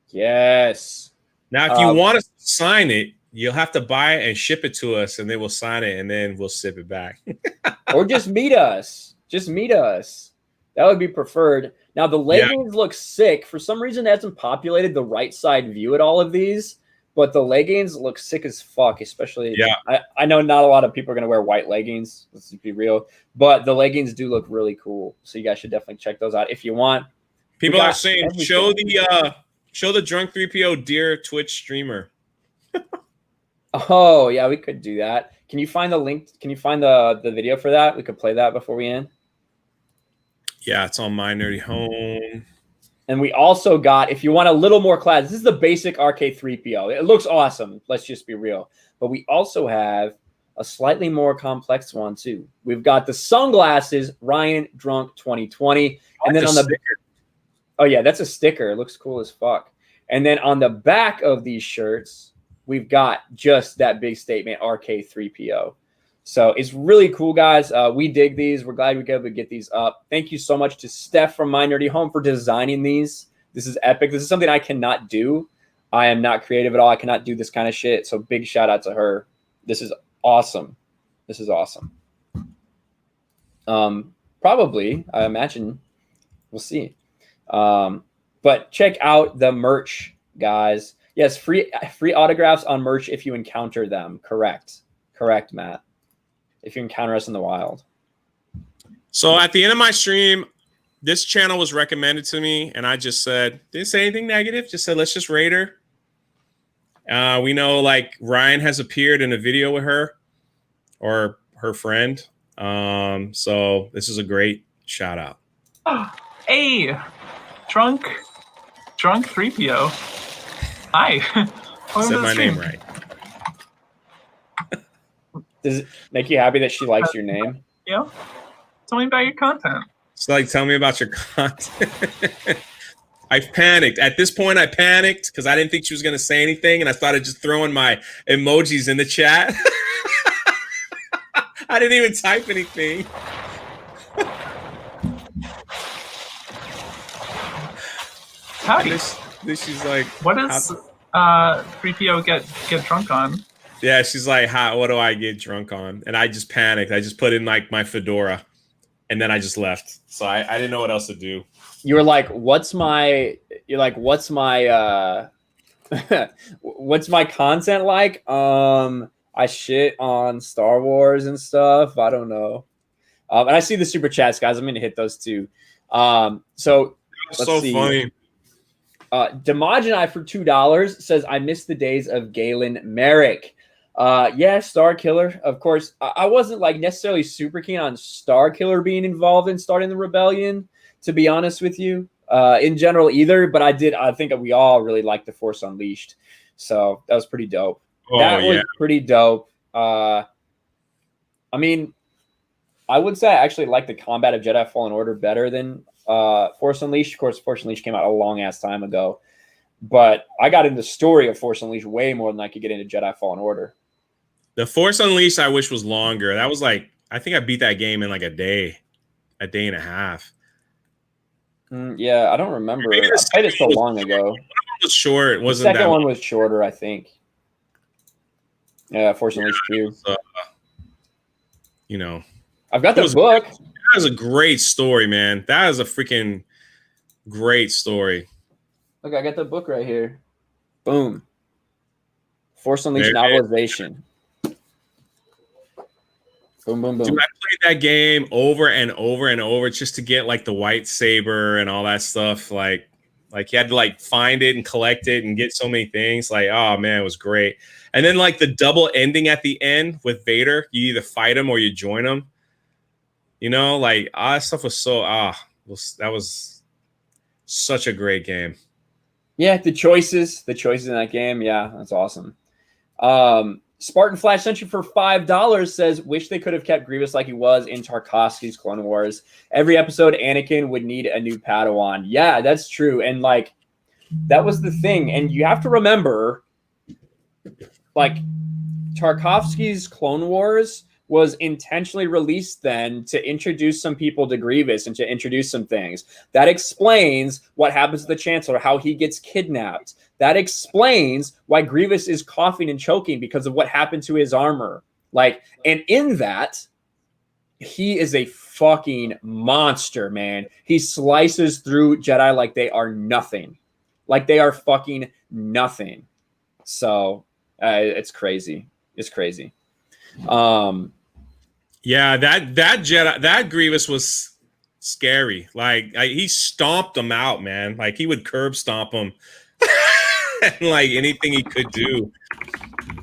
Yes. Now, if you want to sign it, you'll have to buy it and ship it to us, and then we'll sign it, and then we'll ship it back. Or just meet us. That would be preferred. Now, the leggings look sick. For some reason, it hasn't populated the right side view at all of these, but the leggings look sick as fuck, especially. Yeah. I know not a lot of people are going to wear white leggings. Let's be real. But the leggings do look really cool. So you guys should definitely check those out if you want. People are saying, show the drunk 3PO dear Twitch streamer. Oh, yeah, we could do that. Can you find the link? Can you find the video for that? We could play that before we end. Yeah, it's on My Nerdy Home. And we also got, if you want a little more class, this is the basic RK3PO. It looks awesome. Let's just be real. But we also have a slightly more complex one, too. We've got the sunglasses, Ryan Drunk 2020. And then on the sticker. Oh, yeah, that's a sticker. It looks cool as fuck. And then on the back of these shirts, we've got just that big statement, RK3PO. So it's really cool, guys. We dig these. We're glad we could get these up. Thank you so much to Steph from My Nerdy Home for designing these. This is epic. This is something I cannot do. I am not creative at all. I cannot do this kind of shit. So big shout out to her. This is awesome. Probably, I imagine. We'll see. But check out the merch, guys. Yes, free autographs on merch if you encounter them. Correct, Matt. If you encounter us in the wild. So at the end of my stream, this channel was recommended to me, and I just said, didn't say anything negative. Just said, let's just rate her. We know like Ryan has appeared in a video with her or her friend. So this is a great shout out. Oh, hey, drunk 3PO. Hi. Said my name right. Does it make you happy that she likes your name? Yeah. Tell me about your content. It's like, tell me about your content. I panicked. At this point, I panicked because I didn't think she was going to say anything, and I started just throwing my emojis in the chat. I didn't even type anything. Howdy. This she's like, what does 3PO get drunk on? Yeah, she's like, what do I get drunk on? And I just panicked. I just put in like my fedora, and then I just left. So I didn't know what else to do. You were like, what's my what's my content like? I shit on Star Wars and stuff. I don't know. And I see the super chats, guys. I'm gonna hit those too. So let's see. Funny. Demogenai for $2 says, I miss the days of Galen Merrick. Yeah, Star Killer. Of course, I wasn't like necessarily super keen on Star Killer being involved in starting the rebellion, to be honest with you, in general either. But I think we all really liked the Force Unleashed. So that was pretty dope. That was pretty dope. I mean, I would say I actually like the combat of Jedi Fallen Order better than Force Unleashed. Of course, Force Unleashed came out a long ass time ago, but I got into the story of Force Unleashed way more than I could get into Jedi Fallen Order. The Force Unleashed, I wish was longer. That was like, I think I beat that game in like a day and a half. Yeah, I don't remember. I played it so long ago. It was short. It wasn't the second that one was shorter, I think. Yeah, Force Unleashed 2. You know, I've got the book. That is a great story, man. That is a freaking great story. Look, I got the book right here. Boom. Force Unleashed novelization. Boom, boom, boom. Dude, I played that game over and over and over just to get like the white saber and all that stuff. Like you had to like find it and collect it and get so many things. Like, oh man, it was great. And then like the double ending at the end with Vader, you either fight him or you join him. You know, like that stuff was so that was such a great game. Yeah, the choices in that game, yeah, that's awesome. Spartan Flash Century for $5 says, wish they could have kept Grievous like he was in Tarkovsky's Clone Wars. Every episode, Anakin would need a new Padawan. Yeah, that's true. And like, that was the thing. And you have to remember, like, Tarkovsky's Clone Wars was intentionally released then to introduce some people to Grievous and to introduce some things. That explains what happens to the Chancellor, how he gets kidnapped. That explains why Grievous is coughing and choking because of what happened to his armor. Like, and in that, he is a fucking monster, man. He slices through Jedi like they are nothing. Like they are fucking nothing. So, it's crazy. It's crazy. Yeah, that Jedi, that Grievous was scary. Like he stomped him out, man. Like he would curb stomp him, and like anything he could do.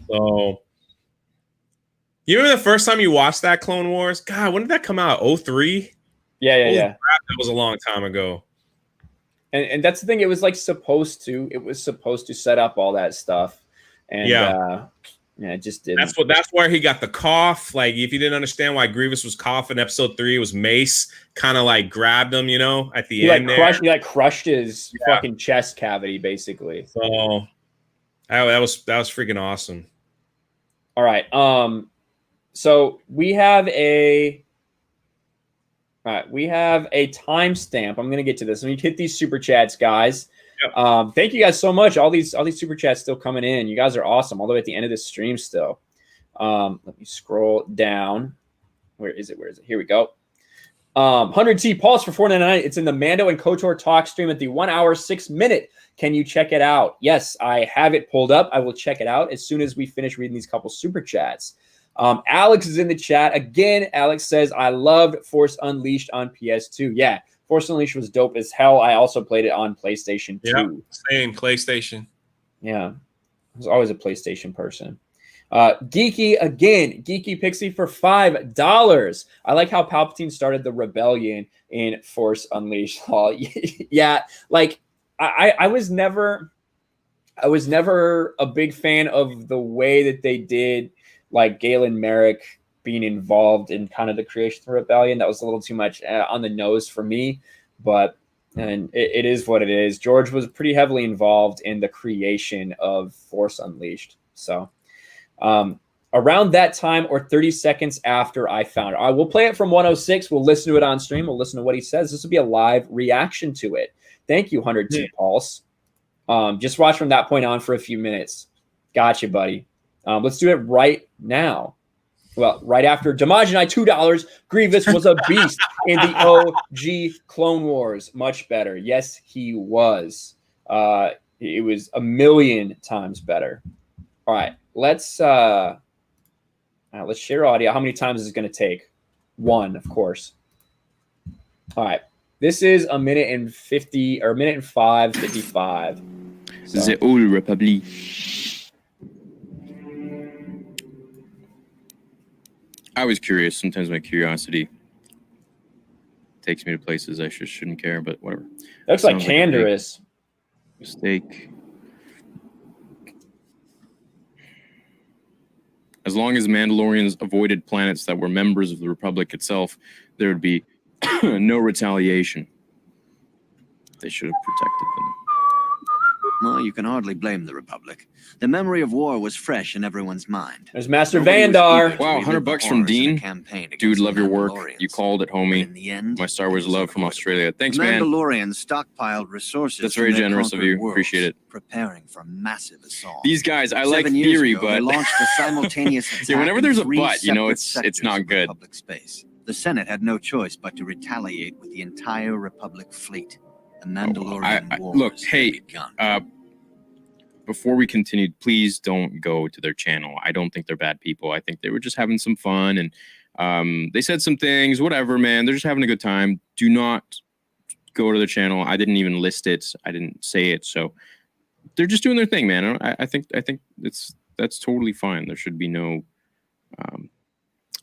So, you remember the first time you watched that Clone Wars? God, when did that come out? 03? Yeah. Crap, that was a long time ago. And that's the thing. It was like supposed to set up all that stuff, and yeah, it just didn't. That's where he got the cough. Like, if you didn't understand why Grievous was coughing, episode 3, it was Mace kind of like grabbed him, you know, at the end. He crushed his fucking chest cavity, basically. So that was freaking awesome. All right. So we have a timestamp. I'm gonna get to this. Let me hit these super chats, guys. Yep. Thank you guys so much. All these super chats still coming in. You guys are awesome. All the way at the end of this stream still. Let me scroll down. Where is it? Here we go. 100T Pulse for $4.99. It's in the Mando and KOTOR talk stream at the 1 hour 6 minute. Can you check it out? Yes, I have it pulled up. I will check it out as soon as we finish reading these couple super chats. Alex is in the chat again. Alex says, I loved Force Unleashed on PS2. Yeah. Force Unleashed was dope as hell. I also played it on PlayStation 2. Yeah, same PlayStation. Yeah, I was always a PlayStation person. Geeky again. Geeky Pixie for $5. I like how Palpatine started the rebellion in Force Unleashed. Oh, yeah, like I was never a big fan of the way that they did like Galen Merrick being involved in kind of the creation of the rebellion. That was a little too much on the nose for me, but it is what it is. George was pretty heavily involved in the creation of Force Unleashed. So around that time or 30 seconds after I found it, I will play it from 106. We'll listen to it on stream. We'll listen to what he says. This will be a live reaction to it. Thank you, 100T Pulse. Just watch from that point on for a few minutes. Gotcha, buddy. Let's do it right now. Well, right after Damagenai, $2. Grievous was a beast in the OG Clone Wars. Much better. Yes, he was. It was a million times better. All right, let's share audio. How many times is it going to take? 1, of course. All right. This is a minute and 50 or a minute and 5:55. So. The Old Republic. I was curious. Sometimes my curiosity takes me to places I just shouldn't care, but whatever. Looks like Canderous. Mistake. As long as Mandalorians avoided planets that were members of the Republic itself, there would be no retaliation. They should have protected them. Well, you can hardly blame the Republic. The memory of war was fresh in everyone's mind. There's Master Nobody was Vandar. eager to Wow, relive $100 the from horrors of Dean. the campaign against Dude, the love your work. Mandalorians. You called it, But homie. in the end, My Star Wars it was love from avoidable. Australia. Thanks, The man. Mandalorians stockpiled resources. That's from very their generous of conquered you. worlds, Appreciate it. Preparing for massive assault. These guys, I like 7 years theory, ago, but they launched a simultaneous attack yeah, whenever in there's a 3 but, you know, separate it's sectors not of good. Republic space. The Senate had no choice but to retaliate with the entire Republic fleet. The Mandalorian Wars look, had hey, begun. before we continue, please don't go to their channel. I don't think they're bad people. I think they were just having some fun, and they said some things, whatever, man. They're just having a good time. Do not go to their channel. I didn't even list it. I didn't say it. So they're just doing their thing, man. I think that's totally fine. There should be no,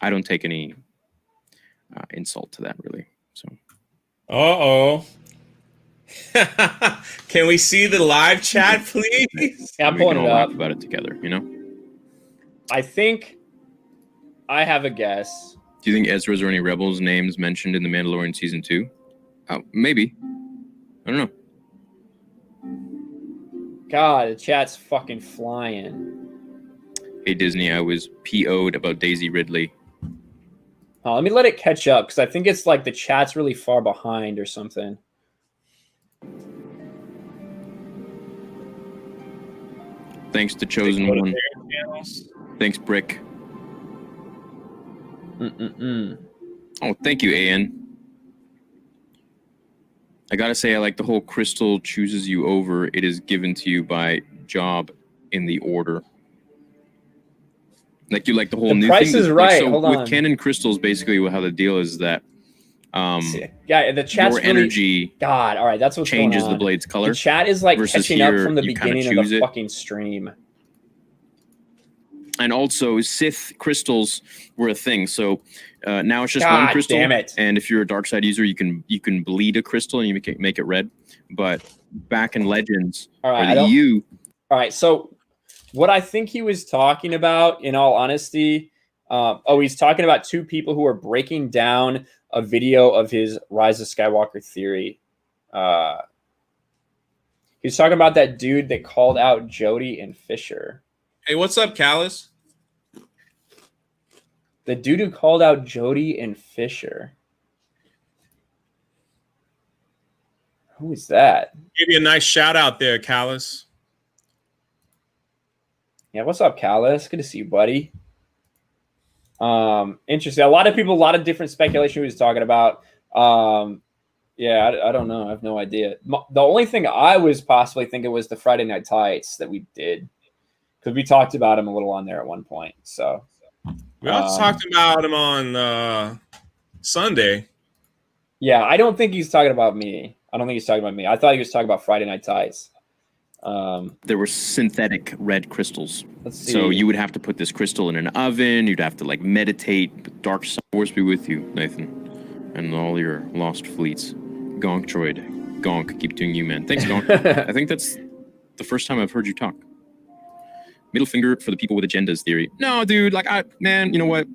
I don't take any insult to that, really. So. Uh-oh. Can we see the live chat, please? Yeah, I'm we can pulling all it laugh up. about it together, you know? I think I have a guess. Do you think Ezra's or any Rebels names mentioned in the Mandalorian Season 2? Maybe. I don't know. God, the chat's fucking flying. Hey, Disney, I was PO'd about Daisy Ridley. Oh, let me let it catch up, because I think it's like the chat's really far behind or something. Thanks to Chosen One. Thanks, Brick. Oh, thank you, AN. I gotta say, I like the whole crystal chooses you over. It is given to you by job in the order. Like you like the whole The new price thing. is right. So Hold with on. Canon crystals, basically how the deal is that Yeah, the chat's your really... energy God, all right, that's what's changes going on. the blade's color. The chat is like versus catching up here, from the you kinda beginning of choose the it. fucking stream. And also, Sith crystals were a thing. So now it's just God one crystal. damn it. And if you're a dark side user, you can bleed a crystal and you make it red. But back in Legends All right, or I the don't- EU, All right, so what I think he was talking about, in all honesty, he's talking about two people who are breaking down a video of his Rise of Skywalker theory. He's talking about that dude that called out Jody and Fisher. Hey, what's up, Callus? The dude who called out Jody and Fisher. Who is that? Give you a nice shout out there, Callus. Yeah, what's up, Callus? Good to see you, buddy. Interesting. A lot of people, a lot of different speculation he was talking about. Yeah, I don't know. I have no idea. The only thing I was possibly thinking was the Friday Night Tights that we did, because we talked about him a little on there at one point. So We also talked about him on Sunday. yeah, I don't think he's talking about me. I don't think he's talking about me. I thought he was talking about Friday Night Tights. there were synthetic red crystals. Let's see. So you would have to put this crystal in an oven. You'd have to like meditate. Dark Force be with you, Nathan, and all your lost fleets. Gonk droid. Gonk, keep doing you, man. Thanks, Gonk. I think that's the first time I've heard you talk. Middle finger for the people with agendas theory. No, dude, like, man, you know what?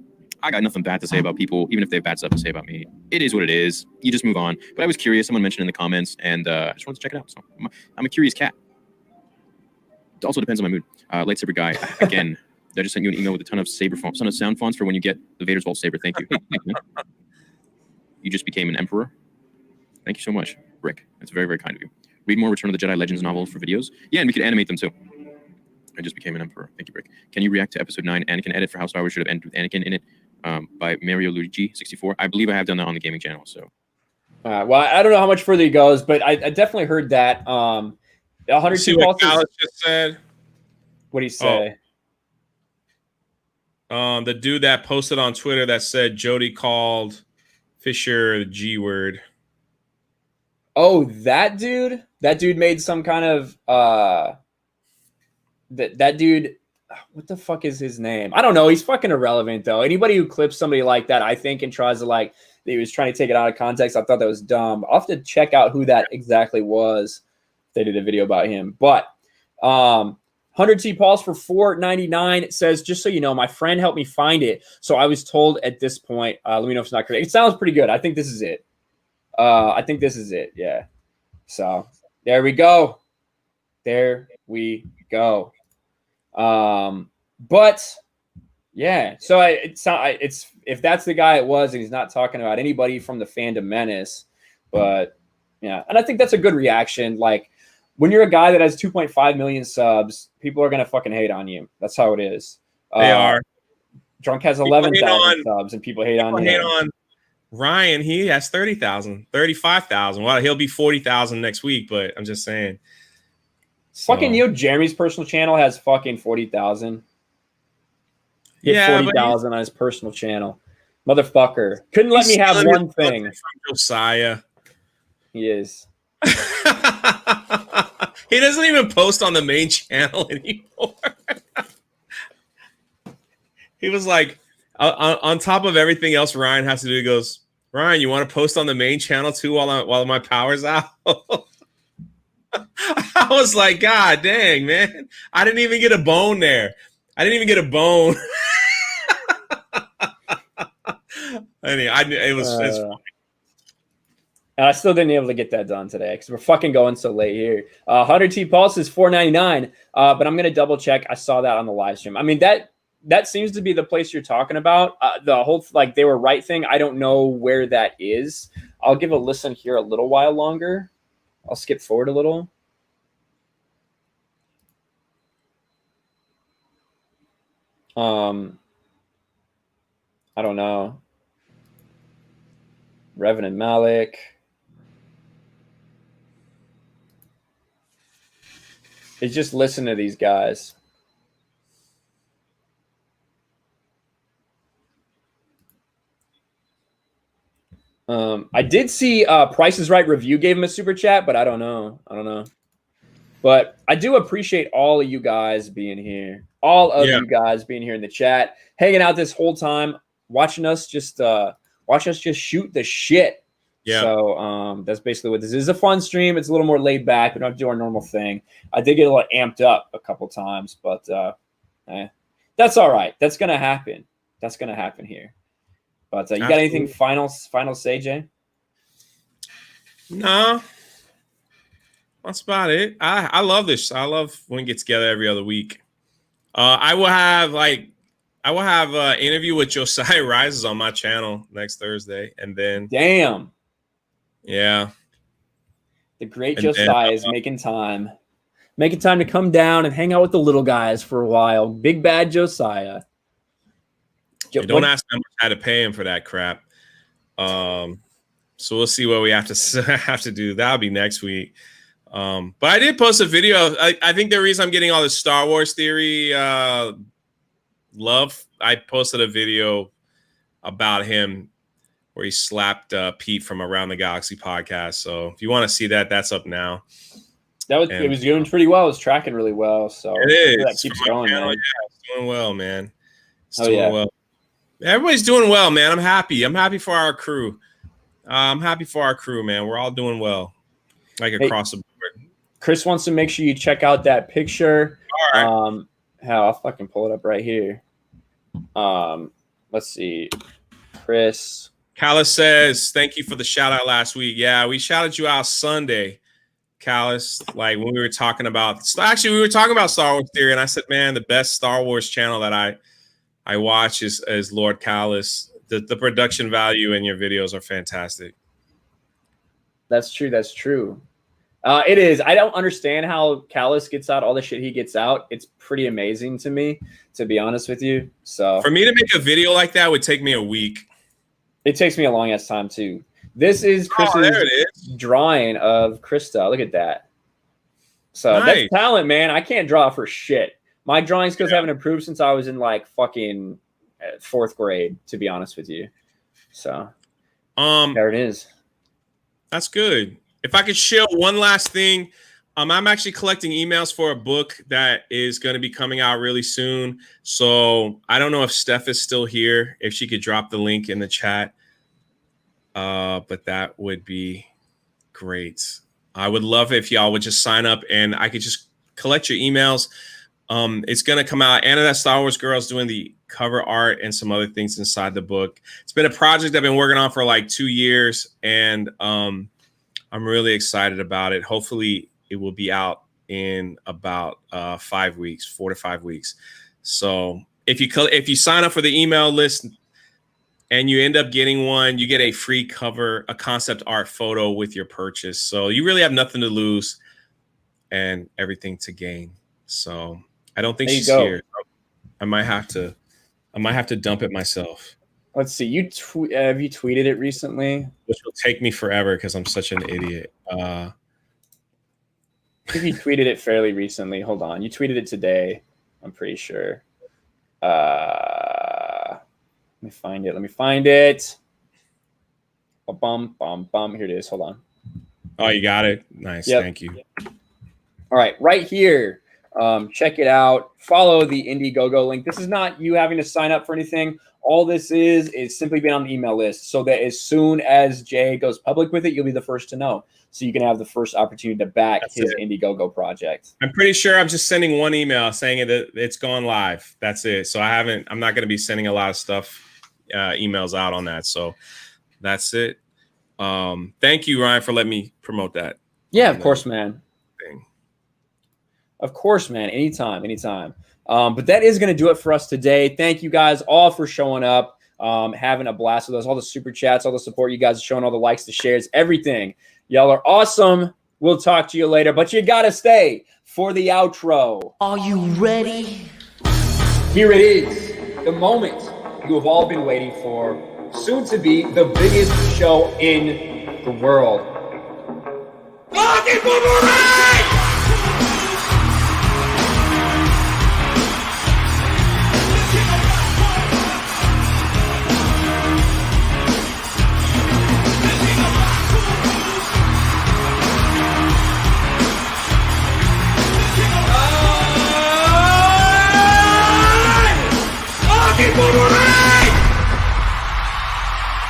I got nothing bad to say about people, even if they have bad stuff to say about me. It is what it is. You just move on. But I was curious. Someone mentioned in the comments, and I just wanted to check it out. So I'm a curious cat. It also depends on my mood. Lightsaber guy, again, I just sent you an email with a ton of sound fonts for when you get the Vader's Vault saber. Thank you. Hey, thanks, man. You just became an emperor. Thank you so much, Rick. That's very, very kind of you. Read more Return of the Jedi Legends novels for videos. Yeah, and we could animate them too. I just became an emperor. Thank you, Rick. Can you react to episode 9? Anakin edit for how Star Wars should have ended with Anakin in it by Mario Luigi 64. I believe I have done that on the gaming channel. So, well, I don't know how much further he goes, but I definitely heard that. 102 See what pulses. Callus just said? What did he say? The dude that posted on Twitter that said Jody called Fisher the G word. Oh, that dude? That dude made some kind of that dude, what the fuck is his name? I don't know. He's fucking irrelevant though. Anybody who clips somebody like that, I think, and tries to like he was trying to take it out of context, I thought that was dumb. I'll have to check out who that exactly was. They did a video about him. But 100T Pauls for $4.99. It says, just so you know, my friend helped me find it. So I was told at this point, let me know if it's not correct. It sounds pretty good. I think this is it. Yeah. So there we go. There we go. But yeah, so it's if that's the guy it was, and he's not talking about anybody from the Fandom Menace, but yeah, and I think that's a good reaction. Like when you're a guy that has 2.5 million subs, people are gonna fucking hate on you. That's how it is. They are. Drunk has 11,000 subs, and people hate on him. Hate on Ryan. He has 30,000, 35,000. Well, he'll be 40,000 next week. But I'm just saying. Fucking you know, Jeremy's personal channel has fucking 40,000. He had 40,000 on his personal channel. Motherfucker. Couldn't let me have one thing. From Josiah. He is. He doesn't even post on the main channel anymore. He was like, on top of everything else Ryan has to do, he goes, Ryan, you want to post on the main channel too while my power's out? I was like, God dang, man. I didn't even get a bone there. Anyway, it's funny. And I still didn't be able to get that done today because we're fucking going so late here. 100T Pulse is $4.99, but I'm going to double check. I saw that on the live stream. I mean, that seems to be the place you're talking about. The whole, like, they were right thing. I don't know where that is. I'll give a listen here a little while longer. I'll skip forward a little. I don't know. Revenant Malik. It's just listen to these guys. I did see Price is Right review gave him a super chat, but I don't know. But I do appreciate all of you guys being here. All of you guys being here in the chat, hanging out this whole time, watching us just shoot the shit. Yeah. So that's basically what this is. It's a fun stream. It's a little more laid back. We don't have to do our normal thing. I did get a little amped up a couple times, but that's all right. That's gonna happen. That's gonna happen here. But you got anything final say, Jay? No. That's about it. I love this. I love when we get together every other week. I will have an interview with Josiah Rises on my channel next Thursday, and then damn, yeah, the great Josiah is making time to come down and hang out with the little guys for a while. Big bad Josiah. Don't ask how much I had to pay him for that crap. So we'll see what we have to do. That'll be next week. But I did post a video. I think the reason I'm getting all this Star Wars theory love, I posted a video about him where he slapped Pete from Around the Galaxy podcast. So if you want to see that, that's up now. It was doing pretty well. It was tracking really well. So it is. That keeps going, man. Yeah, it's doing well, man. It's doing well. Everybody's doing well, man. I'm happy. I'm happy for our crew. I'm happy for our crew, man. We're all doing well, like across the board. Chris wants to make sure you check out that picture. All right. I'll fucking pull it up right here. Let's see. Chris. Callis says, thank you for the shout out last week. Yeah, we shouted you out Sunday, Callis. Like when we were talking about, actually, we were talking about Star Wars theory, and I said, man, the best Star Wars channel that I watch is Lord Callis. The production value in your videos are fantastic. That's true. That's true. It is. I don't understand how Callis gets out all the shit he gets out. It's pretty amazing to me, to be honest with you. So for me to make a video like that would take me a week. It takes me a long ass time too. This is Chris's drawing of Krista. Look at that. So that's talent, man. I can't draw for shit. My drawing skills haven't improved since I was in like fucking 4th grade, to be honest with you. So there it is. That's good. if I could share one last thing, I'm actually collecting emails for a book that is going to be coming out really soon. So I don't know if Steph is still here, if she could drop the link in the chat. But that would be great. I would love if y'all would just sign up and I could just collect your emails. It's going to come out. Anna, that Star Wars girl, is doing the cover art and some other things inside the book. It's been a project I've been working on for like 2 years, and I'm really excited about it. Hopefully it will be out in about 5 weeks, 4 to 5 weeks. So if you sign up for the email list and you end up getting one, you get a free cover, a concept art photo with your purchase. So you really have nothing to lose and everything to gain. So I don't think she's here. I might have to dump it myself. Let's see. Have you tweeted it recently? Which will take me forever because I'm such an idiot. I think you tweeted it fairly recently. Hold on. You tweeted it today, I'm pretty sure. Let me find it. Bum. Here it is. Hold on. Oh, you got it. Nice. Yep. Thank you. All right. Right here. Check it out. Follow the Indiegogo link. This is not you having to sign up for anything. All this is simply being on the email list so that as soon as Jay goes public with it, you'll be the first to know. So you can have the first opportunity to back his Indiegogo project. I'm pretty sure I'm just sending one email saying that it's gone live. That's it. So I'm not going to be sending a lot of stuff, emails out on that. So that's it. Thank you, Ryan, for letting me promote that. Yeah, of course, man. Thing. Of course, man. Anytime. But that is going to do it for us today. Thank you guys all for showing up, having a blast with us, all the super chats, all the support you guys are showing, all the likes, the shares, everything. Y'all are awesome. We'll talk to you later, but you got to stay for the outro. Are you ready? Here it is, the moment you have all been waiting for, soon to be the biggest show in the world. Fucking Boomerang!